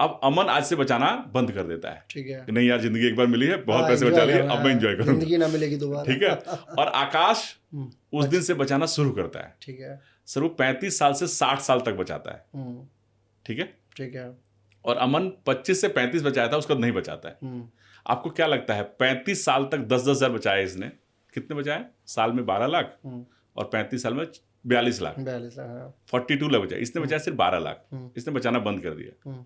अब अमन आज से बचाना बंद कर देता है, ठीक है, नहीं यार जिंदगी एक बार मिली है, बहुत पैसे बचा लिए, अब मैं एंजॉय करूंगा, जिंदगी ना मिलेगी दोबारा, ठीक है। और आकाश उस दिन से बचाना शुरू करता है, ठीक है। सर वो 35 साल से 60 साल तक बचाता है, ठीक है, ठीक है। और अमन 25 से 35 बचाया था, उसका नहीं बचाता है। आपको क्या लगता है 35 साल तक 10,000 बचाए इसने, कितने बचाए? साल में 12 लाख, और 35 साल में 42 लाख, 42 लाख बचाए। इसने बचाया सिर्फ 12 लाख, इसने बचाना बंद कर दिया।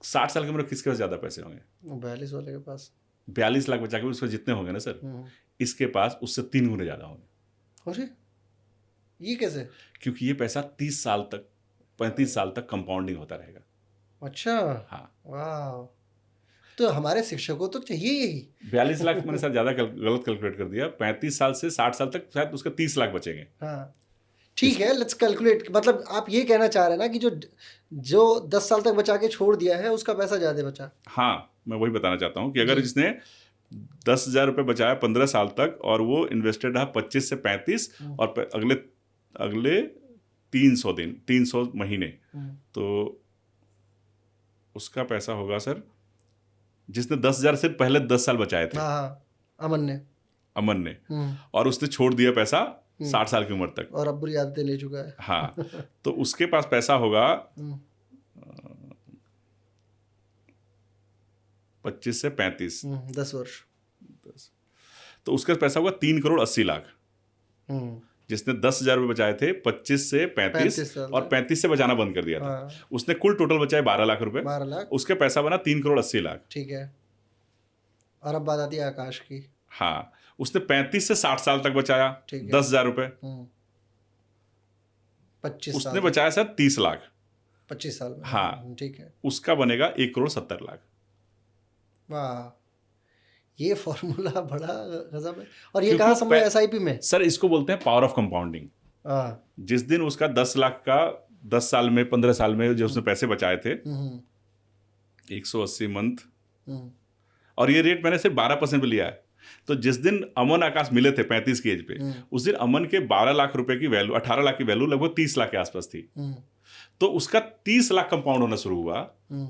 60 साल की उम्र किसके पास ज्यादा पैसे होंगे? 42 वाले के पास। 42 लाख बचा के उसके जितने होंगे ना सर, इसके पास उससे 3 गुने ज्यादा होंगे। अरे ये कैसे? क्योंकि ये पैसा 30 साल तक, 35 साल तक कंपाउंडिंग होता रहेगा। अच्छा, हाँ, वाह। तो हमारे शिक्षकों तो चाहिए यही। 42 लाख मैंने सर ज्यादा गलत कैलकुलेट कर दिया। 35 साल से 60 साल तक शायद उसका 30 लाख बचेंगे। हाँ ठीक है, लेट्स कैलकुलेट। मतलब आप ये कहना चाह रहे हैं ना कि जो 10 साल तक बचा के छोड़ दिया है उसका पैसा ज्यादा बचा। हाँ, मैं वही बताना चाहता हूँ कि अगर जिसने 10,000 रुपये बचाया 15 साल तक और वो इन्वेस्टेड रहा 25 से 35 और अगले 300 दिन, 300 महीने, तो उसका पैसा होगा सर, जिसने 10,000 से पहले 10 साल बचाए थे, अमन ने, और उसने छोड़ दिया पैसा 60 साल की उम्र तक, और अब बुरी आदतें ले चुका है। हाँ, तो उसके पास पैसा होगा 25 से 35, 10 वर्ष, तो उसका पैसा होगा 3,80,00,000। जिसने 10,000 रुपये बचाए थे 25 से 35 और 35 से बचाना बंद कर दिया था, उसने कुल टोटल बचाए 12 लाख रुपए, 12 लाख, उसके पैसा बना 3,80,00,000। ठीक है। और अब बात आती है आकाश की। हाँ, उसने 35 से 60 साल तक बचाया 10,000 रुपए, 25 उसने बचाया सर 30 लाख 25 साल में। हाँ ठीक है, उसका बनेगा 1,70,00,000। वाह, ये फॉर्मूला बड़ा गजब है। और ये क्योंकि कहाँ समझ एसआईपी में? सर इसको बोलते हैं पावर ऑफ कंपाउंडिंग। हाँ। जिस दिन उसका 10 लाख का 10 साल में 15 साल में जो उसने पैसे बचाए थे 180 मंथ, और ये रेट मैंने सिर्फ 12% पे लिया है। तो जिस दिन अमन आकाश मिले थे 35 की एज पे, उस दिन अमन के 12 लाख रुपए की वैल्यू, 18 लाख की वैल्यू लगभग 30 लाख के आसपास थी। तो उसका 30 लाख कंपाउंड होना शुरू हुआ,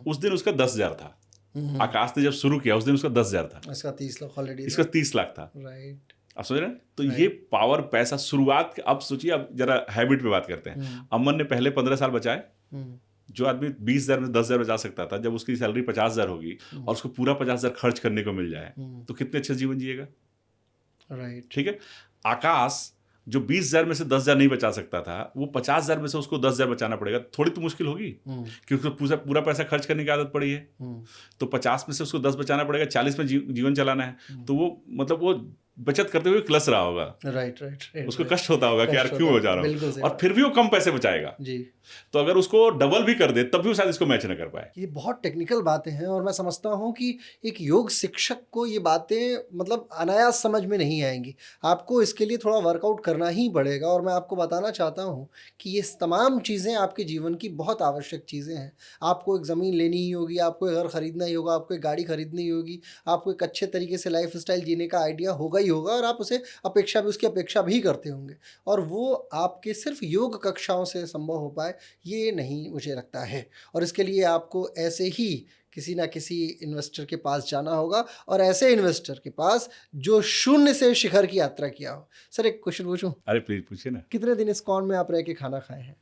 उस दिन उसका 10,000 था। आकाश ने जब शुरू किया उस दिन उसका 10,000 था, इसका 30 लाख ऑलरेडी, इसका 30 लाख था। राइट। आप समझ रहे हैं? तो ये पावर, पैसा शुरुआत। अब सोचिए, अब जरा हैबिट पे बात करते हैं। अमन ने पहले 15 साल बचाए। जो आदमी 20,000 में 10,000 बचा सकता था, जब उसकी सैलरी 50,000 होगी और उसको पूरा 50,000 खर्च करने को मिल जाए तो कितने अच्छे जीवन जिएगा। राइट। ठीक है। आकाश जो 20,000 में से 10,000 नहीं बचा सकता था, वो 50,000 में से उसको 10,000 बचाना पड़ेगा। थोड़ी तो मुश्किल होगी क्योंकि उसको पूरा पैसा खर्च करने की आदत पड़ी है। तो 50 में से उसको 10 बचाना पड़ेगा, 40 में जीवन चलाना है। तो वो मतलब वो बचत करते हुए क्लस रहा होगा। राइट। उसको कष्ट होता होगा कि यार क्यों बचा रहा हूँ, और फिर भी वो कम पैसे बचाएगा जी। तो अगर उसको डबल भी कर दे तब भी वो शायद इसको मैच न कर पाए। ये बहुत टेक्निकल बातें हैं और मैं समझता हूँ कि एक योग शिक्षक को ये बातें मतलब अनायास समझ में नहीं आएंगी। आपको इसके लिए थोड़ा वर्कआउट करना ही पड़ेगा। और मैं आपको बताना चाहता हूँ कि ये तमाम चीज़ें आपके जीवन की बहुत आवश्यक चीज़ें हैं। आपको एक ज़मीन लेनी ही होगी, आपको एक घर ख़रीदना ही होगा, आपको एक गाड़ी ख़रीदनी होगी, आपको एक अच्छे तरीके से लाइफ स्टाइल जीने का आइडिया होगा ही होगा, और आप उसे उसकी अपेक्षा भी करते होंगे। और वो आपके सिर्फ योग कक्षाओं से संभव हो पाए ये नहीं मुझे लगता है। और इसके लिए आपको ऐसे ही किसी ना किसी इन्वेस्टर के पास जाना होगा, और ऐसे इन्वेस्टर के पास जो शून्य से शिखर की यात्रा किया हो। सर एक क्वेश्चन पूछूं? अरे प्लीज पूछिए ना। कितने दिन इस्कॉन में आप रह के खाना खाए हैं?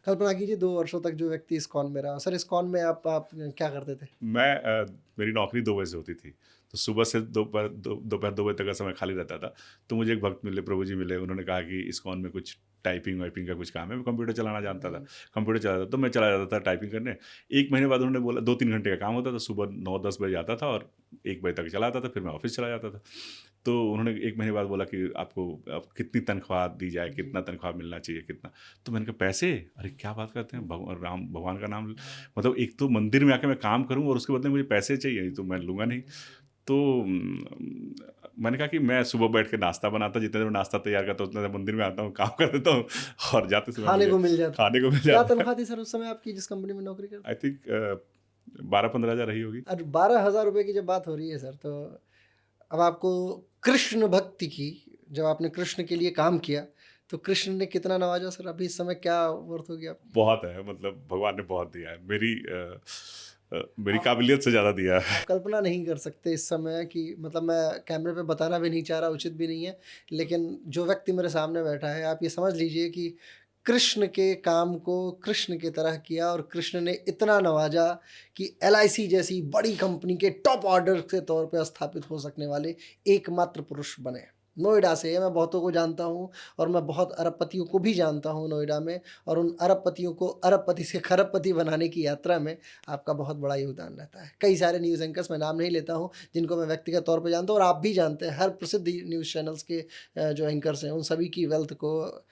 कल्पना कीजिए 2 वर्षों तक जो व्यक्ति इस्कॉन में रहा। सर इस्कॉन में आप क्या करते थे? मेरी नौकरी 2 बजे से होती थी, तो सुबह से दोपहर 2 बजे तक का समय खाली रहता था। तो मुझे एक भक्त मिले, प्रभु जी मिले, उन्होंने कहा कि इस्कॉन में कुछ टाइपिंग वाइपिंग का कुछ काम है। मैं कंप्यूटर चलाना जानता था, कंप्यूटर चलाता था, तो मैं चला जाता था टाइपिंग करने। 1 महीने बाद उन्होंने बोला 2-3 घंटे का काम होता था, सुबह 9-10 बजे आता था और 1 बजे तक चला आता था, फिर मैं ऑफिस चला जाता था। तो उन्होंने 1 महीने बाद बोला कि आपको कितनी तनख्वाह दी जाए, कितना तनख्वाह मिलना चाहिए, कितना। तो मैंने कहा पैसे? अरे क्या बात करते हैं, भगवान का नाम, मतलब एक तो मंदिर में आके मैं काम करूँ और उसके बदले मुझे पैसे चाहिए, तो मैं लूँगा नहीं। तो मैंने कहा कि मैं सुबह बैठ के नाश्ता बनाता, जितने देर नाश्ता तैयार करता उतने देर मंदिर में आता हूँ, काम कर देता हूँ और जाते समय खाने को मिल जाता। क्या है। तनख्वाह थी सर उस समय आपकी जिस कंपनी में नौकरी करते? आई थिंक 12-15 हज़ार रही होगी। और 12,000 रुपये की जब बात हो रही है सर, तो अब आपको कृष्ण भक्ति की, जब आपने कृष्ण के लिए काम किया तो कृष्ण ने कितना नवाजा सर? अभी इस समय क्या वर्थ होगी आप? बहुत है, मतलब भगवान ने बहुत दिया है। मेरी काबिलियत से ज़्यादा दिया है। कल्पना नहीं कर सकते इस समय कि, मतलब मैं कैमरे पे बताना भी नहीं चाह रहा, उचित भी नहीं है, लेकिन जो व्यक्ति मेरे सामने बैठा है, आप ये समझ लीजिए कि कृष्ण के काम को कृष्ण की तरह किया और कृष्ण ने इतना नवाजा कि LIC जैसी बड़ी कंपनी के टॉप ऑर्डर के तौर पे स्थापित हो सकने वाले एकमात्र पुरुष बने। नोएडा से मैं बहुतों को जानता हूँ और मैं बहुत अरबपतियों को भी जानता हूँ नोएडा में, और उन अरबपतियों को अरबपति से खरबपति बनाने की यात्रा में आपका बहुत बड़ा योगदान रहता है। कई सारे न्यूज़ एंकर्स, मैं नाम नहीं लेता हूँ, जिनको मैं व्यक्तिगत तौर पर जानता हूँ और आप भी जानते हैं, हर प्रसिद्ध न्यूज़ चैनल्स के जो एंकर्स हैं उन सभी की वेल्थ को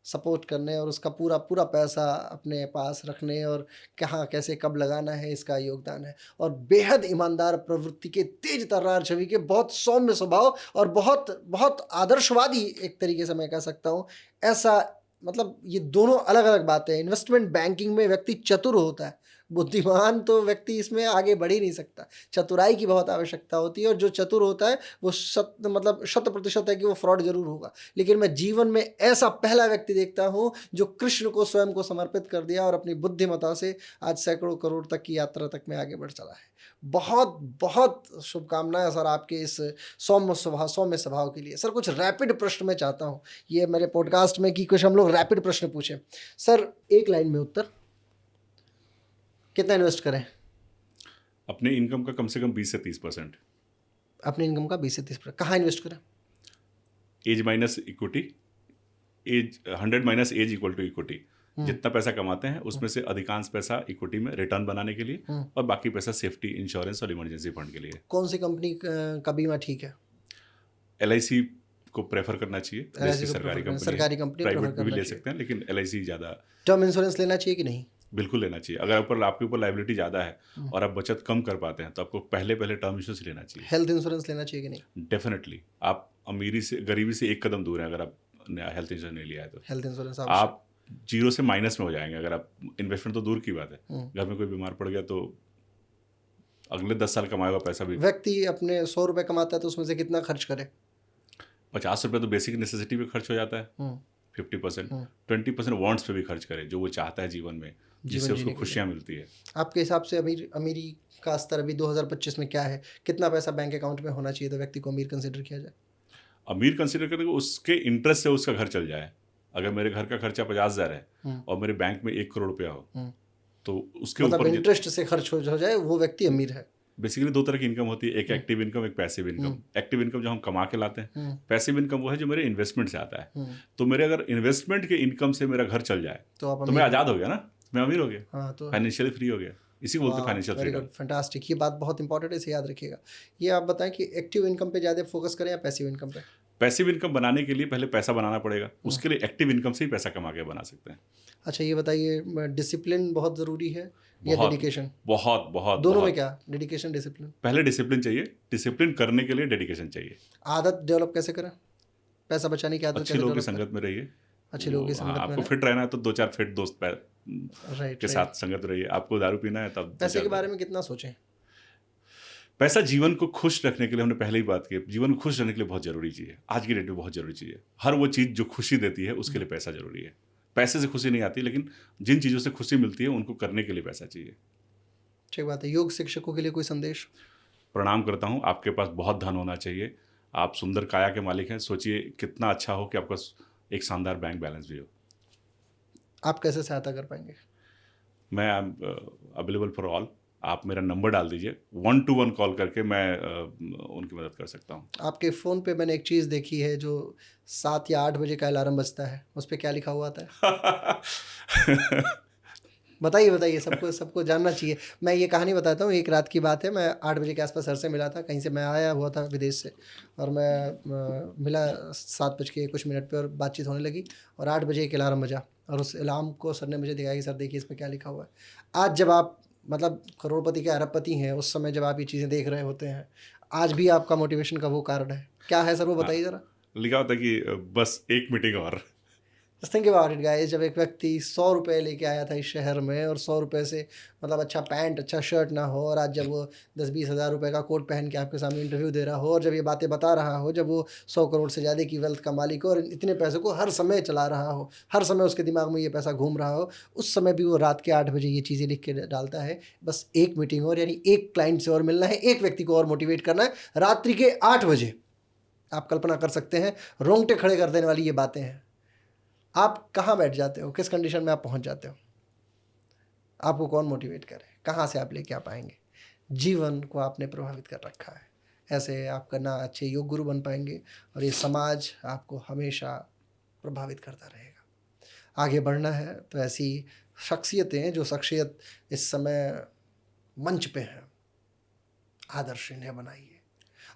सपोर्ट करने और उसका पूरा पैसा अपने पास रखने और कहाँ कैसे कब लगाना है, इसका योगदान है। और बेहद ईमानदार प्रवृत्ति के, तेज तर्रार छवि के, बहुत सौम्य स्वभाव और बहुत आदर्शवादी एक तरीके से मैं कह सकता हूँ। ऐसा मतलब ये दोनों अलग अलग बातें हैं। इन्वेस्टमेंट बैंकिंग में व्यक्ति चतुर होता है, बुद्धिमान तो व्यक्ति इसमें आगे बढ़ ही नहीं सकता। चतुराई की बहुत आवश्यकता होती है, और जो चतुर होता है वो 100% है कि वो फ्रॉड जरूर होगा। लेकिन मैं जीवन में ऐसा पहला व्यक्ति देखता हूँ जो कृष्ण को स्वयं को समर्पित कर दिया और अपनी बुद्धिमत्ता से आज सैकड़ों करोड़ तक की यात्रा तक में आगे बढ़ चला है। बहुत बहुत शुभकामनाएं सर आपके इस सौम्य स्वभाव के लिए। सर कुछ रैपिड प्रश्न मैं चाहता हूँ ये मेरे पॉडकास्ट में कि कुछ हम लोग रैपिड प्रश्न पूछें। सर एक लाइन में उत्तर, कितना इन्वेस्ट करें? अपने इनकम का कम से कम 20 से 30%। अपने इनकम का 20 से 30%। कहाँ इन्वेस्ट करें? Age minus equity, 100 minus age equal to equity. जितना पैसा कमाते हैं उसमें से अधिकांश पैसा इक्विटी में रिटर्न बनाने के लिए और बाकी पैसा सेफ्टी, इंश्योरेंस और इमरजेंसी फंड के लिए। कौन सी कंपनी का बीमा ठीक है? LIC को प्रेफर करना चाहिए। LIC को सरकारी कंपनी, प्राइवेट भी ले सकते हैं, लेकिन LIC ज़्यादा। टर्म इंश्योरेंस लेना चाहिए कि नहीं? बिल्कुल लेना चाहिए। अगर आपके ऊपर लाइबिलिटी ज़्यादा है और आप बचत कम कर पाते हैं तो आपको पहले टर्म इंश्योरेंस लेना चाहिए। हेल्थ इंश्योरेंस लेना चाहिए कि नहीं? डेफिनेटली। आप गरीबी से एक कदम दूर हैं अगर आप हेल्थ इंश्योरेंस नहीं लिया है तो। हेल्थ इंश्योरेंस आवश्यक। आप जीरो से माइनस में हो जाएंगे अगर आप इन्वेस्टमेंट तो दूर की बात है, घर में कोई बीमार पड़ गया तो अगले 10 साल कमाया हुआ पैसा भी। व्यक्ति अपने 100 रुपये कमाता है तो उसमें से कितना खर्च करे? 50 रुपये तो बेसिक नेसेसिटी पे खर्च हो जाता है, 50%। 20% वांट्स पे भी खर्च करे, जो वो चाहता है जीवन में, जिससे उसको खुशियाँ मिलती है। आपके हिसाब से अमीरी का स्तर अभी 2025 में क्या है? कितना पैसा बैंक अकाउंट में होना चाहिए तो व्यक्ति को अमीर कंसिडर किया जाए? अमीर कंसिडर करने को उसके इंटरेस्ट से उसका घर चल जाए। अगर मेरे घर का खर्चा 50,000 है और मेरे बैंक में 1 करोड़ रुपया हो तो उसके मतलब ऊपर इंटरेस्ट से खर्च हो जाए वो व्यक्ति अमीर है। बेसिकली 2 तरह की इनकम होती है, एक एक्टिव इनकम, एक पैसिव इनकम। एक्टिव इनकम जो हम कमा के लाते हैं, पैसिव इनकम वो है जो मेरे इन्वेस्टमेंट से आता है। तो मेरे अगर इन्वेस्टमेंट के इनकम से मेरा घर चल जाए तो मैं आज़ाद हो गया ना, मैं अमीर हो गया। हाँ, तो फाइनेंशियली फ्री हो गया, इसी को बोलते हैं फाइनेंशियल फ्रीडम। फैंटास्टिक, ये बात बहुत इंपॉर्टेंट है, इसे याद रखिएगा। ये आप बताएं कि एक्टिव इनकम पे ज़्यादा फोकस करें या पैसिव इनकम पे? पैसिव इनकम बनाने के लिए पहले पैसा बनाना पड़ेगा, उसके लिए एक्टिव इनकम से ही पैसा कमा के बना सकते हैं। अच्छा, ये बताइए, डिसिप्लिन बहुत ज़रूरी है या डेडिकेशन? बहुत बहुत दोनों में क्या? Dedication, discipline? पहले डिसिप्लिन चाहिए, डिसिप्लिन करने के लिए डेडिकेशन चाहिए। आदत डेवलप कैसे करें? पैसा बचाने की आदत अच्छे लोगों की संगत में रहिए। अच्छे लोगों की संगत में आपको फिट रहना है तो 2-4 फिट दोस्त राइट के साथ संगत रहिए। आपको दारू पीना है तब पैसे के बारे में कितना सोचें? पैसा जीवन को खुश रखने के लिए, हमने पहले ही बात की, जीवन को खुश रहने के लिए बहुत जरूरी चीज़ है। आज की डेट में बहुत जरूरी चीज़ है। हर वो चीज़ जो खुशी देती है उसके लिए पैसा जरूरी है। पैसे से खुशी नहीं आती, लेकिन जिन चीज़ों से खुशी मिलती है उनको करने के लिए पैसा चाहिए। ठीक बात है। योग शिक्षकों के लिए कोई संदेश? प्रणाम करता हूँ। आपके पास बहुत धन होना चाहिए, आप सुंदर काया के मालिक हैं। सोचिए कितना अच्छा हो कि आपका एक शानदार बैंक बैलेंस भी हो। आप कैसे सहायता कर पाएंगे? मैं अवेलेबल फॉर ऑल। आप मेरा नंबर डाल दीजिए, 1-to-1 कॉल करके मैं उनकी मदद कर सकता हूँ। आपके फ़ोन पे मैंने एक चीज़ देखी है, जो 7 या 8 बजे का अलार्म बजता है, उस पर क्या लिखा हुआ आता है? बताइए, सबको जानना चाहिए। मैं ये कहानी बताता हूँ। एक रात की बात है, मैं 8 बजे के आसपास सर से मिला था, कहीं से मैं आया हुआ था विदेश से, और मैं मिला 7 बज के कुछ मिनट पे और बातचीत होने लगी, और 8 बजे एक अलार्म बजा और उस अलार्म को सर ने मुझे दिखाया कि सर देखिए इस पर क्या लिखा हुआ है। आज जब आप मतलब करोड़पति के अरबपति हैं, उस समय जब आप ये चीज़ें देख रहे होते हैं, आज भी आपका मोटिवेशन का वो कारण है क्या है सर, वो बताइए ज़रा। लिखा होता है कि बस एक मीटिंग और। Just think about it guys, जब एक व्यक्ति 100 रुपये लेके आया था इस शहर में, और 100 रुपये से मतलब अच्छा पैंट अच्छा शर्ट ना हो, और आज जब वो 10-20 हज़ार रुपये का कोट पहन के आपके सामने इंटरव्यू दे रहा हो, और जब ये बातें बता रहा हो, जब वो 100 करोड़ से ज़्यादा की वेल्थ का मालिक हो और इतने पैसे को हर समय चला रहा हो, हर समय उसके दिमाग में ये पैसा घूम रहा हो, उस समय भी वो रात के 8 बजे ये चीज़ें लिख के डालता है, बस एक मीटिंग और, यानी एक क्लाइंट से और मिलना है, एक व्यक्ति को और मोटिवेट करना है, रात्रि के 8 बजे। आप कल्पना कर सकते हैं, रोंगटे खड़े कर देने वाली ये बातें हैं। आप कहाँ बैठ जाते हो, किस कंडीशन में आप पहुँच जाते हो? आपको कौन मोटिवेट करे, कहाँ से आप लेके आ पाएंगे? जीवन को आपने प्रभावित कर रखा है। ऐसे आप ना अच्छे योग गुरु बन पाएंगे, और ये समाज आपको हमेशा प्रभावित करता रहेगा। आगे बढ़ना है तो ऐसी शख्सियतें, जो शख्सियत इस समय मंच पे हैं, आदर्श इन्हें बनाइए।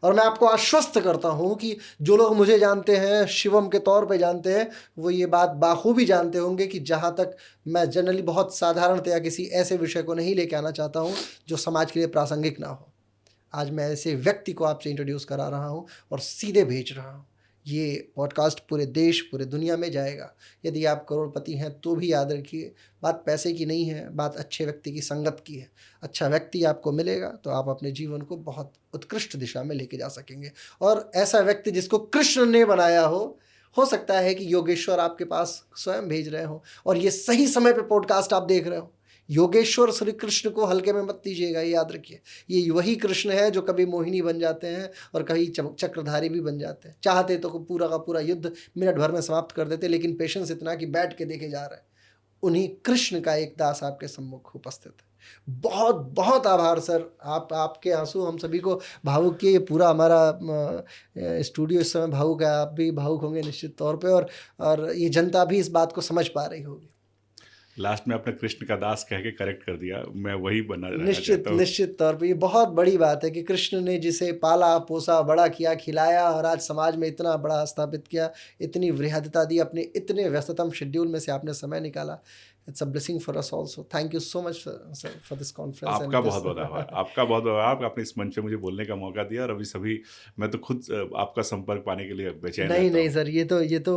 और मैं आपको आश्वस्त करता हूँ कि जो लोग मुझे जानते हैं, शिवम के तौर पे जानते हैं, वो ये बात बाखूबी जानते होंगे कि जहाँ तक मैं जनरली बहुत साधारणतया किसी ऐसे विषय को नहीं लेके आना चाहता हूँ जो समाज के लिए प्रासंगिक ना हो। आज मैं ऐसे व्यक्ति को आपसे इंट्रोड्यूस करा रहा हूँ और सीधे भेज रहा हूँ। ये पॉडकास्ट पूरे देश, पूरे दुनिया में जाएगा। यदि आप करोड़पति हैं तो भी याद रखिए, बात पैसे की नहीं है, बात अच्छे व्यक्ति की संगत की है। अच्छा व्यक्ति आपको मिलेगा तो आप अपने जीवन को बहुत उत्कृष्ट दिशा में लेके जा सकेंगे। और ऐसा व्यक्ति जिसको कृष्ण ने बनाया हो सकता है कि योगेश्वर आपके पास स्वयं भेज रहे हो, और ये सही समय पे पॉडकास्ट आप देख रहे हो। योगेश्वर श्री कृष्ण को हल्के में मत लीजिएगा, ये याद रखिए। ये वही कृष्ण है जो कभी मोहिनी बन जाते हैं और कभी चक्रधारी भी बन जाते हैं। चाहते तो पूरा का पूरा युद्ध मिनट भर में समाप्त कर देते, लेकिन पेशेंस इतना कि बैठ के देखे जा रहे हैं। उन्हीं कृष्ण का एक दास आपके सम्मुख उपस्थित है। बहुत बहुत आभार सर, आपके आंसू हम सभी को भावुक किए। ये पूरा हमारा स्टूडियो इस समय भावुक है, आप भी भावुक होंगे निश्चित तौर पे, और ये जनता भी इस बात को समझ पा रही होगी। लास्ट में आपने कृष्ण का दास कह के करेक्ट कर दिया, मैं वही बना रहना चाहता हूं। निश्चित तौर पे ये बहुत बड़ी बात है कि कृष्ण ने जिसे पाला पोसा, बड़ा किया, खिलाया, और आज समाज में इतना बड़ा स्थापित किया, इतनी वृहदता दी, अपने इतने व्यस्ततम शेड्यूल में से आपने समय निकाला। It's a blessing for us also. Thank you so much, sir, for this conference and आपका this. बहुत-बहुत आभार। आपका बहुत-बहुत आभार, आपने इस मंच पे मुझे बोलने का मौका दिया और अभी सभी मैं तो खुद आपका संपर्क पाने के लिए बेचैन नहीं, रहता नहीं हूँ। सर, ये तो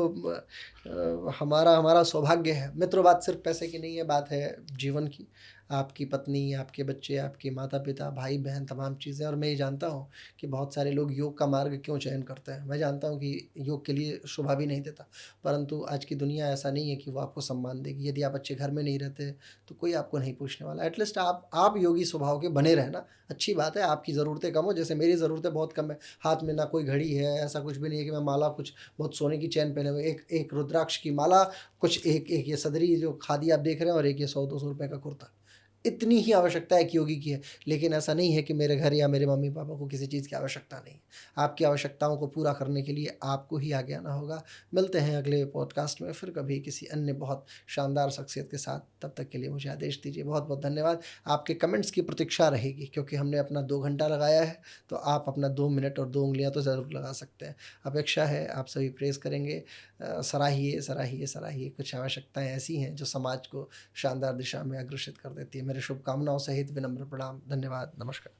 हमारा हमारा सौभाग्य है। मित्र, बात सिर्फ़ पैसे की नहीं है, बात है जीवन की। आपकी पत्नी, आपके बच्चे, आपके माता-पिता, भाई-बहन, तमाम चीज़ें। और मैं ये जानता हूँ कि बहुत सारे लोग योग का मार्ग क्यों चयन करते हैं। मैं जानता हूँ कि योग के लिए शोभा भी नहीं देता, परंतु आज की दुनिया ऐसा नहीं है कि वो आपको सम्मान देगी। यदि आप अच्छे घर में नहीं रहते, तो कोई आपको नहीं पूछने वाला। एट लीस्ट आप योगी स्वभाव के बने रहना, अच्छी बात है। आपकी ज़रूरतें कम हो, जैसे मेरी ज़रूरतें बहुत कम है। हाथ में ना कोई घड़ी है, ऐसा कुछ भी नहीं है कि मैं माला कुछ बहुत सोने की चेन पहने हुए, एक रुद्राक्ष की माला, कुछ एक ये सदरी जो खादी आप देख रहे हैं, और एक ये 100-200 रुपए का कुर्ता। इतनी ही आवश्यकता एक योगी की है। लेकिन ऐसा नहीं है कि मेरे घर या मेरे मम्मी-पापा को किसी चीज़ की आवश्यकता नहीं है। आपकी आवश्यकताओं को पूरा करने के लिए आपको ही आगे आना होगा। मिलते हैं अगले पॉडकास्ट में फिर कभी किसी अन्य बहुत शानदार शख्सियत के साथ। तब तक के लिए मुझे आदेश दीजिए। बहुत-बहुत धन्यवाद। आपके कमेंट्स की प्रतीक्षा रहेगी, क्योंकि हमने अपना 2 घंटा लगाया है, तो आप अपना 2 मिनट और 2 उँगलियाँ तो ज़रूर लगा सकते हैं। अपेक्षा है आप सभी प्रेज़ करेंगे। सराहिए, सराहिए, सराहिए। कुछ आवश्यकताएँ ऐसी हैं जो समाज को शानदार दिशा में अग्रसित कर देती है। मेरी शुभकामनाओं सहित विनम्र प्रणाम। धन्यवाद। नमस्कार।